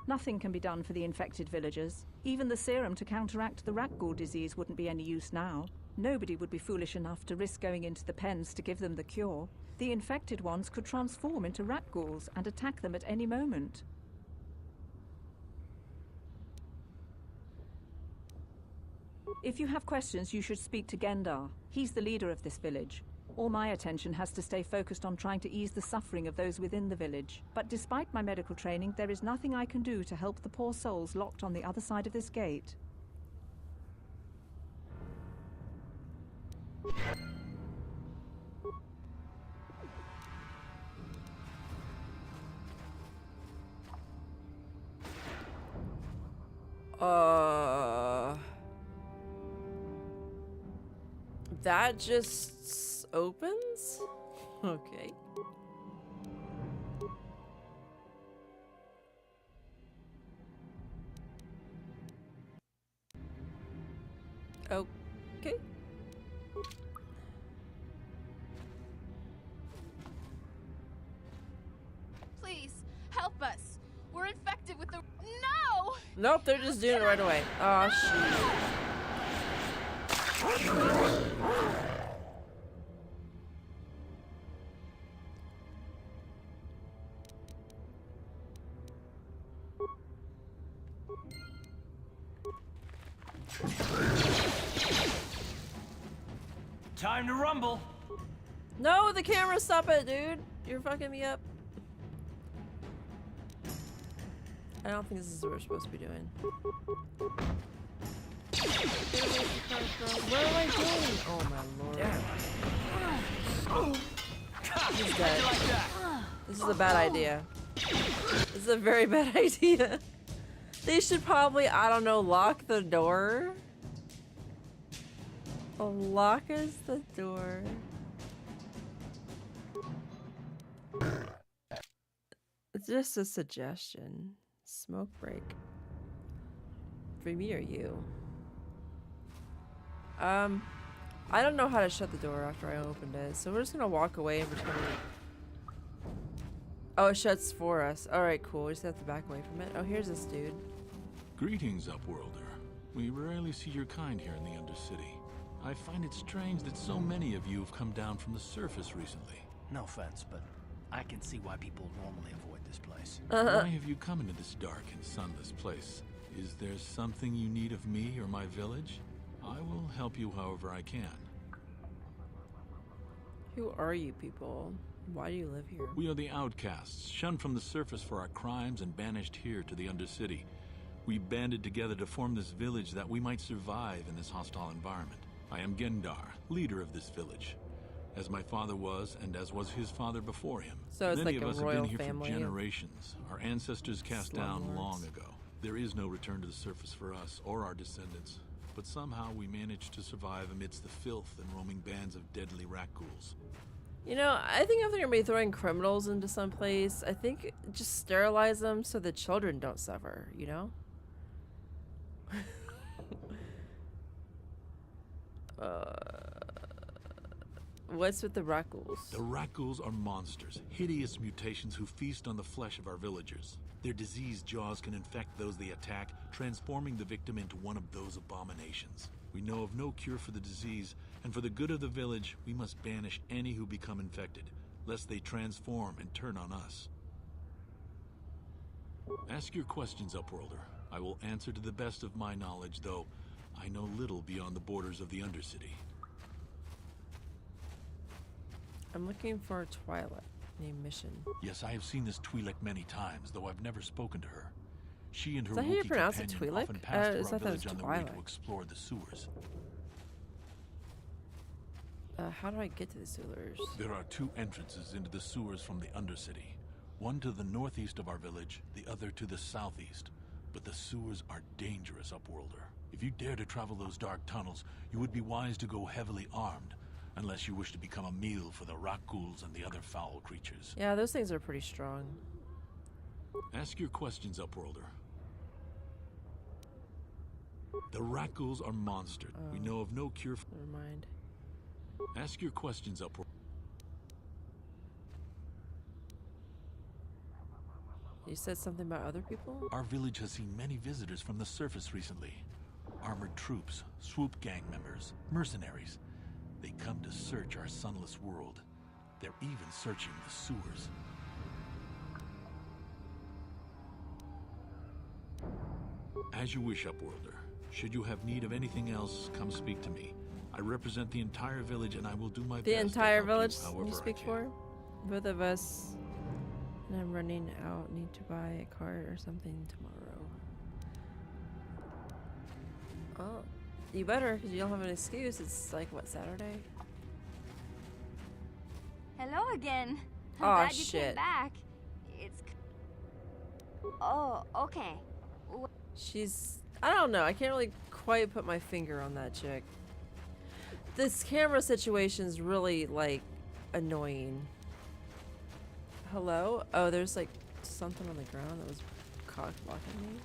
Nothing can be done for the infected villagers. Even the serum to counteract the rat ghoul disease wouldn't be any use now. Nobody would be foolish enough to risk going into the pens to give them the cure. The infected ones could transform into rat ghouls and attack them at any moment. If you have questions, you should speak to Gendar. He's the leader of this village. All my attention has to stay focused on trying to ease the suffering of those within the village. But despite my medical training, there is nothing I can do to help the poor souls locked on the other side of this gate. That just opens? Okay. Okay. Please, help us. We're infected with the... No! Nope, they're just doing it right away. Oh, shoot. Time to rumble. No, the camera, stop it, dude. You're fucking me up. I don't think this is what we're supposed to be doing. What am I doing? Oh my lord. He's dead. This is a bad idea. This is a very bad idea. They should probably, I don't know, lock the door. Lock us the door. It's just a suggestion. Smoke break. For me or you? I don't know how to shut the door after I opened it, so we're just gonna walk away and pretend. Oh, it shuts for us. Alright, cool. We just have to back away from it. Oh, here's this dude. Greetings, Upworlder. We rarely see your kind here in the Undercity. I find it strange that so many of you have come down from the surface recently. No offense, but I can see why people normally avoid this place. Why have you come into this dark and sunless place? Is there something you need of me or my village? I will help you however I can. Who are you people? Why do you live here? We are the outcasts, shunned from the surface for our crimes and banished here to the Undercity. We banded together to form this village that we might survive in this hostile environment. I am Gendar, leader of this village, as my father was and as was his father before him. So it's Many like of a us have royal been here family. for generations. Our ancestors cast down Slumlords. long ago. There is no return to the surface for us or our descendants, but somehow we managed to survive amidst the filth and roaming bands of deadly rat ghouls. You know, I think if they're gonna be throwing criminals into some place, I think just sterilize them so the children don't suffer, you know? What's with the rat ghouls? The rat ghouls are monsters, hideous mutations who feast on the flesh of our villagers. Their diseased jaws can infect those they attack, transforming the victim into one of those abominations. We know of no cure for the disease, and for the good of the village, we must banish any who become infected, lest they transform and turn on us. Ask your questions, Upworlder. I will answer to the best of my knowledge, though I know little beyond the borders of the Undercity. I'm looking for Twilight, named Mission. Yes, I have seen this Twi'lek many times, though I've never spoken to her. She and her Is that how you Wookiee pronounce it, companion Twi'lek? often pass Is through our that village on their way Twilight? to explore the sewers. How do I get to the sewers? There are two entrances into the sewers from the Undercity. One to the northeast of our village, the other to the southeast. But the sewers are dangerous, Upworlder. If you dare to travel those dark tunnels, you would be wise to go heavily armed, unless you wish to become a meal for the rock ghouls and the other foul creatures. Yeah, those things are pretty strong. Ask your questions, Upworlder. The rat ghouls are monsters. We know of no cure for... Never mind. Ask your questions, Upworlder. You said something about other people? Our village has seen many visitors from the surface recently. Armored troops, swoop gang members, mercenaries. They come to search our sunless world. They're even searching the sewers. As you wish, Upworlder. Should you have need of anything else, come speak to me. I represent the entire village and I will do my best. The entire to help village you you speak for? Both of us. And I'm running out. Need to buy a card or something tomorrow. Oh, you better, because you don't have an excuse. It's like, what, Saturday? Hello again. I'm Aw, glad you came shit. back. It's... Oh, okay. She's... I don't know. I can't really quite put my finger on that chick. This camera situation's really, like, annoying. Hello? Oh, there's, like, something on the ground that was cock blocking me.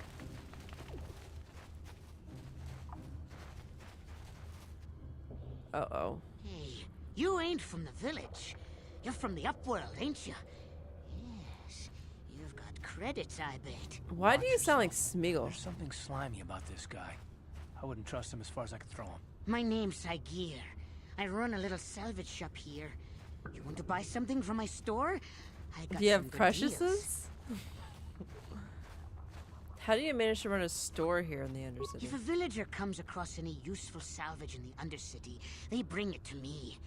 Uh-oh. Hey, you ain't from the village. You're from the Upworld, ain't you? Yes, you've got credits, I bet. Why do you sound like Smeagol? There's something slimy about this guy. I wouldn't trust him as far as I could throw him. My name's Saigir. I run a little salvage shop here. You want to buy something from my store? I got Do you have some good preciouses? deals. How do you manage to run a store here in the Undercity? If a villager comes across any useful salvage in the Undercity, they bring it to me.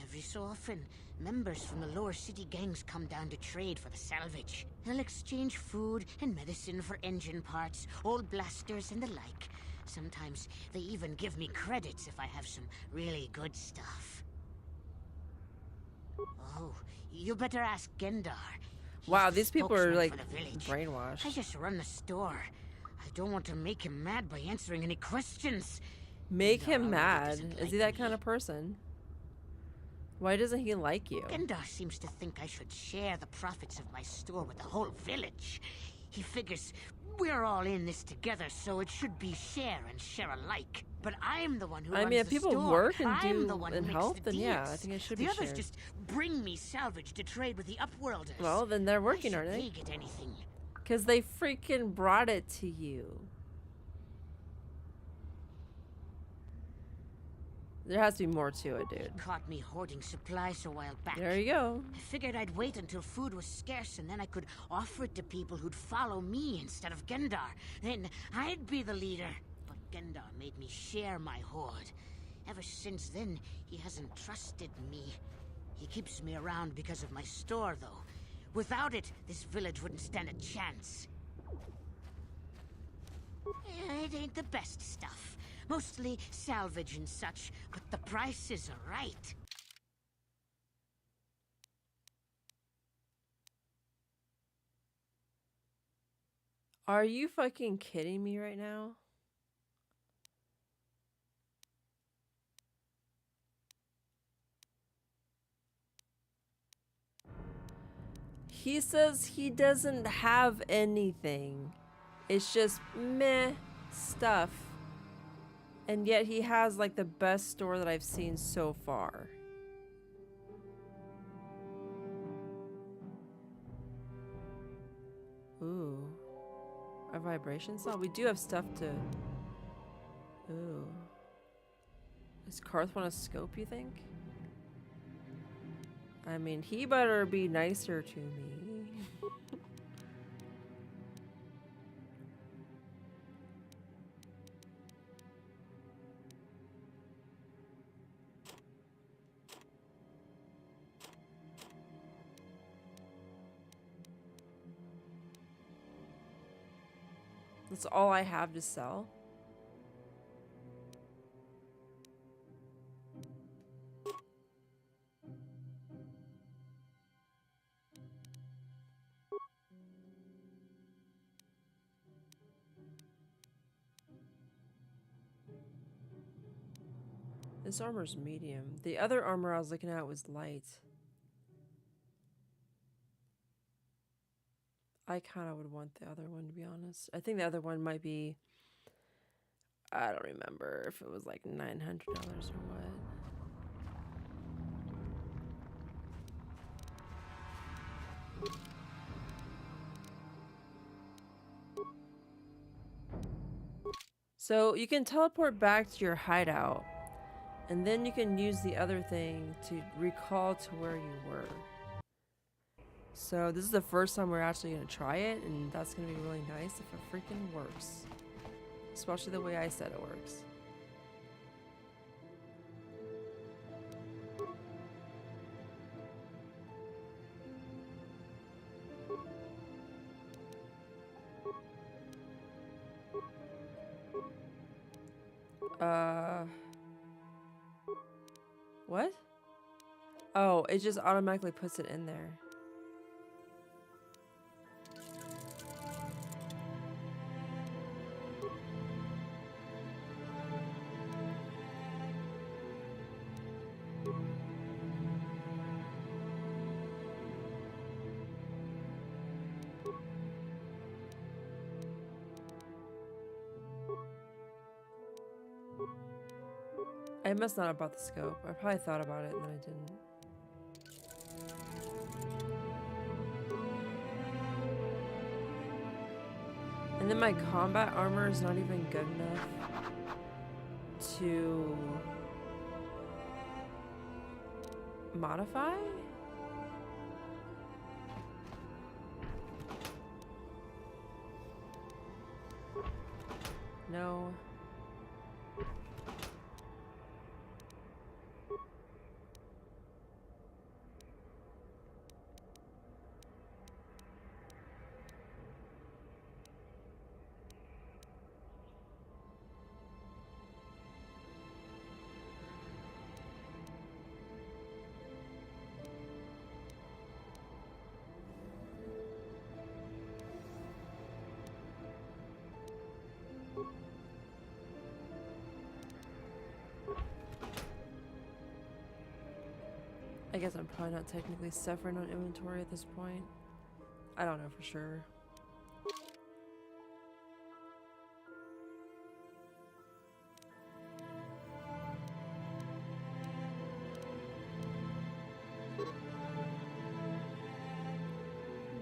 Every so often, members from the lower city gangs come down to trade for the salvage. They'll exchange food and medicine for engine parts, old blasters, and the like. Sometimes they even give me credits if I have some really good stuff. Oh, you better ask Gendar. Wow, these people are spokesman like for the village. brainwashed. I just run the store. I don't want to make him mad by answering any questions. Make him mad? Is he that kind of person? Why doesn't he like you? Gendar seems to think I should share the profits of my store with the whole village. He figures we're all in this together, so it should be share and share alike. But I'm the one who runs if the people store. work and I'm do the one who and makes help, the then yeah, deals. I think it should the be others shared. just bring me salvage to trade with the Upworlders. Well, then they're working, Why aren't should they? get anything? Because they freaking brought it to you. There has to be more to it, dude. He caught me hoarding supplies a while back. There you go. I figured I'd wait until food was scarce and then I could offer it to people who'd follow me instead of Gendar. Then I'd be the leader. But Gendar made me share my hoard. Ever since then, he hasn't trusted me. He keeps me around because of my store, though. Without it, this village wouldn't stand a chance. It ain't the best stuff. Mostly salvage and such, but the prices are right. Are you fucking kidding me right now? He says he doesn't have anything. It's just meh stuff. And yet he has like the best store that I've seen so far. Ooh. A vibration saw? We do have stuff to... Ooh. Does Karth want a scope, you think? I mean, he better be nicer to me. That's all I have to sell. This armor's medium. The other armor I was looking at was light. I kind of would want the other one, to be honest. I think the other one might be... I don't remember if it was like $900 or what. So you can teleport back to your hideout, and then you can use the other thing to recall to where you were. So this is the first time we're actually going to try it, and that's going to be really nice if it freaking works. Especially the way I said it works. What? Oh, it just automatically puts it in there. I must not have bought the scope. I probably thought about it and then I didn't. And then my combat armor is not even good enough to modify? No. I guess I'm probably not technically suffering on inventory at this point. I don't know for sure.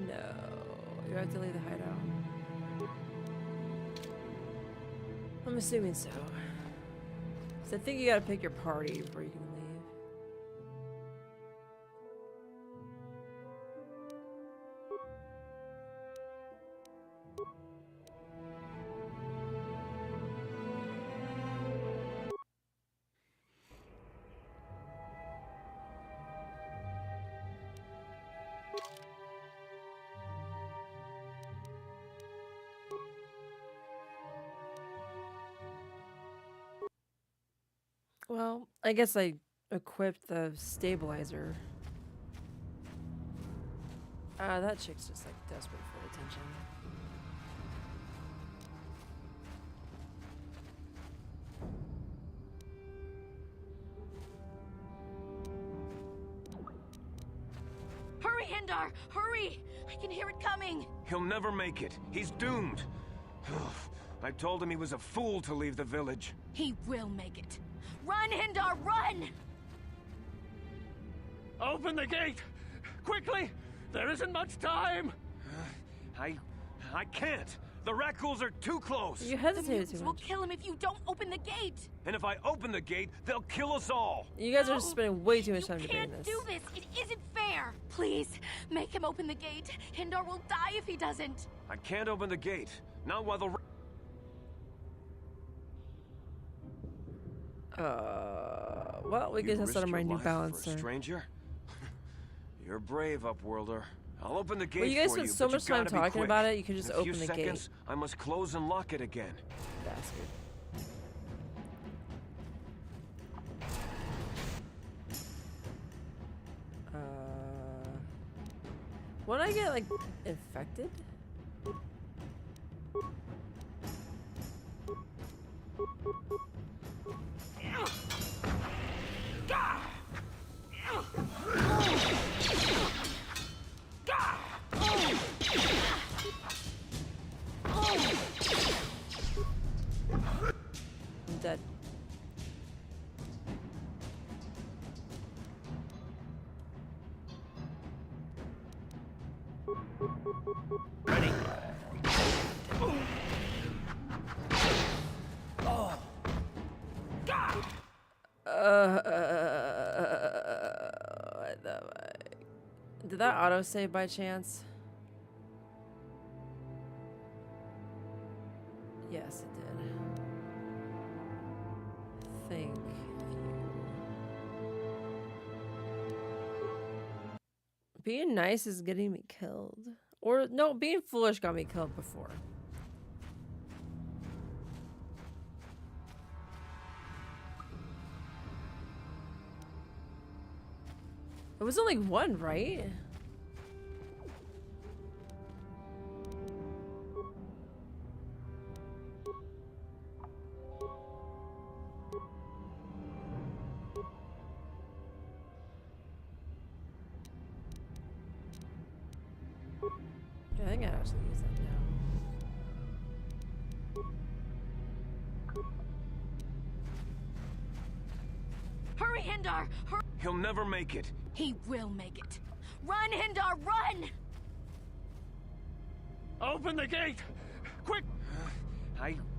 No, you have to leave the hideout. I'm assuming so. So I think you gotta pick your party before you can leave. Well, I guess I equipped the stabilizer. That chick's just like desperate for attention. Hurry, Hindar! Hurry! I can hear it coming! He'll never make it. He's doomed. I told him he was a fool to leave the village. He will make it. Run, Hindar, run! Open the gate! Quickly! There isn't much time! I can't! The Rakghouls are too close! You hesitated too We'll much. kill him if you don't open the gate! And if I open the gate, they'll kill us all! You guys are spending way too much time You debating can't this. do this! It isn't fair! Please, make him open the gate! Hindar will die if he doesn't! I can't open the gate. Not while the... Well, we get to start on my new balancer. Stranger? You're brave, Upworlder. I'll open the gate Well, you guys for spent you, so but much you time gotta be talking quick. about it, you could just In a few open the gate. seconds, I must close and lock it again. Bastard. When I get like infected? I'm dead. Ready. Did that autosave by chance? Yes, it did. Thank you. Being nice is getting me killed. Or, no, being foolish got me killed before. It was only one, right? Yeah, I think I actually use that now. Hurry, Hindar! Hurry! He'll never make it. He will make it. Run, Hindar, run! Open the gate! Quick!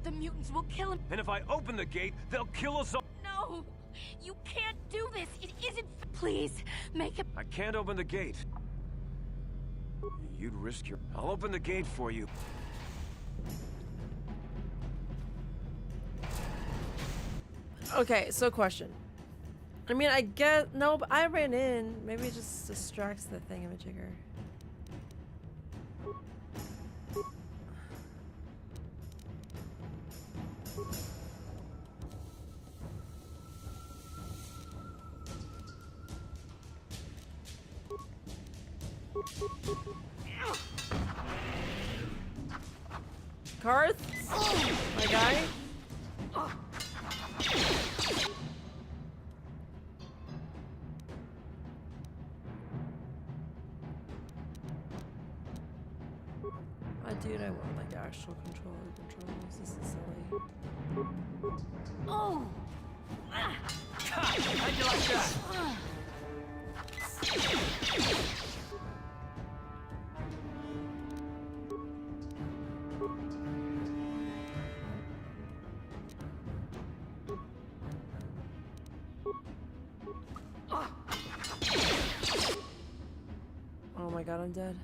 The mutants will kill him. And if I open the gate, they'll kill us all. No! You can't do this! It isn't... Please, make it... I can't open the gate. You'd risk your... I'll open the gate for you. Okay, so question. I mean, I get... No, but I ran in. Maybe it just distracts the thingamajigger. Karth? My guy? Dude, I want like actual controller controls. This is silly. Oh! How'd you like that? Oh my god, I'm dead.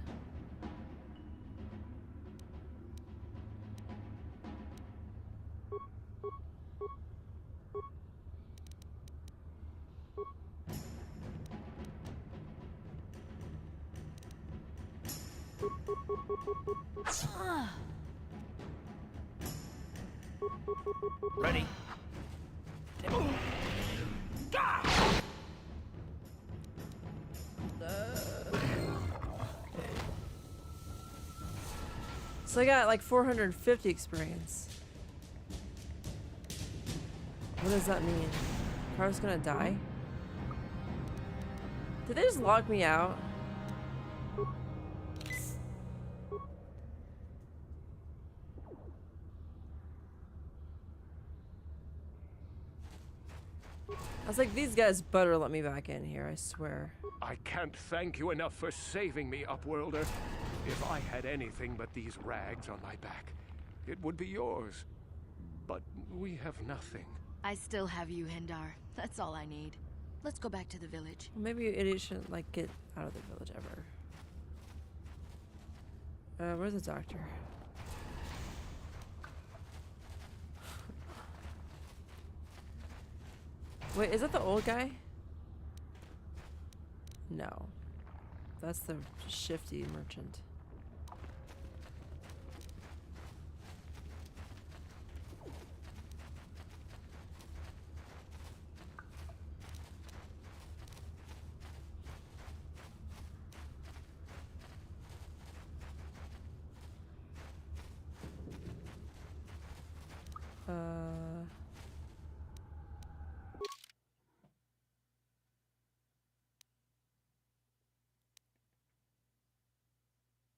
Ready? So I got like 450 experience. What does that mean? Car's gonna die? Did they just lock me out? I was like, these guys better let me back in here, I swear. I can't thank you enough for saving me, Upworlder. If I had anything but these rags on my back, it would be yours. But we have nothing. I still have you, Hindar. That's all I need. Let's go back to the village. Well, maybe you idiots shouldn't like get out of the village ever. Where's the doctor? Wait, is that the old guy? No. That's the shifty merchant.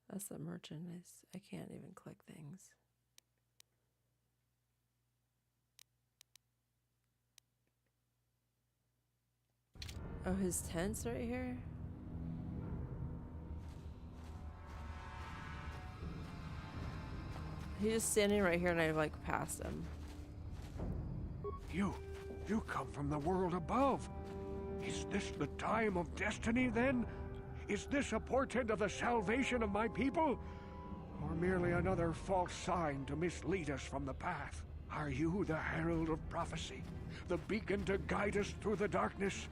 That's the merchant. I can't even click things. Oh, his tent's right here? He's just standing right here and I like passed him. You, You come from the world above. Is this the time of destiny, then? Is this a portent of the salvation of my people? Or merely another false sign to mislead us from the path? Are you the herald of prophecy? The beacon to guide us through the darkness?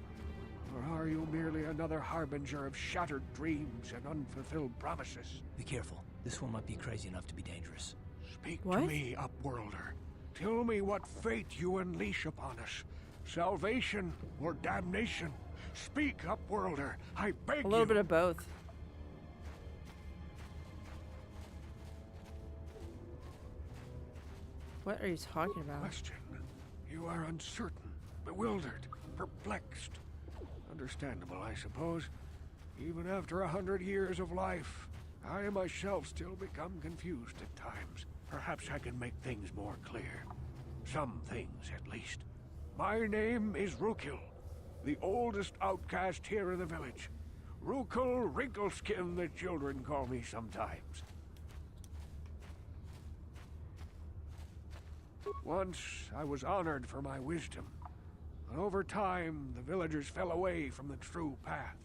Or are you merely another harbinger of shattered dreams and unfulfilled promises? Be careful. This one might be crazy enough to be dangerous. Speak to me, Upworlder. Tell me what fate you unleash upon us. Salvation or damnation? Speak, Upworlder. I beg you. A little bit of both. What are you talking about? Question. You are uncertain, bewildered, perplexed. Understandable, I suppose. Even after 100 years of life, I myself still become confused at times. Perhaps I can make things more clear. Some things, at least. My name is Rukil, the oldest outcast here in the village. Rukil Wrinkleskin, the children call me sometimes. Once, I was honored for my wisdom. But over time, the villagers fell away from the true path.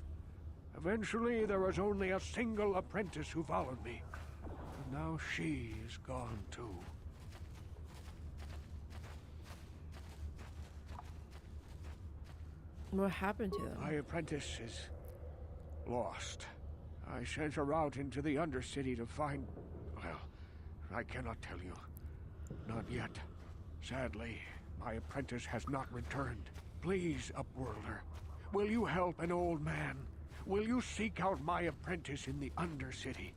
Eventually, there was only a single apprentice who followed me. And now she is gone too. What happened to them? My apprentice is lost. I sent her out into the Undercity to find... Well, I cannot tell you. Not yet. Sadly, my apprentice has not returned. Please, Upworlder, will you help an old man? Will you seek out my apprentice in the Undercity?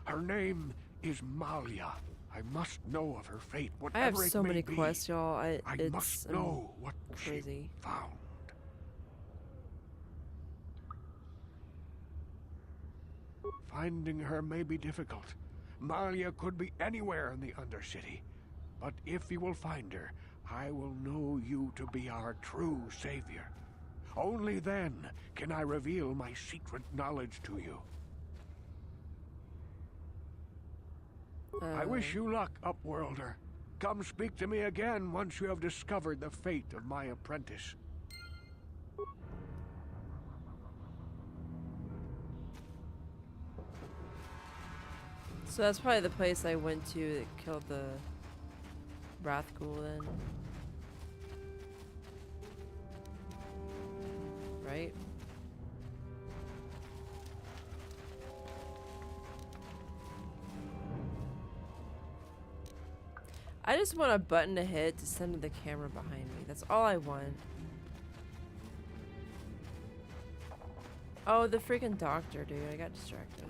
Her name is Malia. I must know of her fate, whatever I have it so may many be. quests, y'all. I must know what crazy. she found. Finding her may be difficult. Malia could be anywhere in the Undercity. But if you will find her, I will know you to be our true savior. Only then can I reveal my secret knowledge to you. I wish you luck, Upworlder. Come speak to me again once you have discovered the fate of my apprentice. So that's probably the place I went to that killed the Wrathghoul then. Right? I just want a button to hit to send to the camera behind me. That's all I want. Oh, the freaking doctor, dude. I got distracted.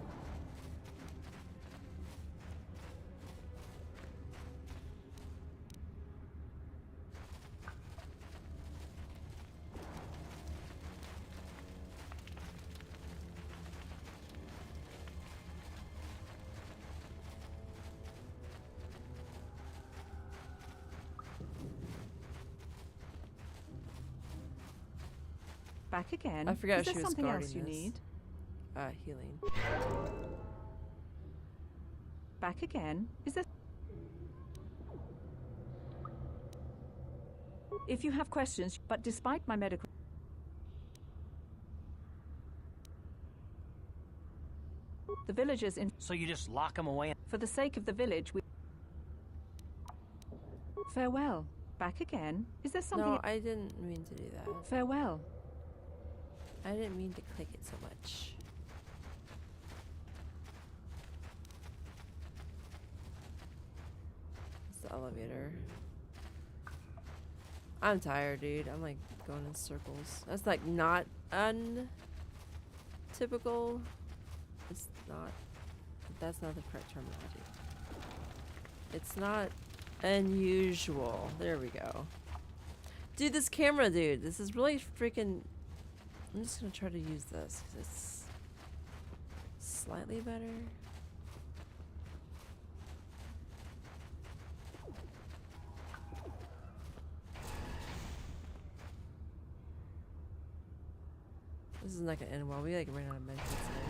Back again. I forgot Is she there was something guarding else you this. need? Healing. Back again. Is there... If you have questions, but despite my medical... The villagers in... So you just lock them away? For the sake of the village, we... Farewell. Back again. Is there something... No, I didn't mean to do that. Farewell. I didn't mean to click it so much. It's the elevator. I'm tired, dude. I'm like going in circles. That's like not untypical. It's not. That's not the correct terminology. It's not unusual. There we go. Dude, this camera, dude. This is really freaking... I'm just gonna try to use this because it's slightly better. This is not gonna end well. We like ran out of medkits today.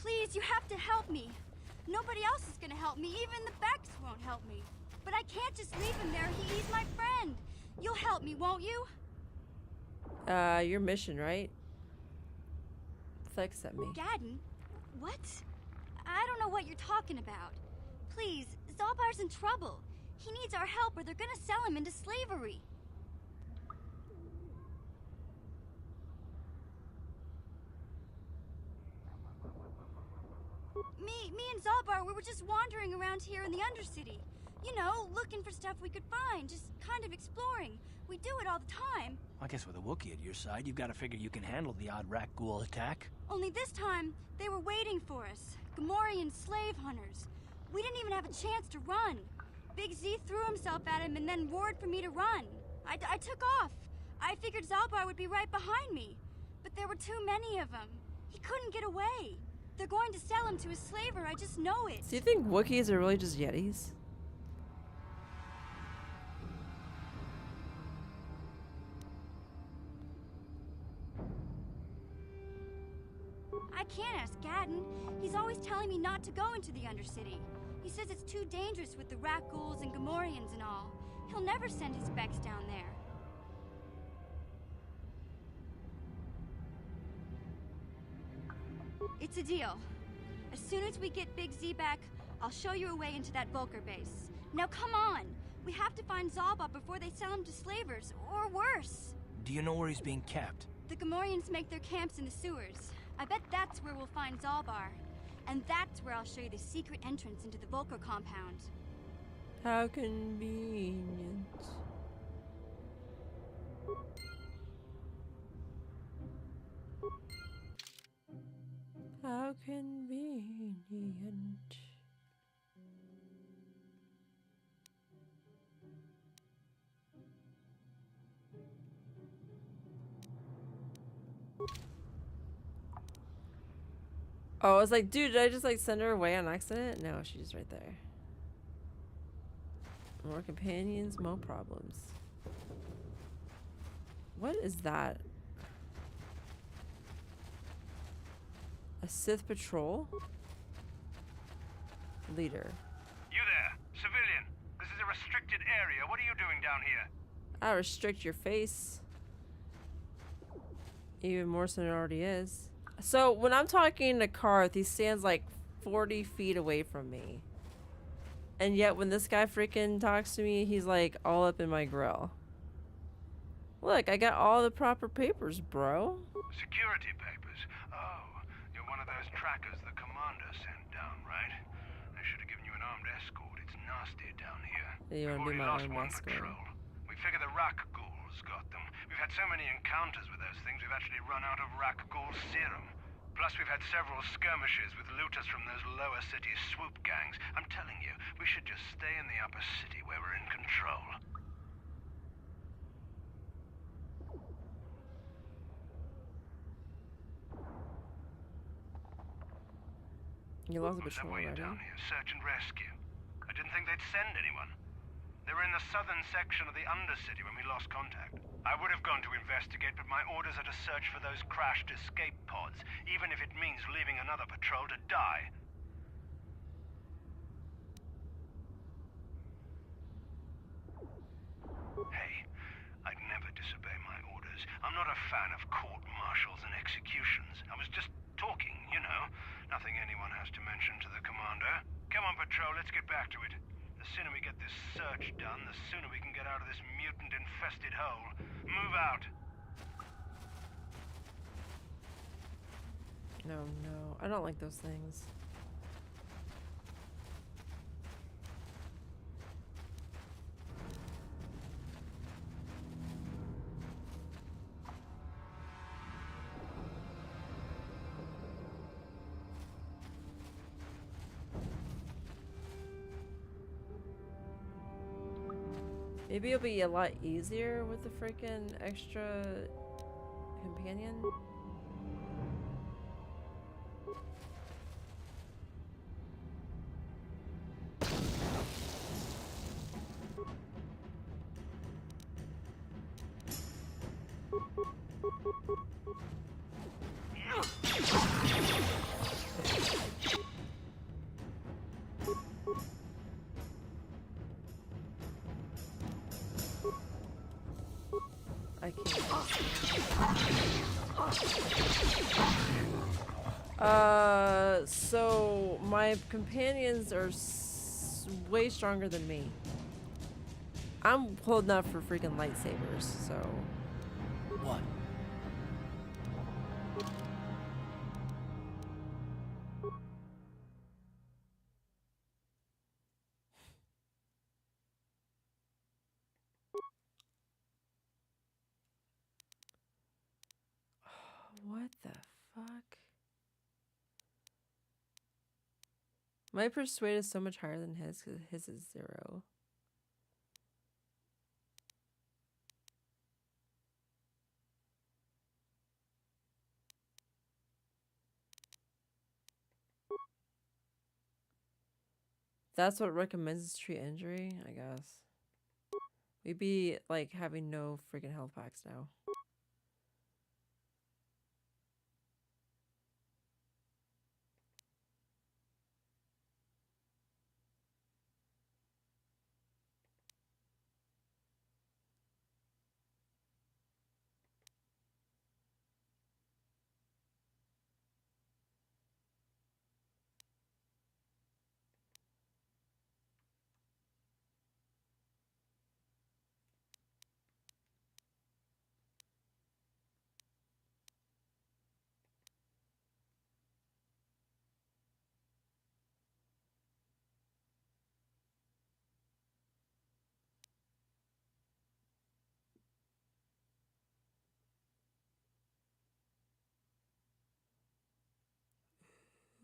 Please, you have to help me. Nobody else is gonna help me. Even the Becks won't help me. But I can't just leave him there. He's my friend. You'll help me, won't you? Your mission, right? Flex at me. Gadden? What? I don't know what you're talking about. Please, Zalbar's in trouble. He needs our help or they're gonna sell him into slavery. Me and Zalbar, we were just wandering around here in the Undercity. You know, looking for stuff we could find, just kind of exploring. We do it all the time. I guess with a Wookiee at your side, you've got to figure you can handle the odd rat ghoul attack. Only this time, they were waiting for us. Gamorrean slave hunters. We didn't even have a chance to run. Big Z threw himself at him and then roared for me to run. I took off. I figured Zalbar would be right behind me. But there were too many of them. He couldn't get away. They're going to sell him to a slaver, I just know it. Do you think Wookiees are really just Yetis? I can't ask Gadden. He's always telling me not to go into the Undercity. He says it's too dangerous with the rat ghouls and Gamorreans and all. He'll never send his Becks down there. It's a deal. As soon as we get Big Z back, I'll show you a way into that Vulcar base. Now come on! We have to find Zalbar before they sell him to slavers, or worse. Do you know where he's being kept? The Gamorreans make their camps in the sewers. I bet that's where we'll find Zalbar. And that's where I'll show you the secret entrance into the Vulcar compound. How convenient. How convenient. Oh, I was like, dude, did I just like send her away on accident? No, she's right there. More companions, more problems. What is that? A Sith patrol? Leader. You there, civilian. This is a restricted area. What are you doing down here? I'll restrict your face. Even more so than it already is. So when I'm talking to Karth, he stands like 40 feet away from me. And yet when this guy freaking talks to me, he's like all up in my grill. Look, I got all the proper papers, bro. Security papers? Oh, you're one of those trackers the commander sent down, right? I should have given you an armed escort. It's nasty down here. You We've want to be already my lost armed one escort? patrol. We figure the Rak ghouls got them. We've had so many encounters with those things, we've actually run out of Rak ghoul serum. Plus, we've had several skirmishes with looters from those lower city swoop gangs. I'm telling you, we should just stay in the upper city where we're in control. You lost a What's that patrol way already? down here? Search and rescue. I didn't think they'd send anyone. They were in the southern section of the Undercity when we lost contact. I would have gone to investigate, but my orders are to search for those crashed escape pods, even if it means leaving another patrol to die. Hey, I'd never disobey my orders. I'm not a fan of court-martials and executions. I was just talking, you know. Nothing anyone has to mention to the commander. Come on, patrol, let's get back to it. The sooner we get this search done, the sooner we can get out of this mutant-infested hole. Move out. No, no. I don't like those things. Maybe it'll be a lot easier with the freaking extra companion. So my companions are way stronger than me. I'm holding up for freaking lightsabers, so. What? What the fuck? My persuade is so much higher than his because his is 0. That's what recommends to treat injury, I guess. We'd be like having no freaking health packs now.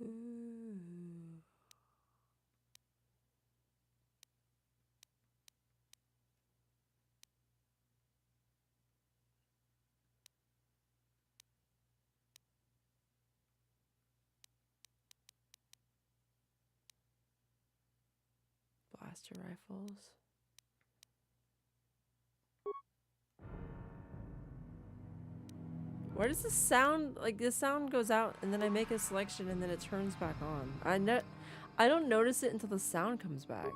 Ooh. Blaster rifles. Where does the sound, like the sound goes out and then I make a selection and then it turns back on. I don't notice it until the sound comes back.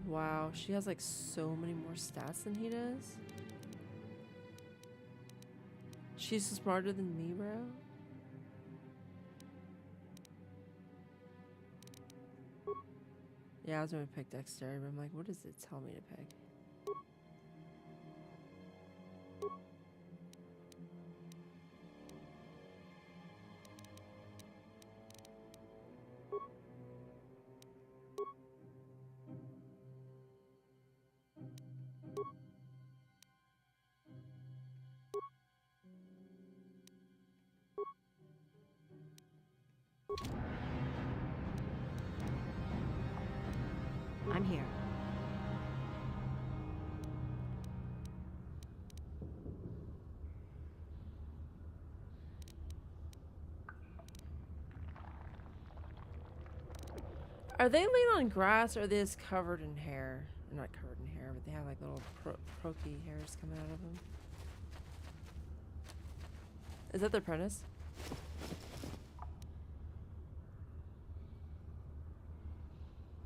Wow, she has like so many more stats than he does. She's smarter than me, bro. Yeah, I was gonna pick dexterity, but I'm like, what does it tell me to pick? I'm here. Are they laying on grass or are they just covered in hair? They're not covered in hair, but they have like little prokey hairs coming out of them. Is that their apprentice?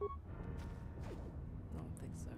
I don't think so.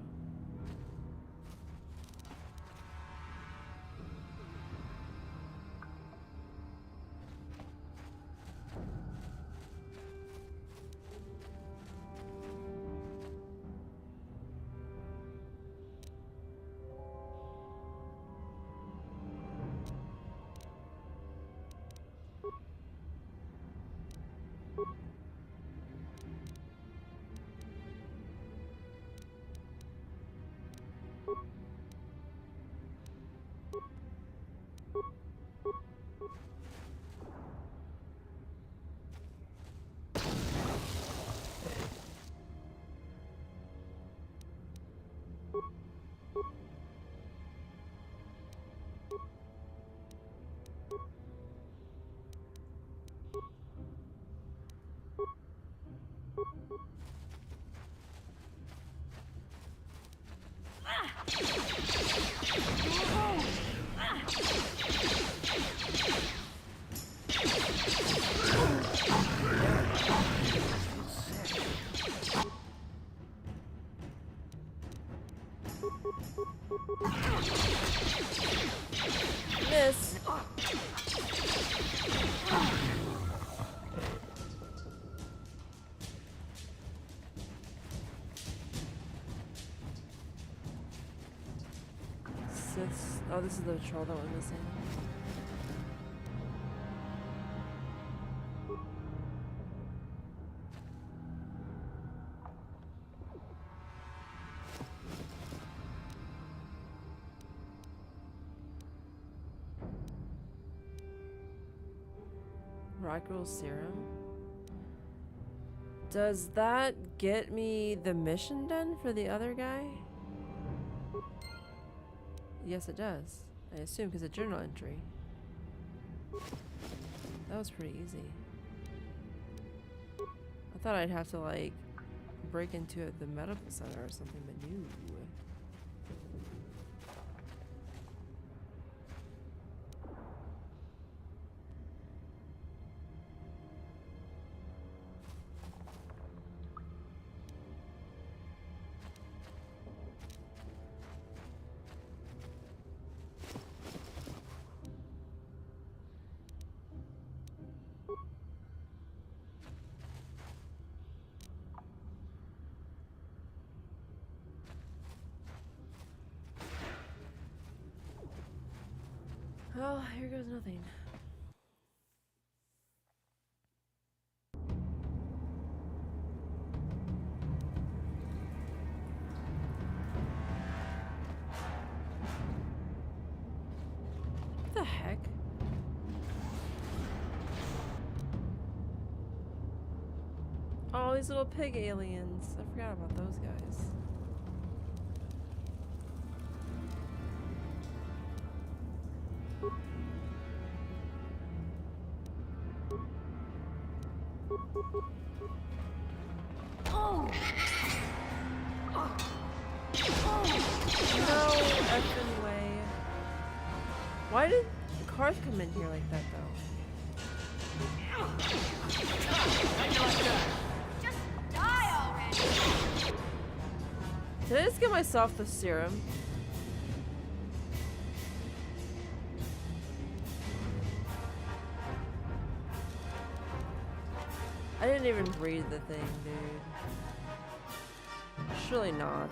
Miss. Oh, this is the troll that we're missing. Rockroll serum. Does that get me the mission done for the other guy? Yes, it does. I assume because of journal entry. That was pretty easy. I thought I'd have to like break into the medical center or something, but no. Well, here goes nothing. What the heck? Oh, these little pig aliens. I forgot about those guys. Why did Karth come in here like that, though? Just die already! Did I just get myself the serum? I didn't even breathe the thing, dude. Surely not.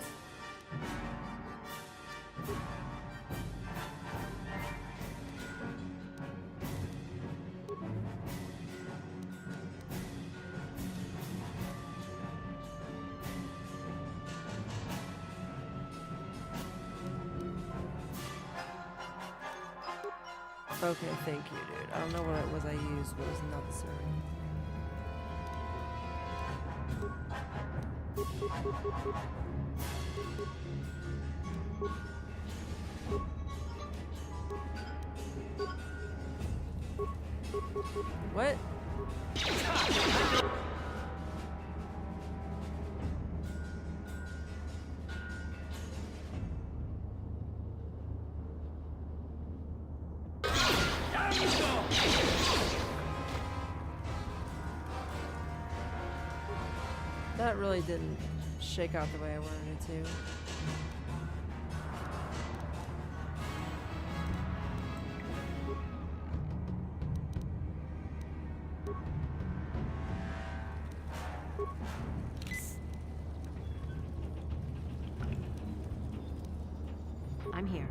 Okay, thank you, dude. I don't know what it was I used, but it was not the serum. What? That really didn't shake out the way I wanted it to. I'm here.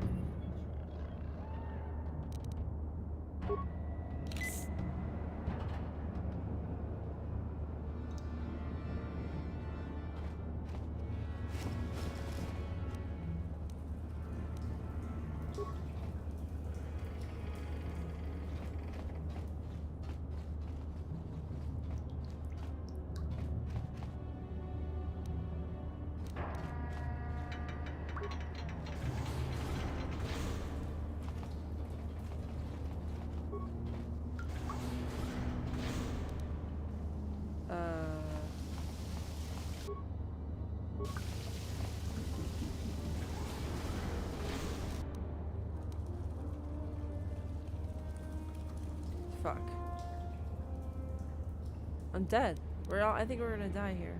Fuck. I'm dead. I think we're gonna die here.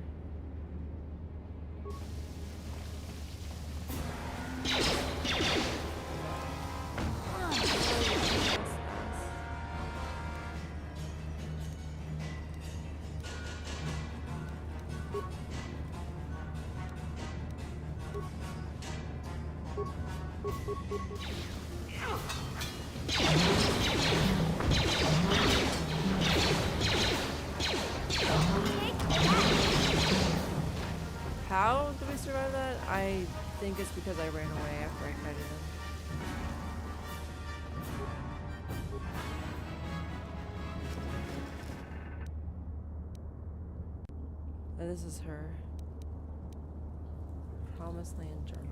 How did we survive that? I think it's because I ran away after I kited him. Oh, this is her. Promised Land Journal.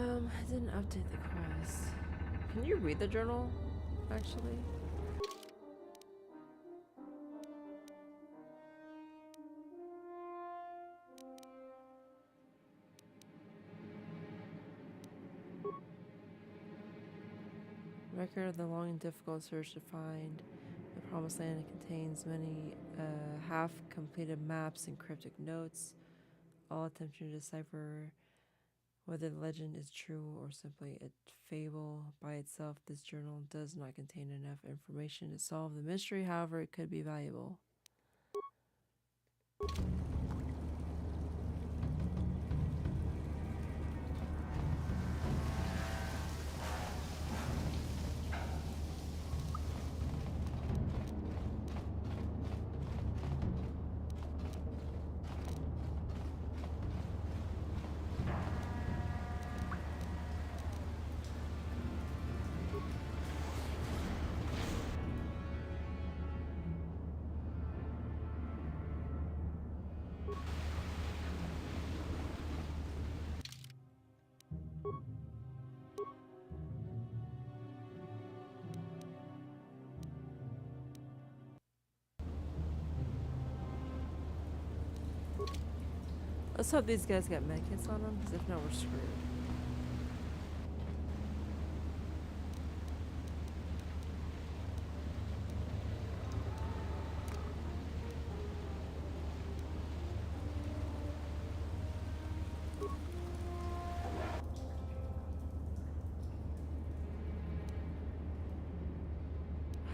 I didn't update the quest. Can you read the journal, actually? Record of the long and difficult search to find the Promised Land. It contains many half-completed maps and cryptic notes, all attempting to decipher whether the legend is true or simply a fable by itself. This journal does not contain enough information to solve the mystery, however, it could be valuable. Let's hope these guys got medkits on them, because if not, we're screwed.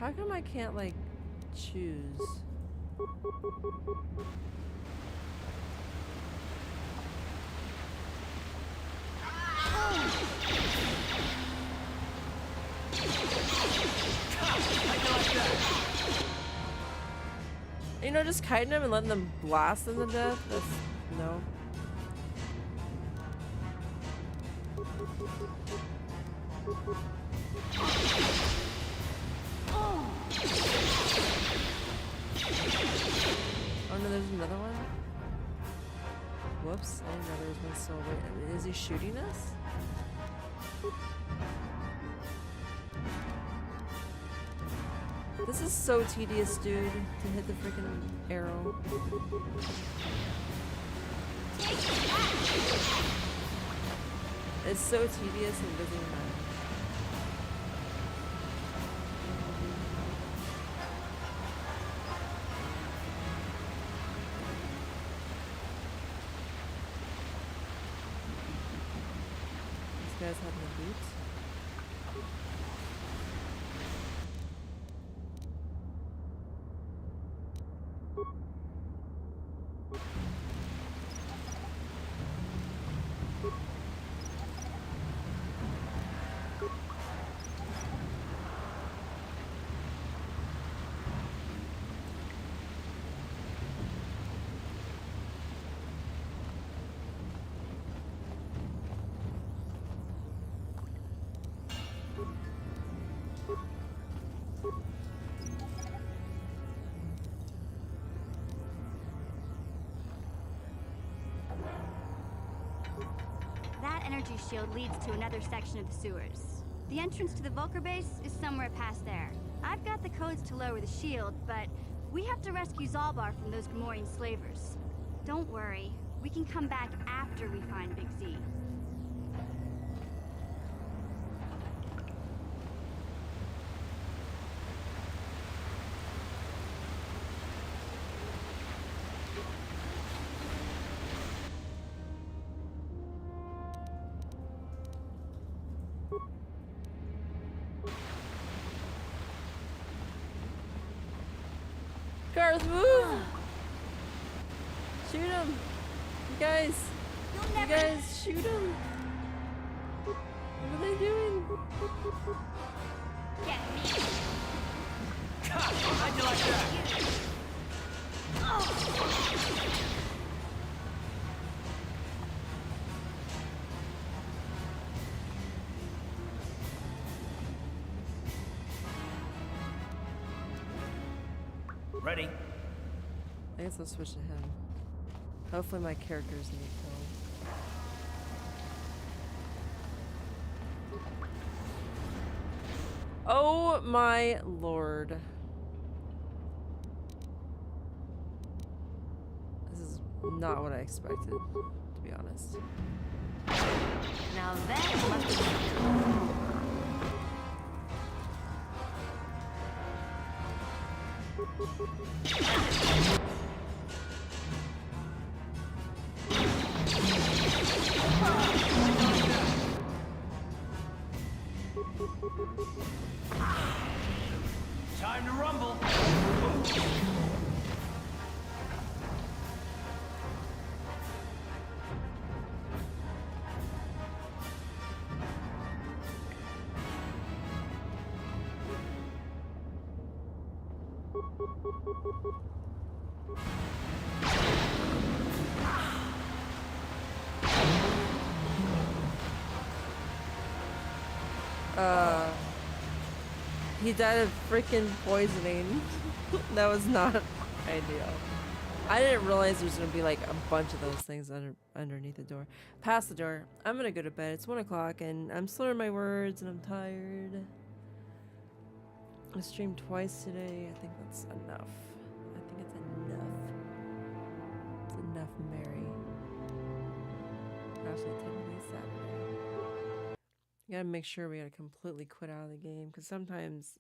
How come I can't, like, choose? You know, just kiting them and letting them blast them to death? That's... no. Oh no, there's another one? Whoops, I didn't know there was one still. Wait, is he shooting us? This is so tedious, dude, to hit the freaking arrow. It's so tedious and doesn't even matter. These guys have no boots. That energy shield leads to another section of the sewers. The entrance to the Vulcar base is somewhere past there. I've got the codes to lower the shield, but we have to rescue Zalbar from those Gamorrean slavers. Don't worry, we can come back after we find Big Z. Garth, move! Shoot him! You guys! You guys, shoot him! What are they doing? Get me! How'd you like that? Ready? I guess I'll switch to him. Hopefully my character's gonna kill. Oh my lord. This is not what I expected, to be honest. Now that must be... Time to rumble. He died of freaking poisoning. That was not ideal. I didn't realize there's gonna be like a bunch of those things underneath the door. Past the door. I'm gonna go to bed. It's 1 o'clock and I'm slurring my words and I'm tired. I streamed twice today. I think that's enough. I think it's enough. It's enough, Mary. Actually, technically Saturday. You gotta make sure we gotta completely quit out of the game because sometimes,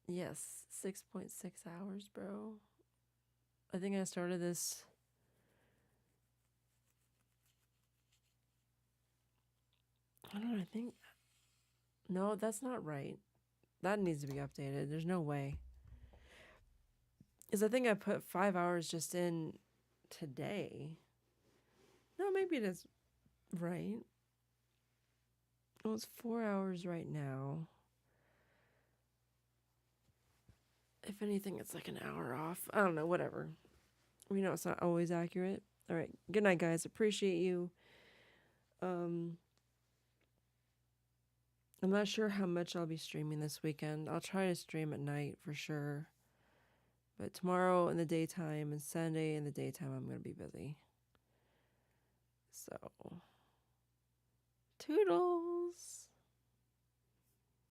yes, 6.6 hours, bro. I think I started this. I don't know, I think. No, that's not right. That needs to be updated. There's no way. Because I think I put 5 hours just in today. No, maybe it is right. Well, it's 4 hours right now. If anything, it's like an hour off. I don't know, whatever. We know it's not always accurate. All right. Good night, guys. Appreciate you. I'm not sure how much I'll be streaming this weekend. I'll try to stream at night for sure. But tomorrow in the daytime and Sunday in the daytime, I'm going to be busy. So, toodles.